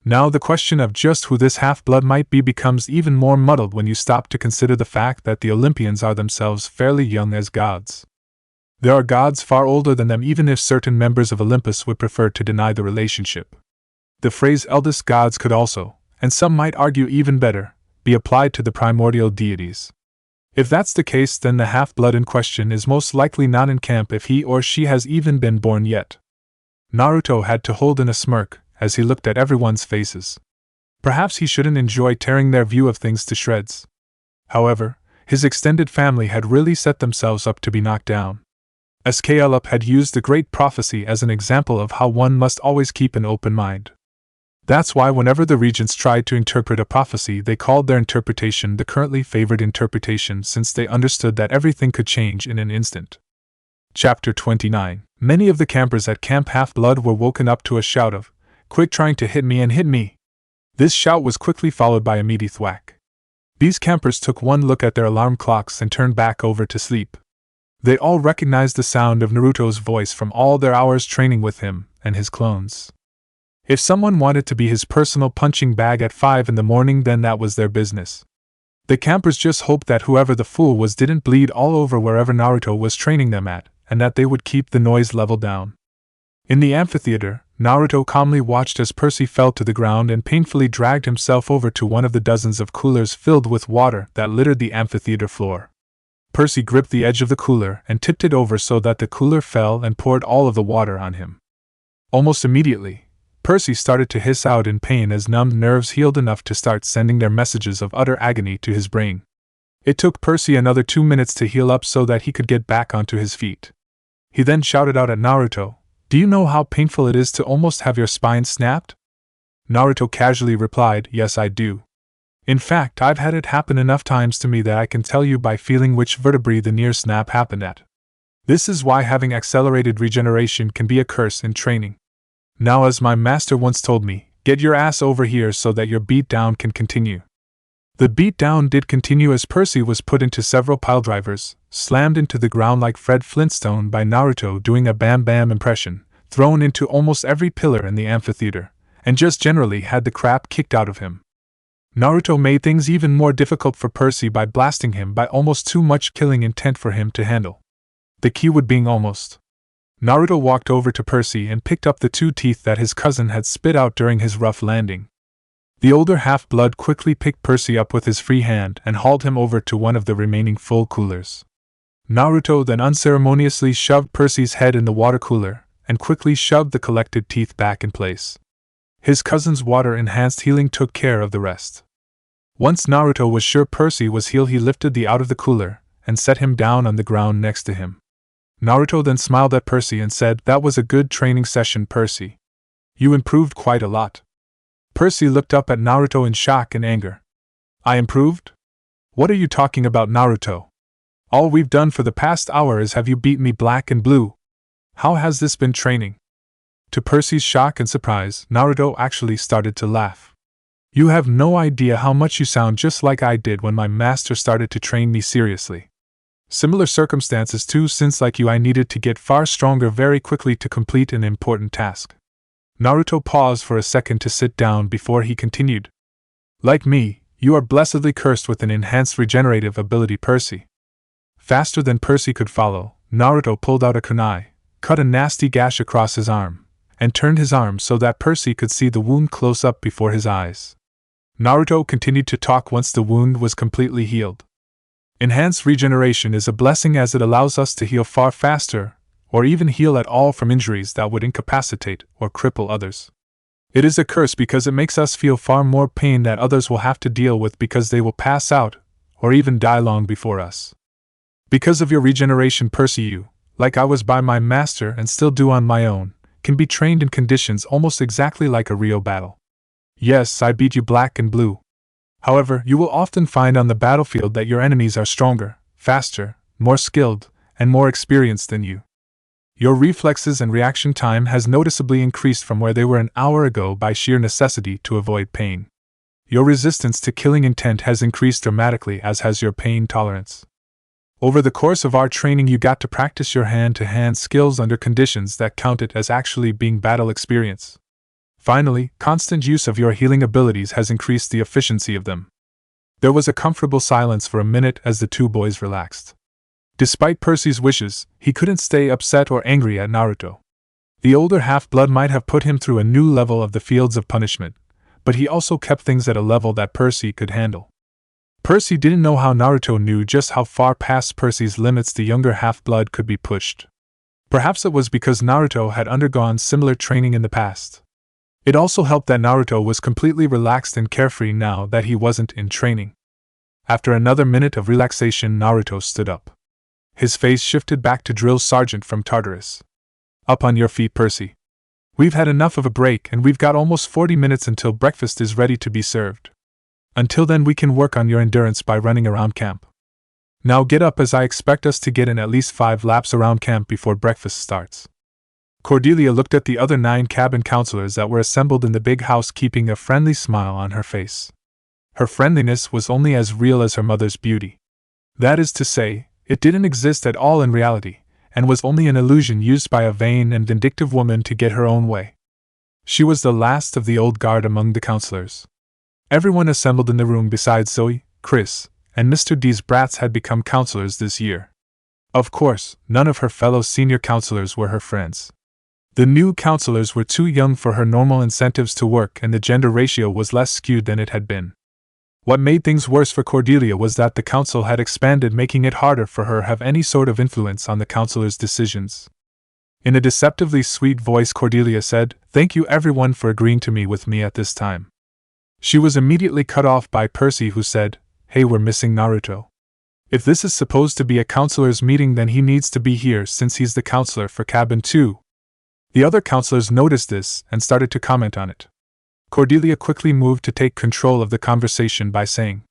Now the question of just who this half-blood might be becomes even more muddled when you stop to consider the fact that the Olympians are themselves fairly young as gods. There are gods far older than them even if certain members of Olympus would prefer to deny the relationship. The phrase eldest gods could also, and some might argue even better, be applied to the primordial deities. If that's the case, then the half-blood in question is most likely not in camp if he or she has even been born yet. Naruto had to hold in a smirk as he looked at everyone's faces. Perhaps he shouldn't enjoy tearing their view of things to shreds. However, his extended family had really set themselves up to be knocked down. Escalip had used the great prophecy as an example of how one must always keep an open mind. That's why whenever the regents tried to interpret a prophecy, they called their interpretation the currently favored interpretation since they understood that everything could change in an instant. Chapter 29. Many of the campers at Camp Half-Blood were woken up to a shout of, "Quit trying to hit me and hit me!" This shout was quickly followed by a meaty thwack. These campers took one look at their alarm clocks and turned back over to sleep. They all recognized the sound of Naruto's voice from all their hours training with him and his clones. If someone wanted to be his personal punching bag at 5 in the morning, then that was their business. The campers just hoped that whoever the fool was didn't bleed all over wherever Naruto was training them at, and that they would keep the noise level down. In the amphitheater, Naruto calmly watched as Percy fell to the ground and painfully dragged himself over to one of the dozens of coolers filled with water that littered the amphitheater floor. Percy gripped the edge of the cooler and tipped it over so that the cooler fell and poured all of the water on him. Almost immediately, Percy started to hiss out in pain as numbed nerves healed enough to start sending their messages of utter agony to his brain. It took Percy another 2 minutes to heal up so that he could get back onto his feet. He then shouted out at Naruto, "Do you know how painful it is to almost have your spine snapped?" Naruto casually replied, "Yes, I do. In fact, I've had it happen enough times to me that I can tell you by feeling which vertebrae the near snap happened at. This is why having accelerated regeneration can be a curse in training. Now, as my master once told me, get your ass over here so that your beatdown can continue." The beatdown did continue as Percy was put into several piledrivers, slammed into the ground like Fred Flintstone by Naruto doing a Bam Bam impression, thrown into almost every pillar in the amphitheater, and just generally had the crap kicked out of him. Naruto made things even more difficult for Percy by blasting him by almost too much killing intent for him to handle. The keyword being almost. Naruto walked over to Percy and picked up the 2 teeth that his cousin had spit out during his rough landing. The older half-blood quickly picked Percy up with his free hand and hauled him over to one of the remaining full coolers. Naruto then unceremoniously shoved Percy's head in the water cooler and quickly shoved the collected teeth back in place. His cousin's water-enhanced healing took care of the rest. Once Naruto was sure Percy was healed, he lifted the out of the cooler and set him down on the ground next to him. Naruto then smiled at Percy and said, "That was a good training session, Percy. You improved quite a lot." Percy looked up at Naruto in shock and anger. "I improved? What are you talking about, Naruto? All we've done for the past hour is have you beat me black and blue. How has this been training?" To Percy's shock and surprise, Naruto actually started to laugh. "You have no idea how much you sound just like I did when my master started to train me seriously. Similar circumstances too, since like you I needed to get far stronger very quickly to complete an important task." Naruto paused for a second to sit down before he continued. "Like me, you are blessedly cursed with an enhanced regenerative ability, Percy." Faster than Percy could follow, Naruto pulled out a kunai, cut a nasty gash across his arm, and turned his arm so that Percy could see the wound close up before his eyes. Naruto continued to talk once the wound was completely healed. "Enhanced regeneration is a blessing as it allows us to heal far faster, or even heal at all from injuries that would incapacitate or cripple others. It is a curse because it makes us feel far more pain that others will have to deal with because they will pass out, or even die long before us. Because of your regeneration, Percy, you, like I was by my master and still do on my own, can be trained in conditions almost exactly like a real battle. Yes, I beat you black and blue. However, you will often find on the battlefield that your enemies are stronger, faster, more skilled, and more experienced than you. Your reflexes and reaction time has noticeably increased from where they were an hour ago by sheer necessity to avoid pain. Your resistance to killing intent has increased dramatically, as has your pain tolerance. Over the course of our training, you got to practice your hand-to-hand skills under conditions that counted as actually being battle experience. Finally, constant use of your healing abilities has increased the efficiency of them." There was a comfortable silence for a minute as the 2 boys relaxed. Despite Percy's wishes, he couldn't stay upset or angry at Naruto. The older half-blood might have put him through a new level of the fields of punishment, but he also kept things at a level that Percy could handle. Percy didn't know how Naruto knew just how far past Percy's limits the younger half-blood could be pushed. Perhaps it was because Naruto had undergone similar training in the past. It also helped that Naruto was completely relaxed and carefree now that he wasn't in training. After another minute of relaxation, Naruto stood up. His face shifted back to Drill Sergeant from Tartarus. "Up on your feet, Percy. We've had enough of a break and we've got almost 40 minutes until breakfast is ready to be served. Until then we can work on your endurance by running around camp. Now get up, as I expect us to get in at least 5 laps around camp before breakfast starts." Cordelia looked at the other 9 cabin counselors that were assembled in the big house, keeping a friendly smile on her face. Her friendliness was only as real as her mother's beauty. That is to say, it didn't exist at all in reality, and was only an illusion used by a vain and vindictive woman to get her own way. She was the last of the old guard among the counselors. Everyone assembled in the room besides Zoe, Chris, and Mr. D's brats had become counselors this year. Of course, none of her fellow senior counselors were her friends. The new counselors were too young for her normal incentives to work, and the gender ratio was less skewed than it had been. What made things worse for Cordelia was that the council had expanded, making it harder for her to have any sort of influence on the counselors' decisions. In a deceptively sweet voice, Cordelia said, "Thank you everyone for agreeing to meet with me at this time." She was immediately cut off by Percy, who said, "Hey, we're missing Naruto. If this is supposed to be a counselors' meeting, then he needs to be here since he's the counselor for cabin 2. The other counselors noticed this and started to comment on it. Cordelia quickly moved to take control of the conversation by saying,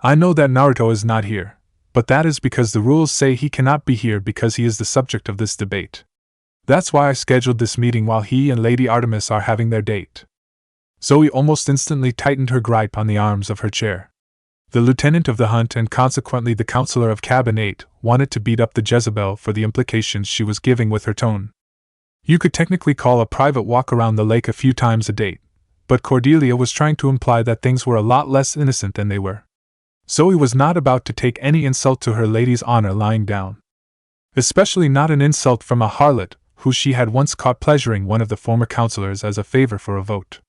"I know that Naruto is not here, but that is because the rules say he cannot be here because he is the subject of this debate. That's why I scheduled this meeting while he and Lady Artemis are having their date." Zoe almost instantly tightened her grip on the arms of her chair. The lieutenant of the hunt and consequently the counselor of cabin 8 wanted to beat up the Jezebel for the implications she was giving with her tone. You could technically call a private walk around the lake a few times a date, but Cordelia was trying to imply that things were a lot less innocent than they were. Zoe was not about to take any insult to her lady's honor lying down. Especially not an insult from a harlot who she had once caught pleasuring one of the former counselors as a favor for a vote.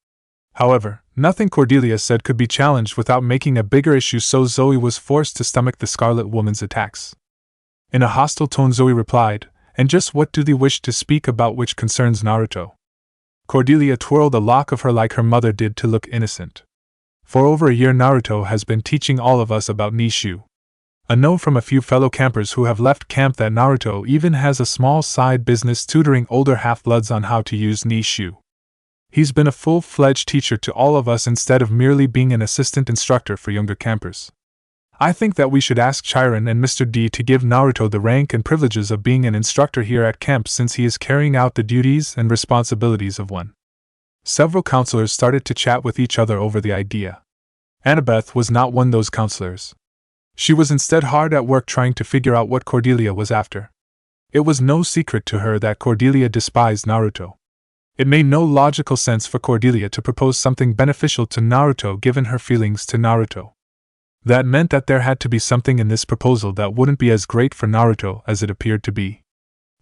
However, nothing Cordelia said could be challenged without making a bigger issue, so Zoe was forced to stomach the Scarlet Woman's attacks. In a hostile tone, Zoe replied, "And just what do they wish to speak about which concerns Naruto?" Cordelia twirled a lock of her like her mother did to look innocent. "For over a year Naruto has been teaching all of us about Nishu. I know from a few fellow campers who have left camp that Naruto even has a small side business tutoring older half-bloods on how to use Nishu. He's been a full-fledged teacher to all of us instead of merely being an assistant instructor for younger campers. I think that we should ask Chiron and Mr. D to give Naruto the rank and privileges of being an instructor here at camp since he is carrying out the duties and responsibilities of one." Several counselors started to chat with each other over the idea. Annabeth was not one of those counselors. She was instead hard at work trying to figure out what Cordelia was after. It was no secret to her that Cordelia despised Naruto. It made no logical sense for Cordelia to propose something beneficial to Naruto given her feelings to Naruto. That meant that there had to be something in this proposal that wouldn't be as great for Naruto as it appeared to be.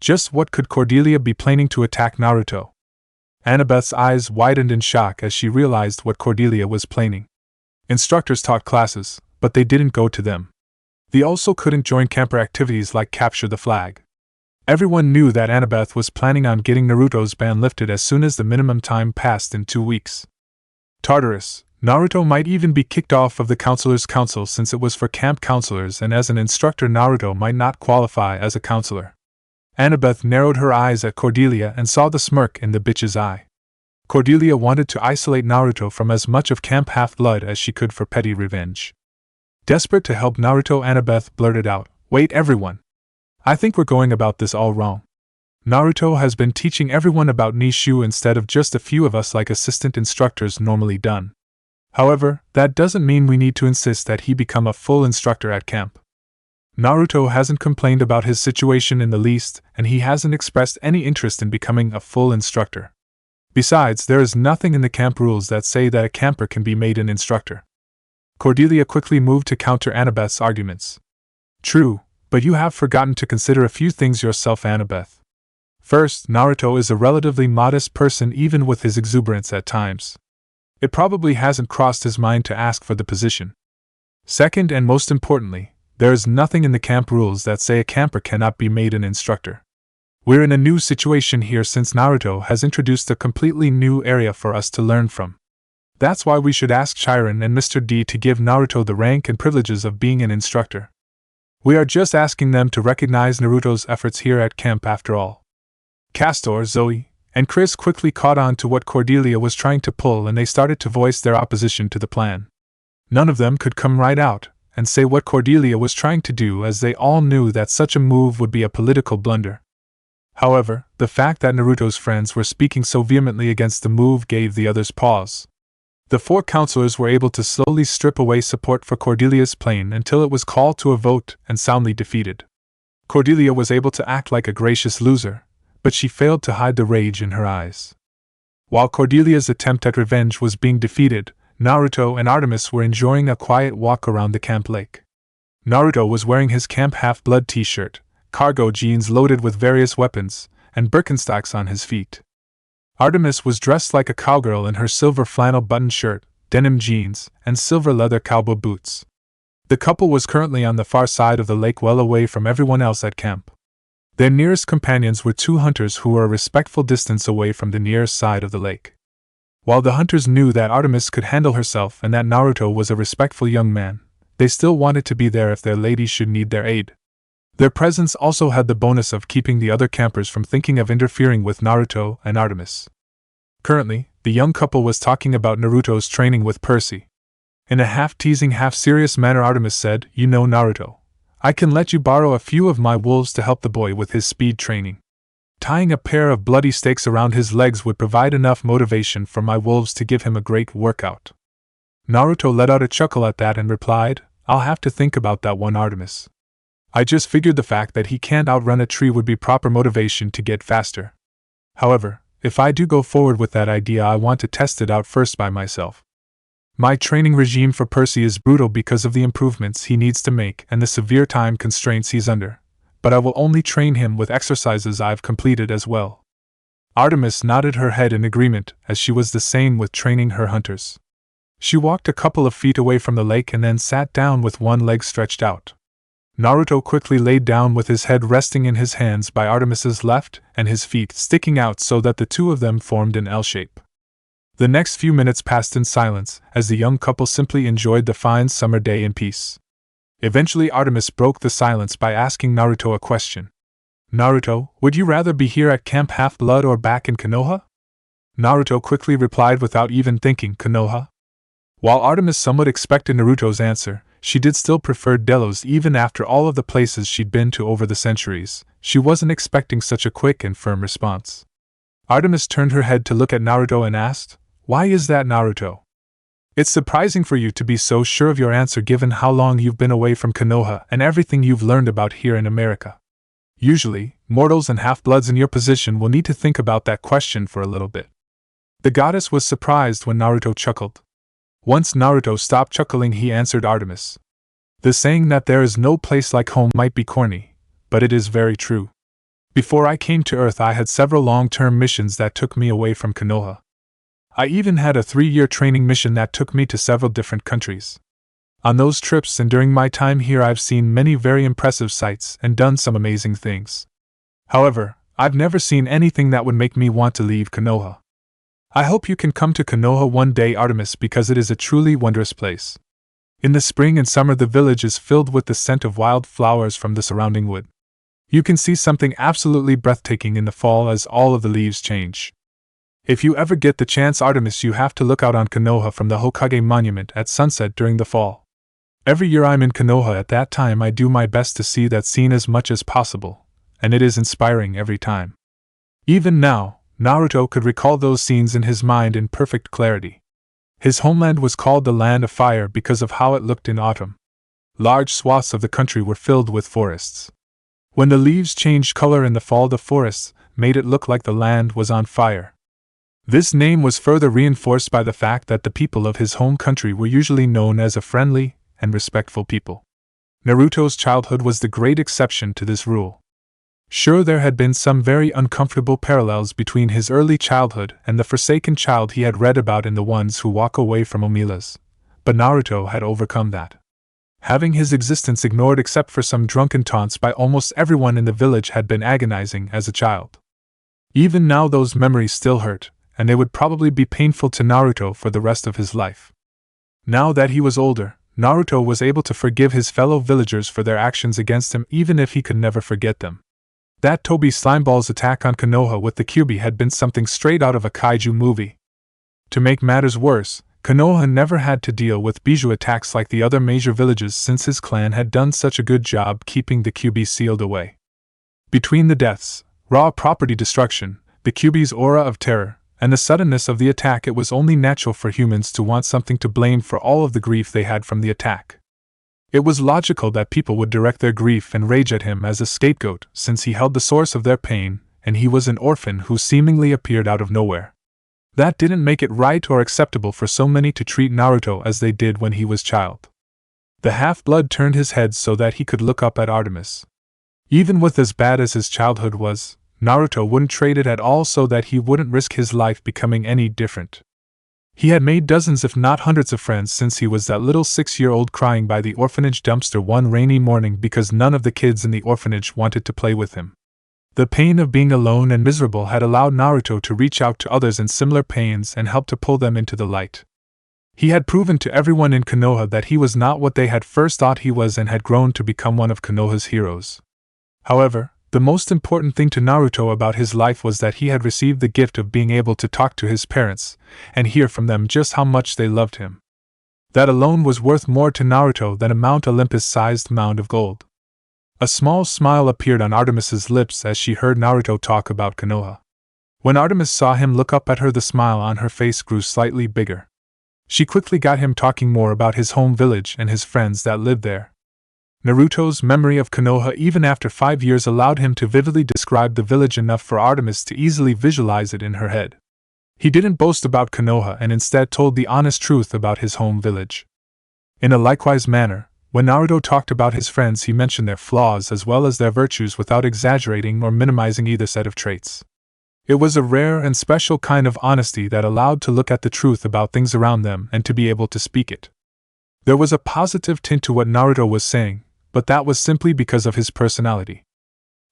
Just what could Cordelia be planning to attack Naruto? Annabeth's eyes widened in shock as she realized what Cordelia was planning. Instructors taught classes, but they didn't go to them. They also couldn't join camper activities like capture the flag. Everyone knew that Annabeth was planning on getting Naruto's ban lifted as soon as the minimum time passed in 2 weeks. Tartarus, Naruto might even be kicked off of the Counselor's Council since it was for camp counselors, and as an instructor Naruto might not qualify as a counselor. Annabeth narrowed her eyes at Cordelia and saw the smirk in the bitch's eye. Cordelia wanted to isolate Naruto from as much of Camp Half-Blood as she could for petty revenge. Desperate to help Naruto, Annabeth blurted out, "Wait everyone! I think we're going about this all wrong. Naruto has been teaching everyone about Nishu instead of just a few of us like assistant instructors normally done. However, that doesn't mean we need to insist that he become a full instructor at camp. Naruto hasn't complained about his situation in the least, and he hasn't expressed any interest in becoming a full instructor. Besides, there is nothing in the camp rules that say that a camper can be made an instructor." Cordelia quickly moved to counter Annabeth's arguments. "True, but you have forgotten to consider a few things yourself, Annabeth. First, Naruto is a relatively modest person even with his exuberance at times. It probably hasn't crossed his mind to ask for the position. Second, and most importantly, there is nothing in the camp rules that say a camper cannot be made an instructor. We're in a new situation here since Naruto has introduced a completely new area for us to learn from. That's why we should ask Chiron and Mr. D to give Naruto the rank and privileges of being an instructor. We are just asking them to recognize Naruto's efforts here at camp after all." Castor, Zoe, and Chris quickly caught on to what Cordelia was trying to pull, and they started to voice their opposition to the plan. None of them could come right out and say what Cordelia was trying to do, as they all knew that such a move would be a political blunder. However, the fact that Naruto's friends were speaking so vehemently against the move gave the others pause. The 4 counselors were able to slowly strip away support for Cordelia's plan until it was called to a vote and soundly defeated. Cordelia was able to act like a gracious loser, but she failed to hide the rage in her eyes. While Cordelia's attempt at revenge was being defeated, Naruto and Artemis were enjoying a quiet walk around the camp lake. Naruto was wearing his camp half-blood t-shirt, cargo jeans loaded with various weapons, and Birkenstocks on his feet. Artemis was dressed like a cowgirl in her silver flannel button shirt, denim jeans, and silver leather cowboy boots. The couple was currently on the far side of the lake, well away from everyone else at camp. Their nearest companions were two hunters who were a respectful distance away from the nearest side of the lake. While the hunters knew that Artemis could handle herself and that Naruto was a respectful young man, they still wanted to be there if their ladies should need their aid. Their presence also had the bonus of keeping the other campers from thinking of interfering with Naruto and Artemis. Currently, the young couple was talking about Naruto's training with Percy. In a half-teasing, half-serious manner, Artemis said, "You know, Naruto, I can let you borrow a few of my wolves to help the boy with his speed training. Tying a pair of bloody stakes around his legs would provide enough motivation for my wolves to give him a great workout." Naruto let out a chuckle at that and replied, "I'll have to think about that one, Artemis. I just figured the fact that he can't outrun a tree would be proper motivation to get faster. However, if I do go forward with that idea, I want to test it out first by myself. My training regime for Percy is brutal because of the improvements he needs to make and the severe time constraints he's under, but I will only train him with exercises I've completed as well." Artemis nodded her head in agreement, as she was the same with training her hunters. She walked a couple of feet away from the lake and then sat down with one leg stretched out. Naruto quickly laid down with his head resting in his hands by Artemis's left and his feet sticking out so that the two of them formed an L shape. The next few minutes passed in silence, as the young couple simply enjoyed the fine summer day in peace. Eventually Artemis broke the silence by asking Naruto a question. "Naruto, would you rather be here at Camp Half-Blood or back in Konoha?" Naruto quickly replied without even thinking, "Konoha." While Artemis somewhat expected Naruto's answer, she did still prefer Delos even after all of the places she'd been to over the centuries. She wasn't expecting such a quick and firm response. Artemis turned her head to look at Naruto and asked, "Why is that, Naruto? It's surprising for you to be so sure of your answer given how long you've been away from Konoha and everything you've learned about here in America. Usually, mortals and half-bloods in your position will need to think about that question for a little bit." The goddess was surprised when Naruto chuckled. Once Naruto stopped chuckling, he answered Artemis. "The saying that there is no place like home might be corny, but it is very true. Before I came to Earth, I had several long-term missions that took me away from Konoha. I even had a 3-year training mission that took me to several different countries. On those trips and during my time here, I've seen many very impressive sights and done some amazing things. However, I've never seen anything that would make me want to leave Konoha. I hope you can come to Konoha one day, Artemis, because it is a truly wondrous place. In the spring and summer, the village is filled with the scent of wild flowers from the surrounding wood. You can see something absolutely breathtaking in the fall as all of the leaves change. If you ever get the chance, Artemis, you have to look out on Konoha from the Hokage Monument at sunset during the fall. Every year I'm in Konoha at that time. I do my best to see that scene as much as possible, and it is inspiring every time." Even now, Naruto could recall those scenes in his mind in perfect clarity. His homeland was called the Land of Fire because of how it looked in autumn. Large swaths of the country were filled with forests. When the leaves changed color in the fall, the forests made it look like the land was on fire. This name was further reinforced by the fact that the people of his home country were usually known as a friendly and respectful people. Naruto's childhood was the great exception to this rule. Sure, there had been some very uncomfortable parallels between his early childhood and the forsaken child he had read about in The Ones Who Walk Away from Omilas, but Naruto had overcome that. Having his existence ignored except for some drunken taunts by almost everyone in the village had been agonizing as a child. Even now those memories still hurt, and they would probably be painful to Naruto for the rest of his life. Now that he was older, Naruto was able to forgive his fellow villagers for their actions against him, even if he could never forget them. That Toby Slimeball's attack on Konoha with the Kyuubi had been something straight out of a kaiju movie. To make matters worse, Konoha never had to deal with Bijou attacks like the other major villages since his clan had done such a good job keeping the Kyuubi sealed away. Between the deaths, raw property destruction, the Kyuubi's aura of terror, and the suddenness of the attack, it was only natural for humans to want something to blame for all of the grief they had from the attack. It was logical that people would direct their grief and rage at him as a scapegoat, since he held the source of their pain, and he was an orphan who seemingly appeared out of nowhere. That didn't make it right or acceptable for so many to treat Naruto as they did when he was child. The half-blood turned his head so that he could look up at Artemis. Even with as bad as his childhood was, Naruto wouldn't trade it at all so that he wouldn't risk his life becoming any different. He had made dozens if not hundreds of friends since he was that little 6-year-old crying by the orphanage dumpster one rainy morning because none of the kids in the orphanage wanted to play with him. The pain of being alone and miserable had allowed Naruto to reach out to others in similar pains and help to pull them into the light. He had proven to everyone in Konoha that he was not what they had first thought he was and had grown to become one of Konoha's heroes. However, the most important thing to Naruto about his life was that he had received the gift of being able to talk to his parents and hear from them just how much they loved him. That alone was worth more to Naruto than a Mount Olympus-sized mound of gold. A small smile appeared on Artemis's lips as she heard Naruto talk about Konoha. When Artemis saw him look up at her, the smile on her face grew slightly bigger. She quickly got him talking more about his home village and his friends that lived there. Naruto's memory of Konoha even after 5 years allowed him to vividly describe the village enough for Artemis to easily visualize it in her head. He didn't boast about Konoha and instead told the honest truth about his home village. In a likewise manner, when Naruto talked about his friends, he mentioned their flaws as well as their virtues without exaggerating or minimizing either set of traits. It was a rare and special kind of honesty that allowed to look at the truth about things around them and to be able to speak it. There was a positive tint to what Naruto was saying, but that was simply because of his personality.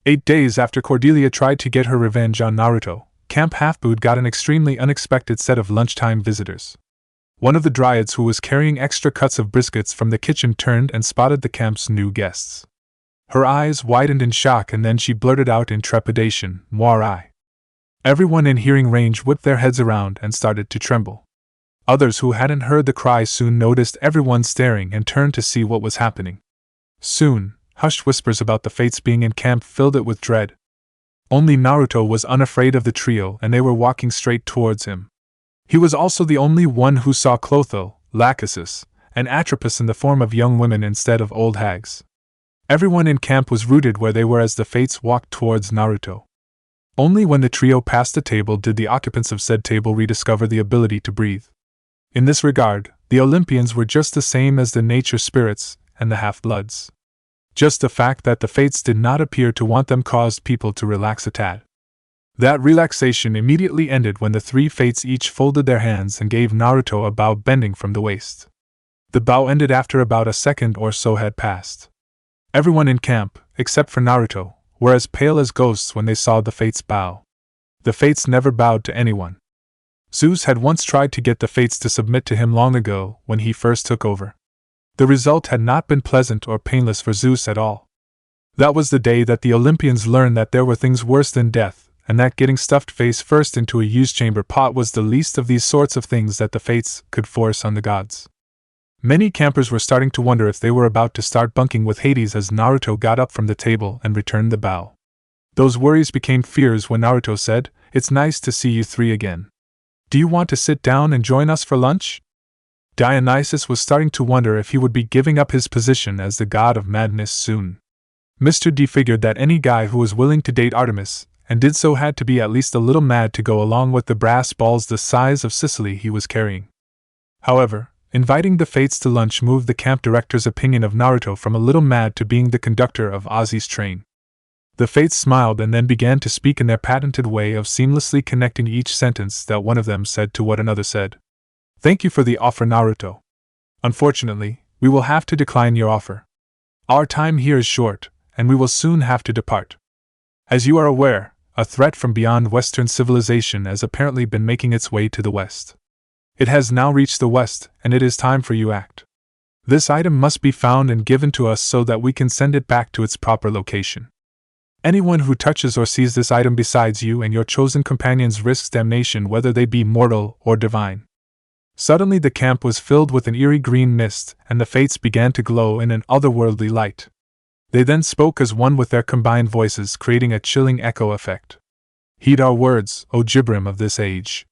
8 days after Cordelia tried to get her revenge on Naruto, Camp Half-Blood got an extremely unexpected set of lunchtime visitors. One of the dryads who was carrying extra cuts of briskets from the kitchen turned and spotted the camp's new guests. Her eyes widened in shock and then she blurted out in trepidation, "Moirai." Everyone in hearing range whipped their heads around and started to tremble. Others who hadn't heard the cry soon noticed everyone staring and turned to see what was happening. Soon, hushed whispers about the fates being in camp filled it with dread. Only Naruto was unafraid of the trio and they were walking straight towards him. He was also the only one who saw Clotho, Lachesis, and Atropos in the form of young women instead of old hags. Everyone in camp was rooted where they were as the fates walked towards Naruto. Only when the trio passed the table did the occupants of said table rediscover the ability to breathe. In this regard, the Olympians were just the same as the nature spirits and the half-bloods. Just the fact that the fates did not appear to want them caused people to relax a tad. That relaxation immediately ended when the 3 fates each folded their hands and gave Naruto a bow bending from the waist. The bow ended after about a second or so had passed. Everyone in camp, except for Naruto, were as pale as ghosts when they saw the fates bow. The fates never bowed to anyone. Zeus had once tried to get the fates to submit to him long ago when he first took over. The result had not been pleasant or painless for Zeus at all. That was the day that the Olympians learned that there were things worse than death, and that getting stuffed face first into a used chamber pot was the least of these sorts of things that the fates could force on the gods. Many campers were starting to wonder if they were about to start bunking with Hades as Naruto got up from the table and returned the bow. Those worries became fears when Naruto said, "It's nice to see you 3 again. Do you want to sit down and join us for lunch?" Dionysus was starting to wonder if he would be giving up his position as the god of madness soon. Mr. D figured that any guy who was willing to date Artemis, and did so, had to be at least a little mad to go along with the brass balls the size of Sicily he was carrying. However, inviting the fates to lunch moved the camp director's opinion of Naruto from a little mad to being the conductor of Ozzy's train. The fates smiled and then began to speak in their patented way of seamlessly connecting each sentence that one of them said to what another said. "Thank you for the offer, Naruto. Unfortunately, we will have to decline your offer. Our time here is short, and we will soon have to depart. As you are aware, a threat from beyond Western civilization has apparently been making its way to the West. It has now reached the West, and it is time for you to act. This item must be found and given to us so that we can send it back to its proper location. Anyone who touches or sees this item besides you and your chosen companions risks damnation, whether they be mortal or divine." Suddenly the camp was filled with an eerie green mist, and the fates began to glow in an otherworldly light. They then spoke as one with their combined voices, creating a chilling echo effect. "Heed our words, O Gibrim of this age.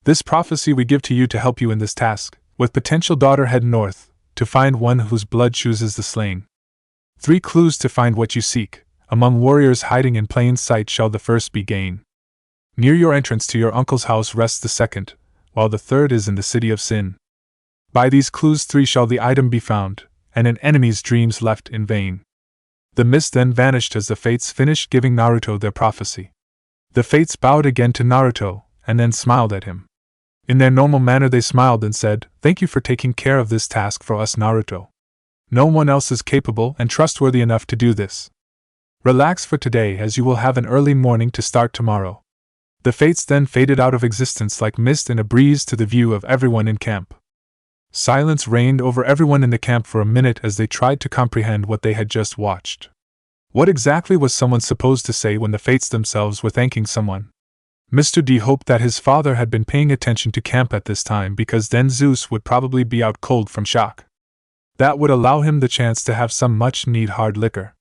This prophecy we give to you to help you in this task, with potential daughter head north, to find one whose blood chooses the slain. 3 clues to find what you seek. Among warriors hiding in plain sight shall the first be gain. Near your entrance to your uncle's house rests the second, while the third is in the city of Sin. By these clues 3 shall the item be found, and an enemy's dreams left in vain. The mist then vanished as the Fates finished giving Naruto their prophecy. The Fates bowed again to Naruto, and then smiled at him. In their normal manner they smiled and said, "Thank you for taking care of this task for us, Naruto. No one else is capable and trustworthy enough to do this. Relax for today as you will have an early morning to start tomorrow." The Fates then faded out of existence like mist in a breeze to the view of everyone in camp. Silence reigned over everyone in the camp for a minute as they tried to comprehend what they had just watched. What exactly was someone supposed to say when the Fates themselves were thanking someone? Mr. D hoped that his father had been paying attention to camp at this time because then Zeus would probably be out cold from shock. That would allow him the chance to have some much-needed hard liquor.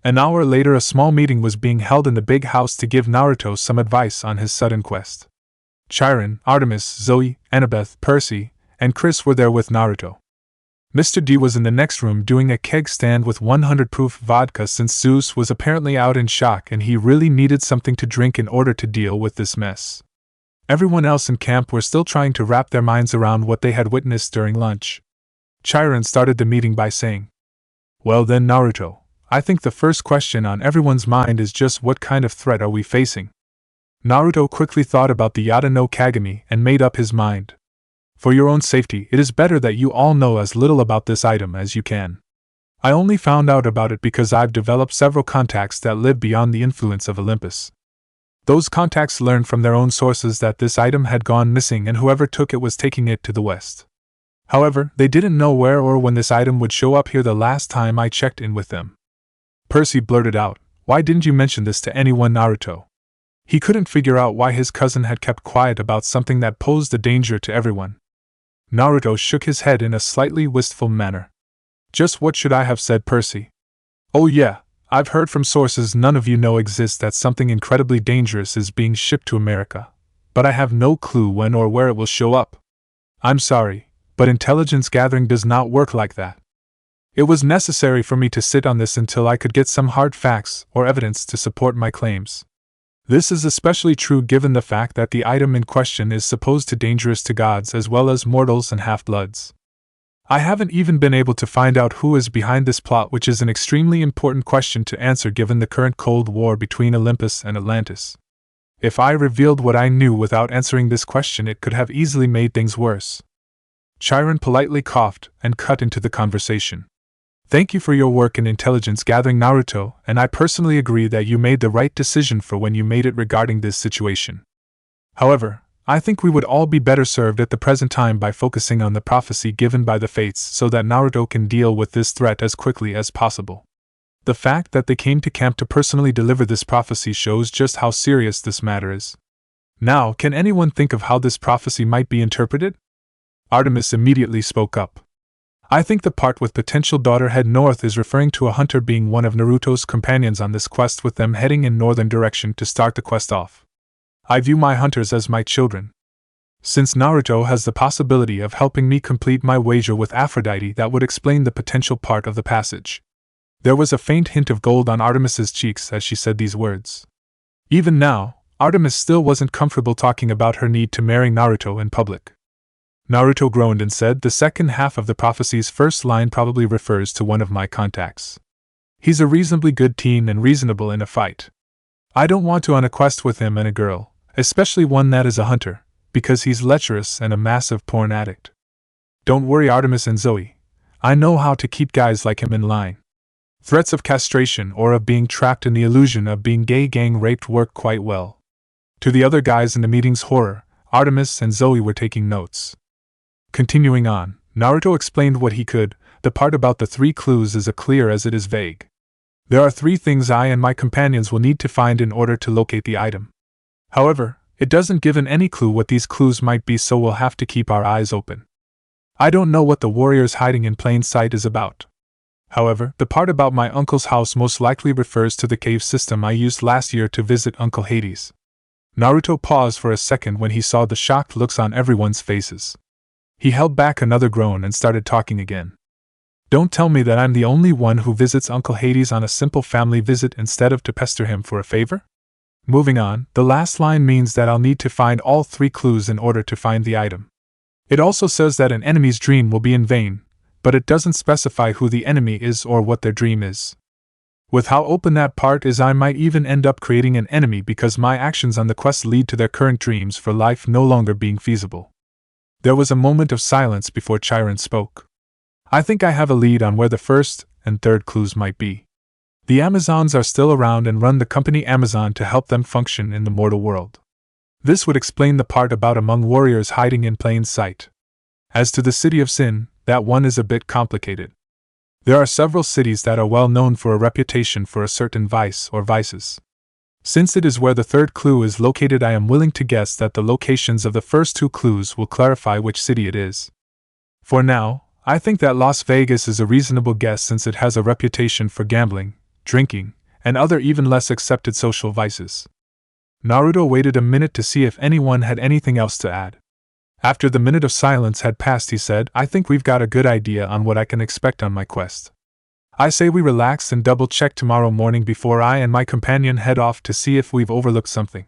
An hour later a small meeting was being held in the big house to give Naruto some advice on his sudden quest. Chiron, Artemis, Zoe, Annabeth, Percy, and Chris were there with Naruto. Mr. D was in the next room doing a keg stand with 100 proof vodka since Zeus was apparently out in shock and he really needed something to drink in order to deal with this mess. Everyone else in camp were still trying to wrap their minds around what they had witnessed during lunch. Chiron started the meeting by saying, "Well then, Naruto, I think the first question on everyone's mind is just what kind of threat are we facing?" Naruto quickly thought about the Yata no Kagami and made up his mind. "For your own safety, it is better that you all know as little about this item as you can. I only found out about it because I've developed several contacts that live beyond the influence of Olympus. Those contacts learned from their own sources that this item had gone missing and whoever took it was taking it to the west. However, they didn't know where or when this item would show up here the last time I checked in with them." Percy blurted out, "Why didn't you mention this to anyone, Naruto?" He couldn't figure out why his cousin had kept quiet about something that posed a danger to everyone. Naruto shook his head in a slightly wistful manner. "Just what should I have said, Percy? Oh yeah, I've heard from sources none of you know exist that something incredibly dangerous is being shipped to America, but I have no clue when or where it will show up. I'm sorry, but intelligence gathering does not work like that. It was necessary for me to sit on this until I could get some hard facts or evidence to support my claims. This is especially true given the fact that the item in question is supposed to be dangerous to gods as well as mortals and half-bloods. I haven't even been able to find out who is behind this plot, which is an extremely important question to answer given the current Cold War between Olympus and Atlantis. If I revealed what I knew without answering this question, it could have easily made things worse." Chiron politely coughed and cut into the conversation. "Thank you for your work in intelligence gathering, Naruto, and I personally agree that you made the right decision for when you made it regarding this situation. However, I think we would all be better served at the present time by focusing on the prophecy given by the Fates so that Naruto can deal with this threat as quickly as possible. The fact that they came to camp to personally deliver this prophecy shows just how serious this matter is. Now, can anyone think of how this prophecy might be interpreted?" Artemis immediately spoke up. "I think the part with potential daughter head north is referring to a hunter being one of Naruto's companions on this quest, with them heading in northern direction to start the quest off. I view my hunters as my children. Since Naruto has the possibility of helping me complete my wager with Aphrodite, that would explain the potential part of the passage." There was a faint hint of gold on Artemis's cheeks as she said these words. Even now, Artemis still wasn't comfortable talking about her need to marry Naruto in public. Naruto groaned and said, "The second half of the prophecy's first line probably refers to one of my contacts. He's a reasonably good teen and reasonable in a fight. I don't want to on a quest with him and a girl, especially one that is a hunter, because he's lecherous and a massive porn addict. Don't worry, Artemis and Zoe. I know how to keep guys like him in line. Threats of castration or of being trapped in the illusion of being gay gang raped work quite well." To the other guys in the meeting's horror, Artemis and Zoe were taking notes. Continuing on, Naruto explained what he could. The part about the 3 clues is as clear as it is vague. There are 3 things I and my companions will need to find in order to locate the item. However, it doesn't give any clue what these clues might be, so we'll have to keep our eyes open. I don't know what the warriors hiding in plain sight is about. However, the part about my uncle's house most likely refers to the cave system I used last year to visit Uncle Hades. Naruto paused for a second when he saw the shocked looks on everyone's faces. He held back another groan and started talking again. "Don't tell me that I'm the only one who visits Uncle Hades on a simple family visit instead of to pester him for a favor?" Moving on, the last line means that I'll need to find all 3 clues in order to find the item. It also says that an enemy's dream will be in vain, but it doesn't specify who the enemy is or what their dream is. With how open that part is, I might even end up creating an enemy because my actions on the quest lead to their current dreams for life no longer being feasible. There was a moment of silence before Chiron spoke. I think I have a lead on where the first and third clues might be. The Amazons are still around and run the company Amazon to help them function in the mortal world. This would explain the part about among warriors hiding in plain sight. As to the city of Sin, that one is a bit complicated. There are several cities that are well known for a reputation for a certain vice or vices. Since it is where the third clue is located, I am willing to guess that the locations of the first 2 clues will clarify which city it is. For now, I think that Las Vegas is a reasonable guess since it has a reputation for gambling, drinking, and other even less accepted social vices. Naruto waited a minute to see if anyone had anything else to add. After the minute of silence had passed, he said, I think we've got a good idea on what I can expect on my quest. I say we relax and double-check tomorrow morning before I and my companion head off to see if we've overlooked something.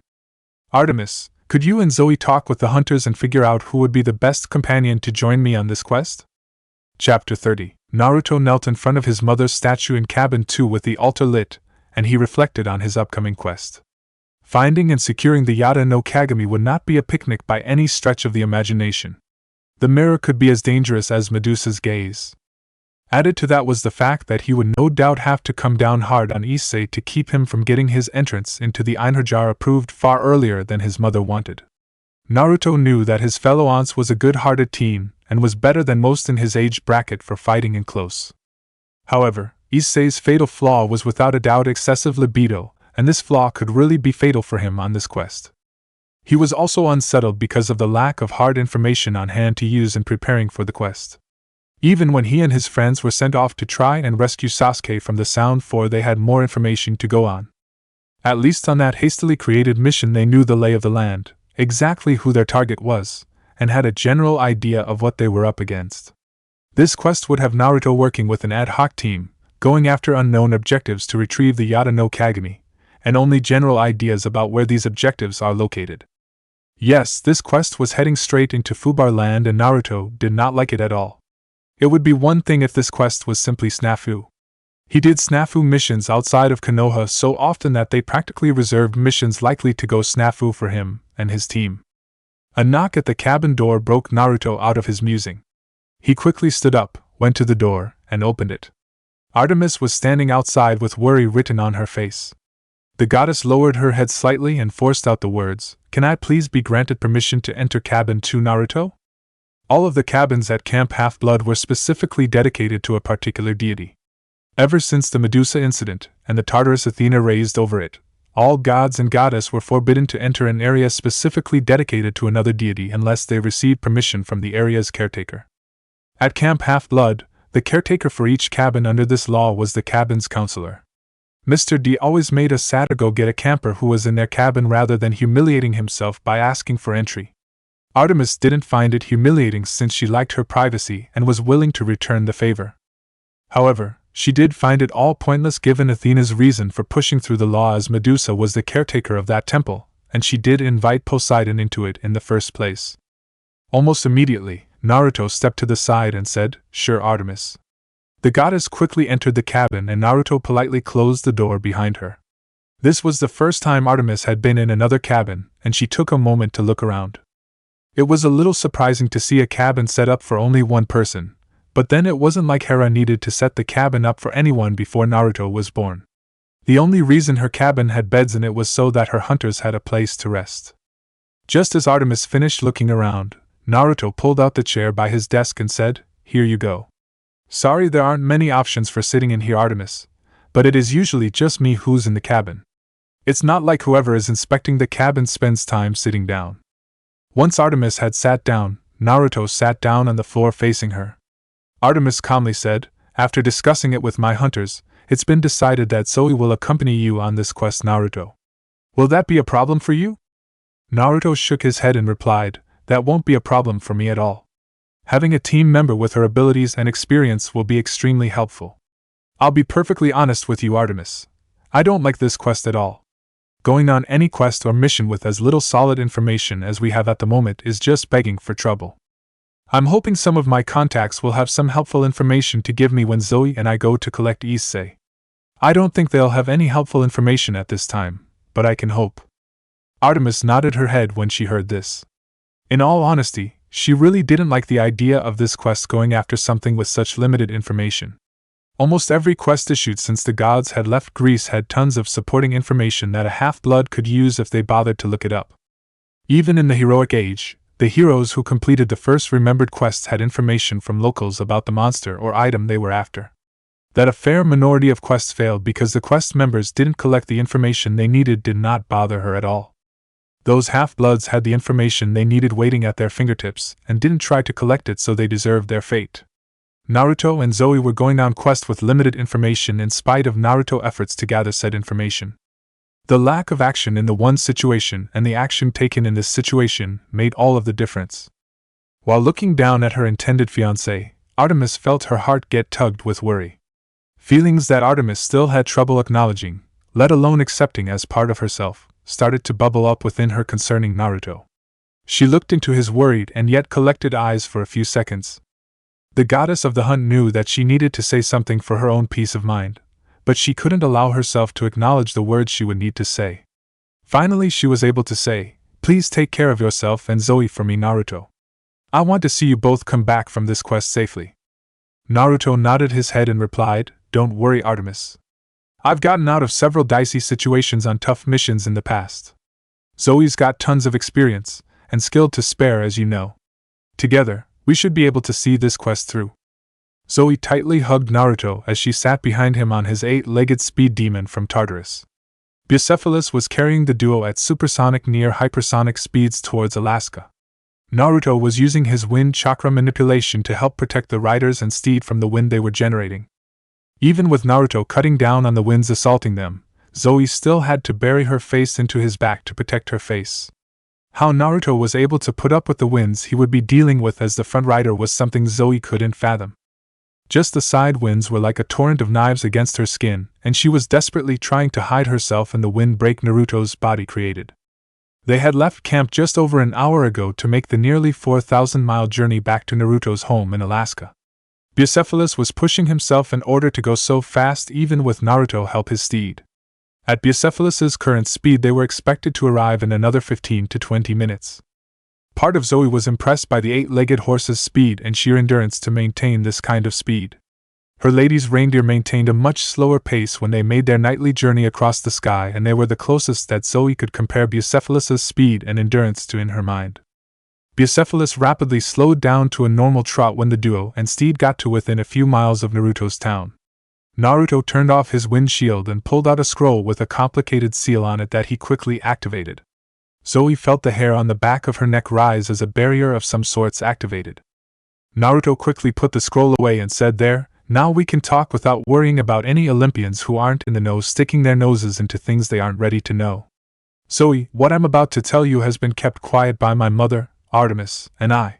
Artemis, could you and Zoe talk with the hunters and figure out who would be the best companion to join me on this quest? Chapter 30. Naruto knelt in front of his mother's statue in cabin 2 with the altar lit, and he reflected on his upcoming quest. Finding and securing the Yata no Kagami would not be a picnic by any stretch of the imagination. The mirror could be as dangerous as Medusa's gaze. Added to that was the fact that he would no doubt have to come down hard on Issei to keep him from getting his entrance into the Einherjar approved far earlier than his mother wanted. Naruto knew that his fellow Aunts was a good-hearted teen, and was better than most in his age bracket for fighting in close. However, Issei's fatal flaw was without a doubt excessive libido, and this flaw could really be fatal for him on this quest. He was also unsettled because of the lack of hard information on hand to use in preparing for the quest. Even when he and his friends were sent off to try and rescue Sasuke from the Sound 4, they had more information to go on. At least on that hastily created mission they knew the lay of the land, exactly who their target was, and had a general idea of what they were up against. This quest would have Naruto working with an ad hoc team, going after unknown objectives to retrieve the Yata no Kagami, and only general ideas about where these objectives are located. Yes, this quest was heading straight into Fubar Land, and Naruto did not like it at all. It would be one thing if this quest was simply snafu. He did snafu missions outside of Konoha so often that they practically reserved missions likely to go snafu for him and his team. A knock at the cabin door broke Naruto out of his musing. He quickly stood up, went to the door, and opened it. Artemis was standing outside with worry written on her face. The goddess lowered her head slightly and forced out the words, "Can I please be granted permission to enter cabin 2, Naruto?" All of the cabins at Camp Half-Blood were specifically dedicated to a particular deity. Ever since the Medusa incident and the Tartarus Athena raised over it, all gods and goddess were forbidden to enter an area specifically dedicated to another deity unless they received permission from the area's caretaker. At Camp Half-Blood, the caretaker for each cabin under this law was the cabin's counselor. Mr. D always made us sad to go get a camper who was in their cabin rather than humiliating himself by asking for entry. Artemis didn't find it humiliating since she liked her privacy and was willing to return the favor. However, she did find it all pointless given Athena's reason for pushing through the law, as Medusa was the caretaker of that temple, and she did invite Poseidon into it in the first place. Almost immediately, Naruto stepped to the side and said, "Sure, Artemis." The goddess quickly entered the cabin and Naruto politely closed the door behind her. This was the first time Artemis had been in another cabin, and she took a moment to look around. It was a little surprising to see a cabin set up for only one person, but then it wasn't like Hera needed to set the cabin up for anyone before Naruto was born. The only reason her cabin had beds in it was so that her hunters had a place to rest. Just as Artemis finished looking around, Naruto pulled out the chair by his desk and said, "Here you go. Sorry there aren't many options for sitting in here, Artemis, but it is usually just me who's in the cabin. It's not like whoever is inspecting the cabin spends time sitting down." Once Artemis had sat down, Naruto sat down on the floor facing her. Artemis calmly said, "After discussing it with my hunters, it's been decided that Zoe will accompany you on this quest, Naruto. Will that be a problem for you?" Naruto shook his head and replied, "That won't be a problem for me at all. Having a team member with her abilities and experience will be extremely helpful. I'll be perfectly honest with you, Artemis. I don't like this quest at all. Going on any quest or mission with as little solid information as we have at the moment is just begging for trouble. I'm hoping some of my contacts will have some helpful information to give me when Zoe and I go to collect Issei. I don't think they'll have any helpful information at this time, but I can hope. Artemis nodded her head when she heard this. In all honesty, she really didn't like the idea of this quest going after something with such limited information. Almost every quest issued since the gods had left Greece had tons of supporting information that a half-blood could use if they bothered to look it up. Even in the heroic age, the heroes who completed the first remembered quests had information from locals about the monster or item they were after. That a fair minority of quests failed because the quest members didn't collect the information they needed did not bother her at all. Those half-bloods had the information they needed waiting at their fingertips and didn't try to collect it, so they deserved their fate. Naruto and Zoe were going on quest with limited information in spite of Naruto's efforts to gather said information. The lack of action in the one situation and the action taken in this situation made all of the difference. While looking down at her intended fiancé, Artemis felt her heart get tugged with worry. Feelings that Artemis still had trouble acknowledging, let alone accepting as part of herself, started to bubble up within her concerning Naruto. She looked into his worried and yet collected eyes for a few seconds. The goddess of the hunt knew that she needed to say something for her own peace of mind, but she couldn't allow herself to acknowledge the words she would need to say. Finally she was able to say, "Please take care of yourself and Zoe for me, Naruto. I want to see you both come back from this quest safely." Naruto nodded his head and replied, "Don't worry, Artemis. I've gotten out of several dicey situations on tough missions in the past. Zoe's got tons of experience, and skill to spare, as you know. Together, we should be able to see this quest through." Zoe tightly hugged Naruto as she sat behind him on his 8-legged speed demon from Tartarus. Bucephalus was carrying the duo at supersonic near hypersonic speeds towards Alaska. Naruto was using his wind chakra manipulation to help protect the riders and steed from the wind they were generating. Even with Naruto cutting down on the winds assaulting them, Zoe still had to bury her face into his back to protect her face. How Naruto was able to put up with the winds he would be dealing with as the front rider was something Zoe couldn't fathom. Just the side winds were like a torrent of knives against her skin, and she was desperately trying to hide herself in the windbreak Naruto's body created. They had left camp just over an hour ago to make the nearly 4,000-mile journey back to Naruto's home in Alaska. Bucephalus was pushing himself in order to go so fast even with Naruto help his steed. At Bucephalus's current speed they were expected to arrive in another 15 to 20 minutes. Part of Zoe was impressed by the 8-legged horse's speed and sheer endurance to maintain this kind of speed. Her lady's reindeer maintained a much slower pace when they made their nightly journey across the sky, and they were the closest that Zoe could compare Bucephalus's speed and endurance to in her mind. Bucephalus rapidly slowed down to a normal trot when the duo and steed got to within a few miles of Naruto's town. Naruto turned off his wind shield and pulled out a scroll with a complicated seal on it that he quickly activated. Zoe felt the hair on the back of her neck rise as a barrier of some sorts activated. Naruto quickly put the scroll away and said, "There, now we can talk without worrying about any Olympians who aren't in the know sticking their noses into things they aren't ready to know. Zoe, what I'm about to tell you has been kept quiet by my mother, Artemis, and I.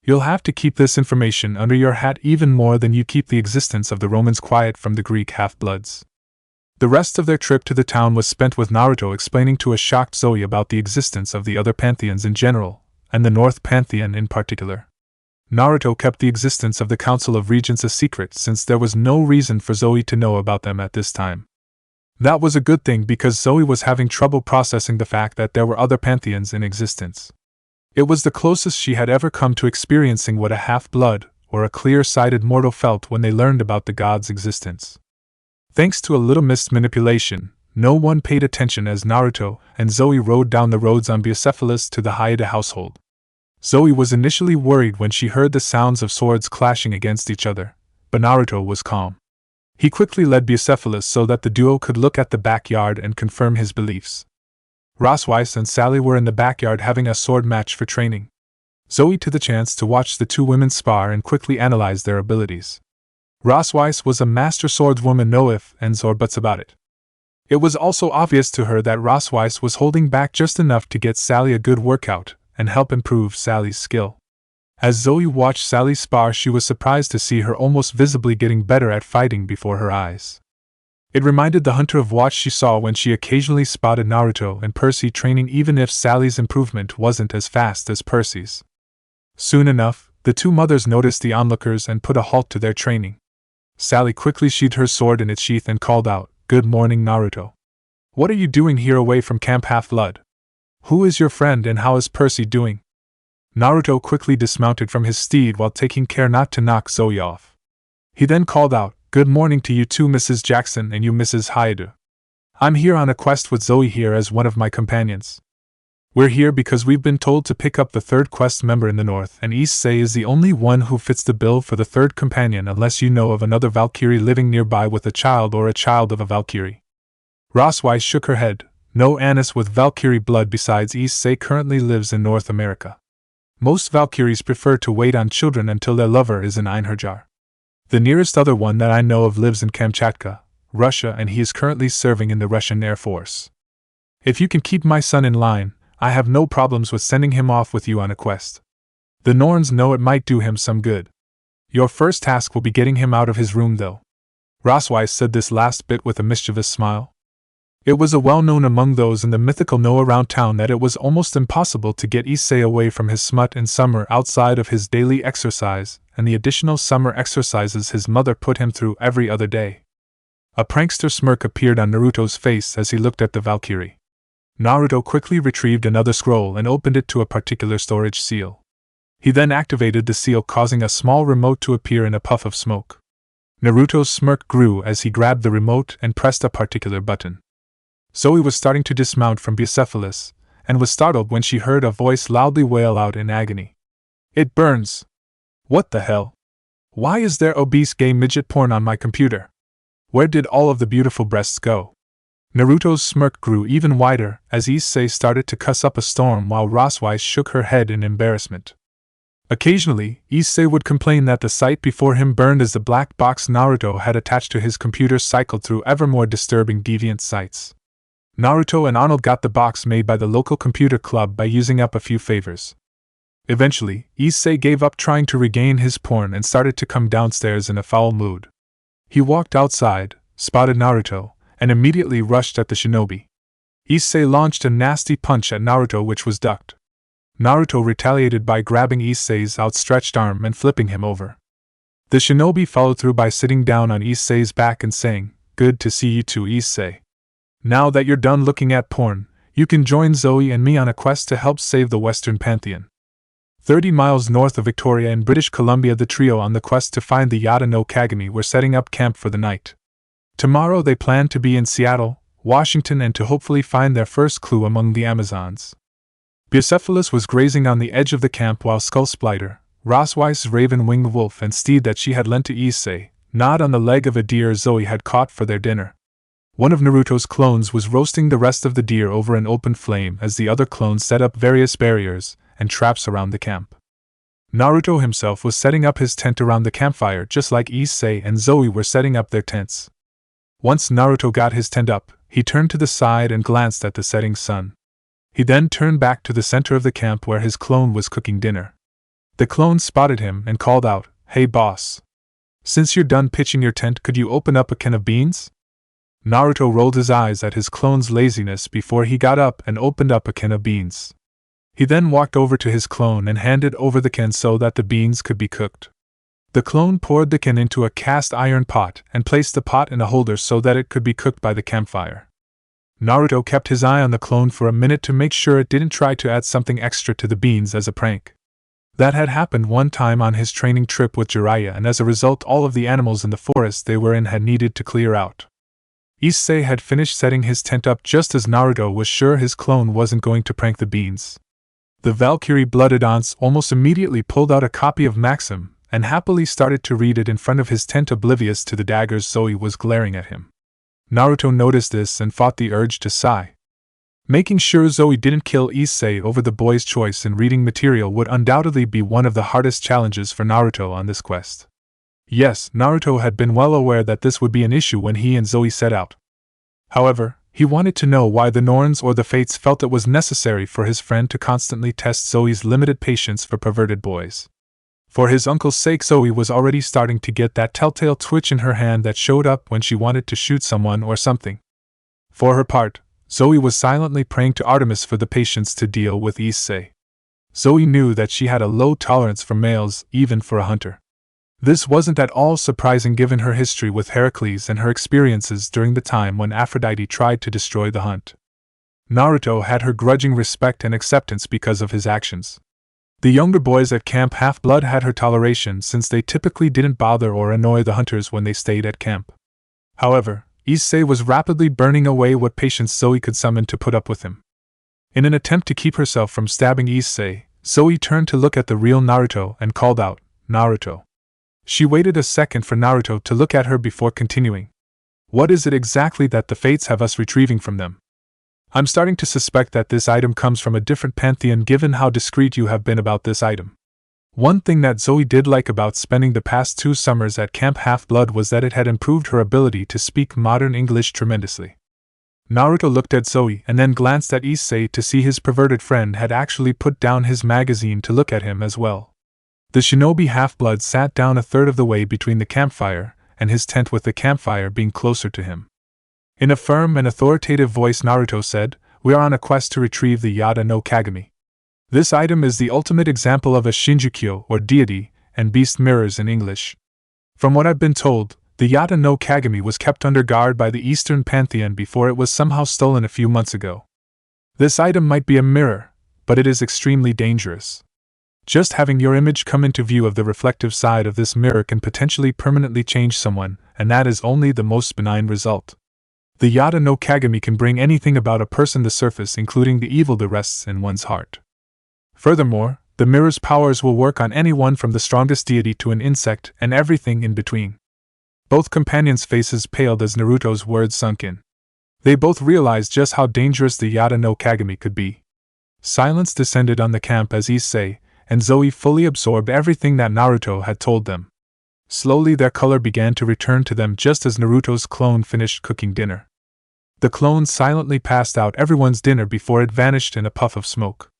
You'll have to keep this information under your hat even more than you keep the existence of the Romans quiet from the Greek half-bloods." The rest of their trip to the town was spent with Naruto explaining to a shocked Zoe about the existence of the other pantheons in general, and the North Pantheon in particular. Naruto kept the existence of the Council of Regents a secret since there was no reason for Zoe to know about them at this time. That was a good thing because Zoe was having trouble processing the fact that there were other pantheons in existence. It was the closest she had ever come to experiencing what a half-blood, or a clear-sighted mortal felt when they learned about the gods' existence. Thanks to a little mist manipulation, no one paid attention as Naruto and Zoe rode down the roads on Bucephalus to the Hayate household. Zoe was initially worried when she heard the sounds of swords clashing against each other, but Naruto was calm. He quickly led Bucephalus so that the duo could look at the backyard and confirm his beliefs. Rossweiss and Sally were in the backyard having a sword match for training. Zoe took the chance to watch the two women spar and quickly analyze their abilities. Rossweiss was a master swordswoman, no ifs, ands, or buts about it. It was also obvious to her that Rossweiss was holding back just enough to get Sally a good workout and help improve Sally's skill. As Zoe watched Sally spar, she was surprised to see her almost visibly getting better at fighting before her eyes. It reminded the hunter of what she saw when she occasionally spotted Naruto and Percy training, even if Sally's improvement wasn't as fast as Percy's. Soon enough, the two mothers noticed the onlookers and put a halt to their training. Sally quickly sheathed her sword in its sheath and called out, "Good morning, Naruto. What are you doing here away from Camp Half-Blood? Who is your friend and how is Percy doing?" Naruto quickly dismounted from his steed while taking care not to knock Zoe off. He then called out, "Good morning to you too, Mrs. Jackson, and you, Mrs. Haida. I'm here on a quest with Zoe here as one of my companions. We're here because we've been told to pick up the third quest member in the north, and Issei is the only one who fits the bill for the third companion unless you know of another Valkyrie living nearby with a child or a child of a Valkyrie." Roswise shook her head. No Annis with Valkyrie blood besides Issei currently lives in North America. Most Valkyries prefer to wait on children until their lover is in Einherjar. The nearest other one that I know of lives in Kamchatka, Russia, and he is currently serving in the Russian Air Force. If you can keep my son in line, I have no problems with sending him off with you on a quest. The Norns know it might do him some good. Your first task will be getting him out of his room, though. Roswise said this last bit with a mischievous smile. It was well known among those in the mythical know around town that it was almost impossible to get Issei away from his smut in summer outside of his daily exercise and the additional summer exercises his mother put him through every other day. A prankster smirk appeared on Naruto's face as he looked at the Valkyrie. Naruto quickly retrieved another scroll and opened it to a particular storage seal. He then activated the seal, causing a small remote to appear in a puff of smoke. Naruto's smirk grew as he grabbed the remote and pressed a particular button. Zoe was starting to dismount from Bucephalus, and was startled when she heard a voice loudly wail out in agony. "It burns! What the hell? Why is there obese gay midget porn on my computer? Where did all of the beautiful breasts go?" Naruto's smirk grew even wider as Issei started to cuss up a storm while Roswise shook her head in embarrassment. Occasionally, Issei would complain that the sight before him burned as the black box Naruto had attached to his computer cycled through ever more disturbing deviant sites. Naruto and Arnold got the box made by the local computer club by using up a few favors. Eventually, Issei gave up trying to regain his porn and started to come downstairs in a foul mood. He walked outside, spotted Naruto, and immediately rushed at the shinobi. Issei launched a nasty punch at Naruto which was ducked. Naruto retaliated by grabbing Issei's outstretched arm and flipping him over. The shinobi followed through by sitting down on Issei's back and saying, "Good to see you too, Issei. Now that you're done looking at porn, you can join Zoe and me on a quest to help save the Western Pantheon." 30 miles north of Victoria in British Columbia, the trio on the quest to find the Yata no Kagami were setting up camp for the night. Tomorrow they planned to be in Seattle, Washington, and to hopefully find their first clue among the Amazons. Bucephalus was grazing on the edge of the camp while Skullsplitter, Roswise's raven-winged wolf and steed that she had lent to Issei, gnawed on the leg of a deer Zoe had caught for their dinner. One of Naruto's clones was roasting the rest of the deer over an open flame as the other clones set up various barriers and traps around the camp. Naruto himself was setting up his tent around the campfire just like Issei and Zoe were setting up their tents. Once Naruto got his tent up, he turned to the side and glanced at the setting sun. He then turned back to the center of the camp where his clone was cooking dinner. The clone spotted him and called out, "Hey boss! Since you're done pitching your tent, could you open up a can of beans?" Naruto rolled his eyes at his clone's laziness before he got up and opened up a can of beans. He then walked over to his clone and handed over the can so that the beans could be cooked. The clone poured the can into a cast iron pot and placed the pot in a holder so that it could be cooked by the campfire. Naruto kept his eye on the clone for a minute to make sure it didn't try to add something extra to the beans as a prank. That had happened one time on his training trip with Jiraiya, and as a result all of the animals in the forest they were in had needed to clear out. Issei had finished setting his tent up just as Naruto was sure his clone wasn't going to prank the beans. The Valkyrie-blooded aunts almost immediately pulled out a copy of Maxim and happily started to read it in front of his tent, oblivious to the daggers Zoe was glaring at him. Naruto noticed this and fought the urge to sigh. Making sure Zoe didn't kill Issei over the boy's choice in reading material would undoubtedly be one of the hardest challenges for Naruto on this quest. Yes, Naruto had been well aware that this would be an issue when he and Zoe set out. However, he wanted to know why the Norns or the Fates felt it was necessary for his friend to constantly test Zoe's limited patience for perverted boys. For his uncle's sake, Zoe was already starting to get that telltale twitch in her hand that showed up when she wanted to shoot someone or something. For her part, Zoe was silently praying to Artemis for the patience to deal with Issei. Zoe knew that she had a low tolerance for males, even for a hunter. This wasn't at all surprising given her history with Heracles and her experiences during the time when Aphrodite tried to destroy the hunt. Naruto had her grudging respect and acceptance because of his actions. The younger boys at Camp Half-Blood had her toleration since they typically didn't bother or annoy the hunters when they stayed at camp. However, Issei was rapidly burning away what patience Zoe could summon to put up with him. In an attempt to keep herself from stabbing Issei, Zoe turned to look at the real Naruto and called out, "Naruto." She waited a second for Naruto to look at her before continuing. "What is it exactly that the fates have us retrieving from them? I'm starting to suspect that this item comes from a different pantheon given how discreet you have been about this item." One thing that Zoe did like about spending the past 2 summers at Camp Half-Blood was that it had improved her ability to speak modern English tremendously. Naruto looked at Zoe and then glanced at Issei to see his perverted friend had actually put down his magazine to look at him as well. The shinobi Half-Blood sat down a third of the way between the campfire and his tent, with the campfire being closer to him. In a firm and authoritative voice, Naruto said, "We are on a quest to retrieve the Yada no Kagami. This item is the ultimate example of a Shinjukyo, or deity, and beast mirrors in English. From what I've been told, the Yada no Kagami was kept under guard by the Eastern Pantheon before it was somehow stolen a few months ago. This item might be a mirror, but it is extremely dangerous. Just having your image come into view of the reflective side of this mirror can potentially permanently change someone, and that is only the most benign result. The Yada no Kagami can bring anything about a person to the surface, including the evil that rests in one's heart. Furthermore, the mirror's powers will work on anyone from the strongest deity to an insect and everything in between." Both companions' faces paled as Naruto's words sunk in. They both realized just how dangerous the Yada no Kagami could be. Silence descended on the camp as Issei and Zoe fully absorbed everything that Naruto had told them. Slowly their color began to return to them just as Naruto's clone finished cooking dinner. The clone silently passed out everyone's dinner before it vanished in a puff of smoke.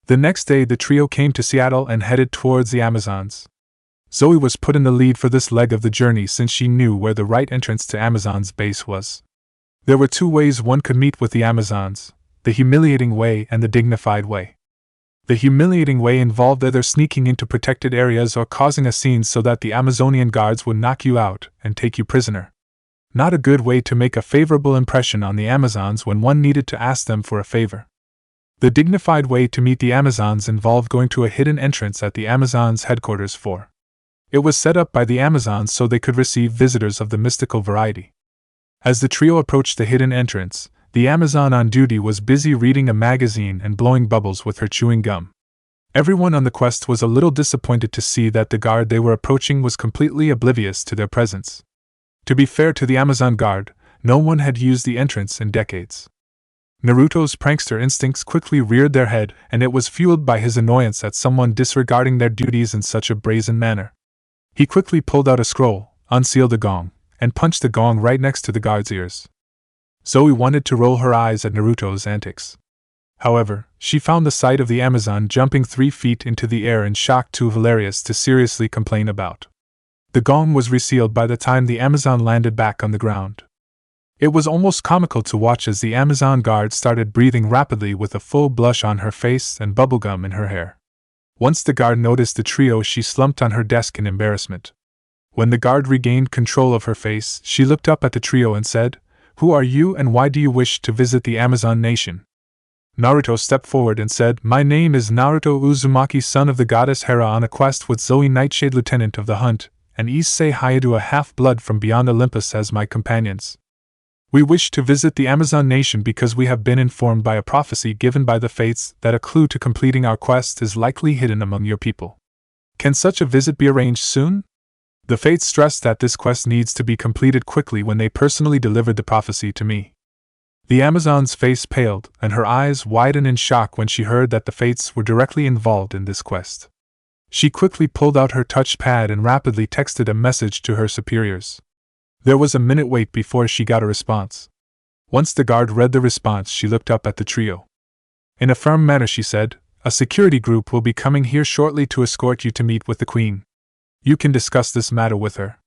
The next day the trio came to Seattle and headed towards the Amazons. Zoe was put in the lead for this leg of the journey since she knew where the right entrance to Amazon's base was. There were 2 ways one could meet with the Amazons: the humiliating way and the dignified way. The humiliating way involved either sneaking into protected areas or causing a scene so that the Amazonian guards would knock you out and take you prisoner. Not a good way to make a favorable impression on the Amazons when one needed to ask them for a favor. The dignified way to meet the Amazons involved going to a hidden entrance at the Amazons' headquarters for. It was set up by the Amazons so they could receive visitors of the mystical variety. As the trio approached the hidden entrance, the Amazon on duty was busy reading a magazine and blowing bubbles with her chewing gum. Everyone on the quest was a little disappointed to see that the guard they were approaching was completely oblivious to their presence. To be fair to the Amazon guard, no one had used the entrance in decades. Naruto's prankster instincts quickly reared their head, and it was fueled by his annoyance at someone disregarding their duties in such a brazen manner. He quickly pulled out a scroll, unsealed the gong, and punched the gong right next to the guard's ears. Zoe wanted to roll her eyes at Naruto's antics. However, she found the sight of the Amazon jumping 3 feet into the air in shock too hilarious to seriously complain about. The gong was resealed by the time the Amazon landed back on the ground. It was almost comical to watch as the Amazon guard started breathing rapidly with a full blush on her face and bubblegum in her hair. Once the guard noticed the trio, she slumped on her desk in embarrassment. When the guard regained control of her face, she looked up at the trio and said, "Who are you and why do you wish to visit the Amazon nation?" Naruto stepped forward and said, "My name is Naruto Uzumaki, son of the goddess Hera, on a quest with Zoe, Nightshade, lieutenant of the hunt, and Issei Hayadu, a half-blood from beyond Olympus, as my companions. We wish to visit the Amazon nation because we have been informed by a prophecy given by the fates that a clue to completing our quest is likely hidden among your people. Can such a visit be arranged soon?" The fates stressed that this quest needs to be completed quickly when they personally delivered the prophecy to me. The Amazon's face paled, and her eyes widened in shock when she heard that the fates were directly involved in this quest. She quickly pulled out her touchpad and rapidly texted a message to her superiors. There was a minute wait before she got a response. Once the guard read the response, she looked up at the trio. In a firm manner she said, A security group will be coming here shortly to escort you to meet with the Queen. You can discuss this matter with her.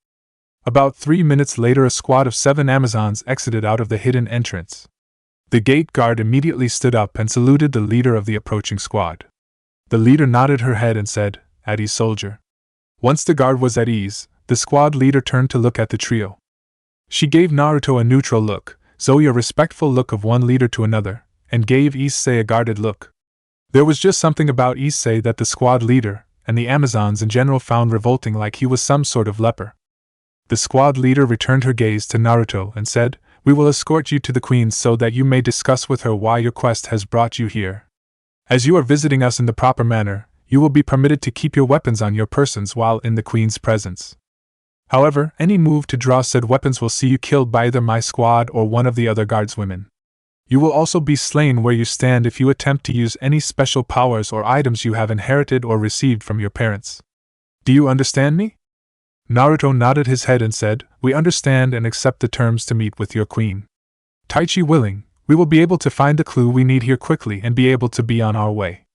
About 3 minutes later, a squad of 7 Amazons exited out of the hidden entrance. The gate guard immediately stood up and saluted the leader of the approaching squad. The leader nodded her head and said, "At ease, soldier." Once the guard was at ease, the squad leader turned to look at the trio. She gave Naruto a neutral look, Zoe a respectful look of one leader to another, and gave Issei a guarded look. There was just something about Issei that the squad leader, and the Amazons in general, found revolting, like he was some sort of leper. The squad leader returned her gaze to Naruto and said, "We will escort you to the Queen so that you may discuss with her why your quest has brought you here. As you are visiting us in the proper manner, you will be permitted to keep your weapons on your persons while in the Queen's presence. However, any move to draw said weapons will see you killed by either my squad or one of the other guardswomen. You will also be slain where you stand if you attempt to use any special powers or items you have inherited or received from your parents. Do you understand me?" Naruto nodded his head and said, "We understand and accept the terms to meet with your Queen. Taichi willing, we will be able to find the clue we need here quickly and be able to be on our way."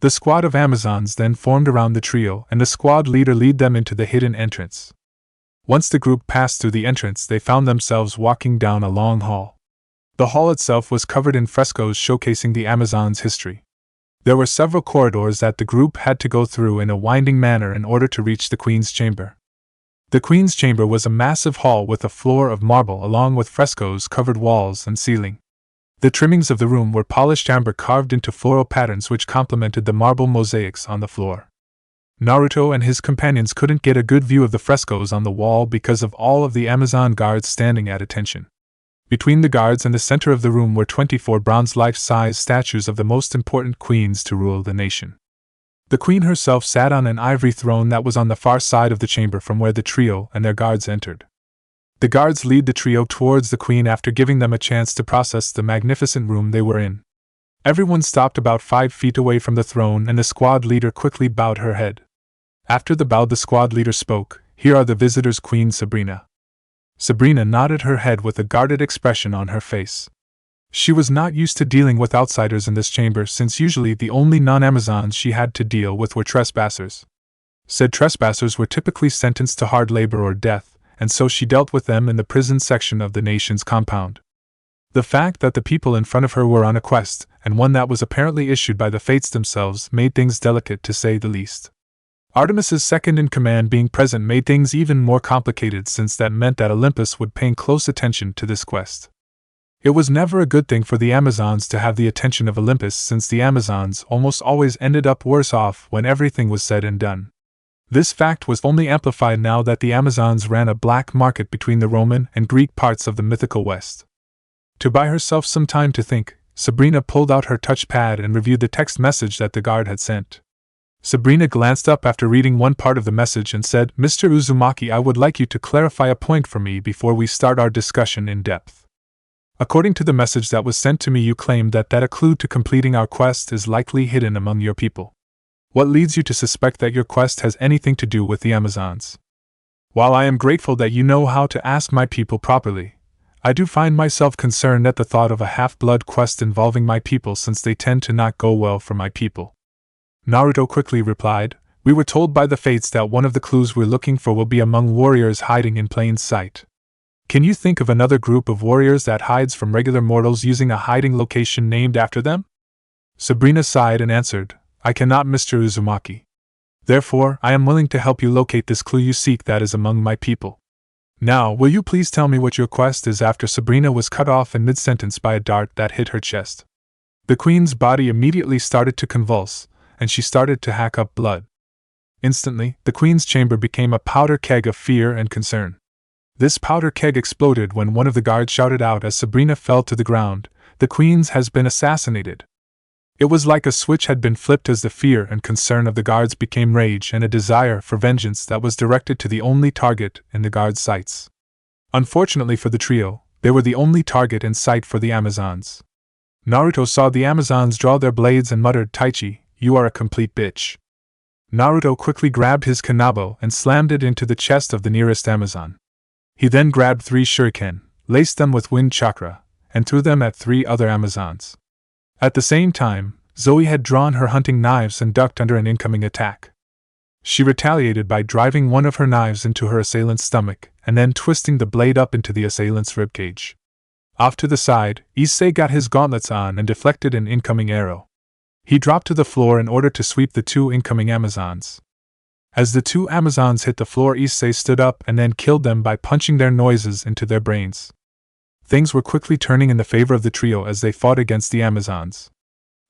The squad of Amazons then formed around the trio, and the squad leader led them into the hidden entrance. Once the group passed through the entrance, they found themselves walking down a long hall. The hall itself was covered in frescoes showcasing the Amazons' history. There were several corridors that the group had to go through in a winding manner in order to reach the Queen's chamber. The Queen's chamber was a massive hall with a floor of marble along with frescoes covered walls and ceiling. The trimmings of the room were polished amber carved into floral patterns which complemented the marble mosaics on the floor. Naruto and his companions couldn't get a good view of the frescoes on the wall because of all of the Amazon guards standing at attention. Between the guards and the center of the room were 24 bronze life-size statues of the most important queens to rule the nation. The queen herself sat on an ivory throne that was on the far side of the chamber from where the trio and their guards entered. The guards lead the trio towards the queen after giving them a chance to process the magnificent room they were in. Everyone stopped about 5 feet away from the throne, and the squad leader quickly bowed her head. After the bow, the squad leader spoke, "Here are the visitors, Queen Sabrina." Sabrina nodded her head with a guarded expression on her face. She was not used to dealing with outsiders in this chamber, since usually the only non-Amazons she had to deal with were trespassers. Said trespassers were typically sentenced to hard labor or death, and so she dealt with them in the prison section of the nation's compound. The fact that the people in front of her were on a quest, and one that was apparently issued by the fates themselves, made things delicate to say the least. Artemis's second-in-command being present made things even more complicated, since that meant that Olympus would pay close attention to this quest. It was never a good thing for the Amazons to have the attention of Olympus, since the Amazons almost always ended up worse off when everything was said and done. This fact was only amplified now that the Amazons ran a black market between the Roman and Greek parts of the mythical West. To buy herself some time to think, Sabrina pulled out her touchpad and reviewed the text message that the guard had sent. Sabrina glanced up after reading one part of the message and said, "Mr. Uzumaki, I would like you to clarify a point for me before we start our discussion in depth. According to the message that was sent to me, you claim that a clue to completing our quest is likely hidden among your people. What leads you to suspect that your quest has anything to do with the Amazons? While I am grateful that you know how to ask my people properly, I do find myself concerned at the thought of a half-blood quest involving my people, since they tend to not go well for my people." Naruto quickly replied, "We were told by the fates that one of the clues we're looking for will be among warriors hiding in plain sight. Can you think of another group of warriors that hides from regular mortals using a hiding location named after them?" Sabrina sighed and answered, "I cannot, Mr. Uzumaki. Therefore, I am willing to help you locate this clue you seek that is among my people. Now, will you please tell me what your quest is?" After Sabrina was cut off in mid-sentence by a dart that hit her chest, the queen's body immediately started to convulse, and she started to hack up blood. Instantly, the queen's chamber became a powder keg of fear and concern. This powder keg exploded when one of the guards shouted out as Sabrina fell to the ground, "The queen has been assassinated." It was like a switch had been flipped as the fear and concern of the guards became rage and a desire for vengeance that was directed to the only target in the guards' sights. Unfortunately for the trio, they were the only target in sight for the Amazons. Naruto saw the Amazons draw their blades and muttered, "Taichi, you are a complete bitch." Naruto quickly grabbed his kanabo and slammed it into the chest of the nearest Amazon. He then grabbed 3 shuriken, laced them with wind chakra, and threw them at 3 other Amazons. At the same time, Zoe had drawn her hunting knives and ducked under an incoming attack. She retaliated by driving one of her knives into her assailant's stomach, and then twisting the blade up into the assailant's ribcage. Off to the side, Issei got his gauntlets on and deflected an incoming arrow. He dropped to the floor in order to sweep the two incoming Amazons. As the two Amazons hit the floor, Issei stood up and then killed them by punching their noses into their brains. Things were quickly turning in the favor of the trio as they fought against the Amazons.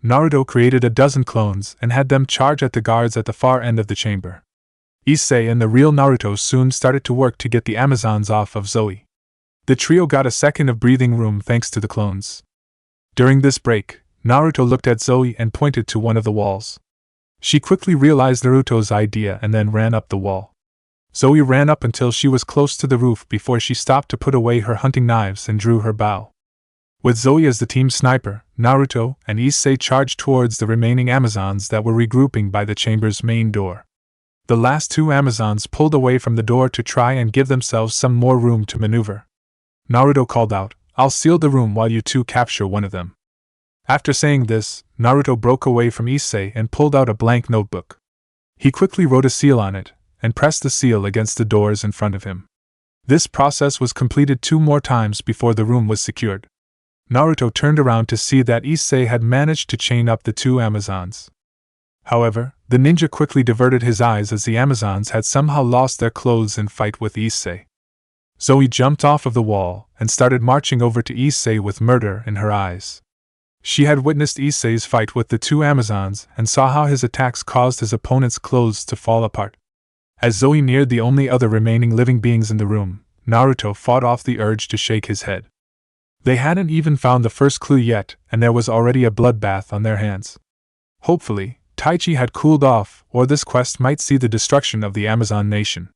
Naruto created a dozen clones and had them charge at the guards at the far end of the chamber. Issei and the real Naruto soon started to work to get the Amazons off of Zoe. The trio got a second of breathing room thanks to the clones. During this break, Naruto looked at Zoe and pointed to one of the walls. She quickly realized Naruto's idea and then ran up the wall. Zoe ran up until she was close to the roof before she stopped to put away her hunting knives and drew her bow. With Zoe as the team sniper, Naruto and Issei charged towards the remaining Amazons that were regrouping by the chamber's main door. The last two Amazons pulled away from the door to try and give themselves some more room to maneuver. Naruto called out, "I'll seal the room while you two capture one of them." After saying this, Naruto broke away from Issei and pulled out a blank notebook. He quickly wrote a seal on it, and pressed the seal against the doors in front of him. This process was completed 2 more times before the room was secured. Naruto turned around to see that Issei had managed to chain up the 2 Amazons. However, the ninja quickly diverted his eyes as the Amazons had somehow lost their clothes in fight with Issei. Zoe jumped off of the wall and started marching over to Issei with murder in her eyes. She had witnessed Issei's fight with the 2 Amazons and saw how his attacks caused his opponent's clothes to fall apart. As Zoe neared the only other remaining living beings in the room, Naruto fought off the urge to shake his head. They hadn't even found the first clue yet, and there was already a bloodbath on their hands. Hopefully, Taichi had cooled off, or this quest might see the destruction of the Amazon nation.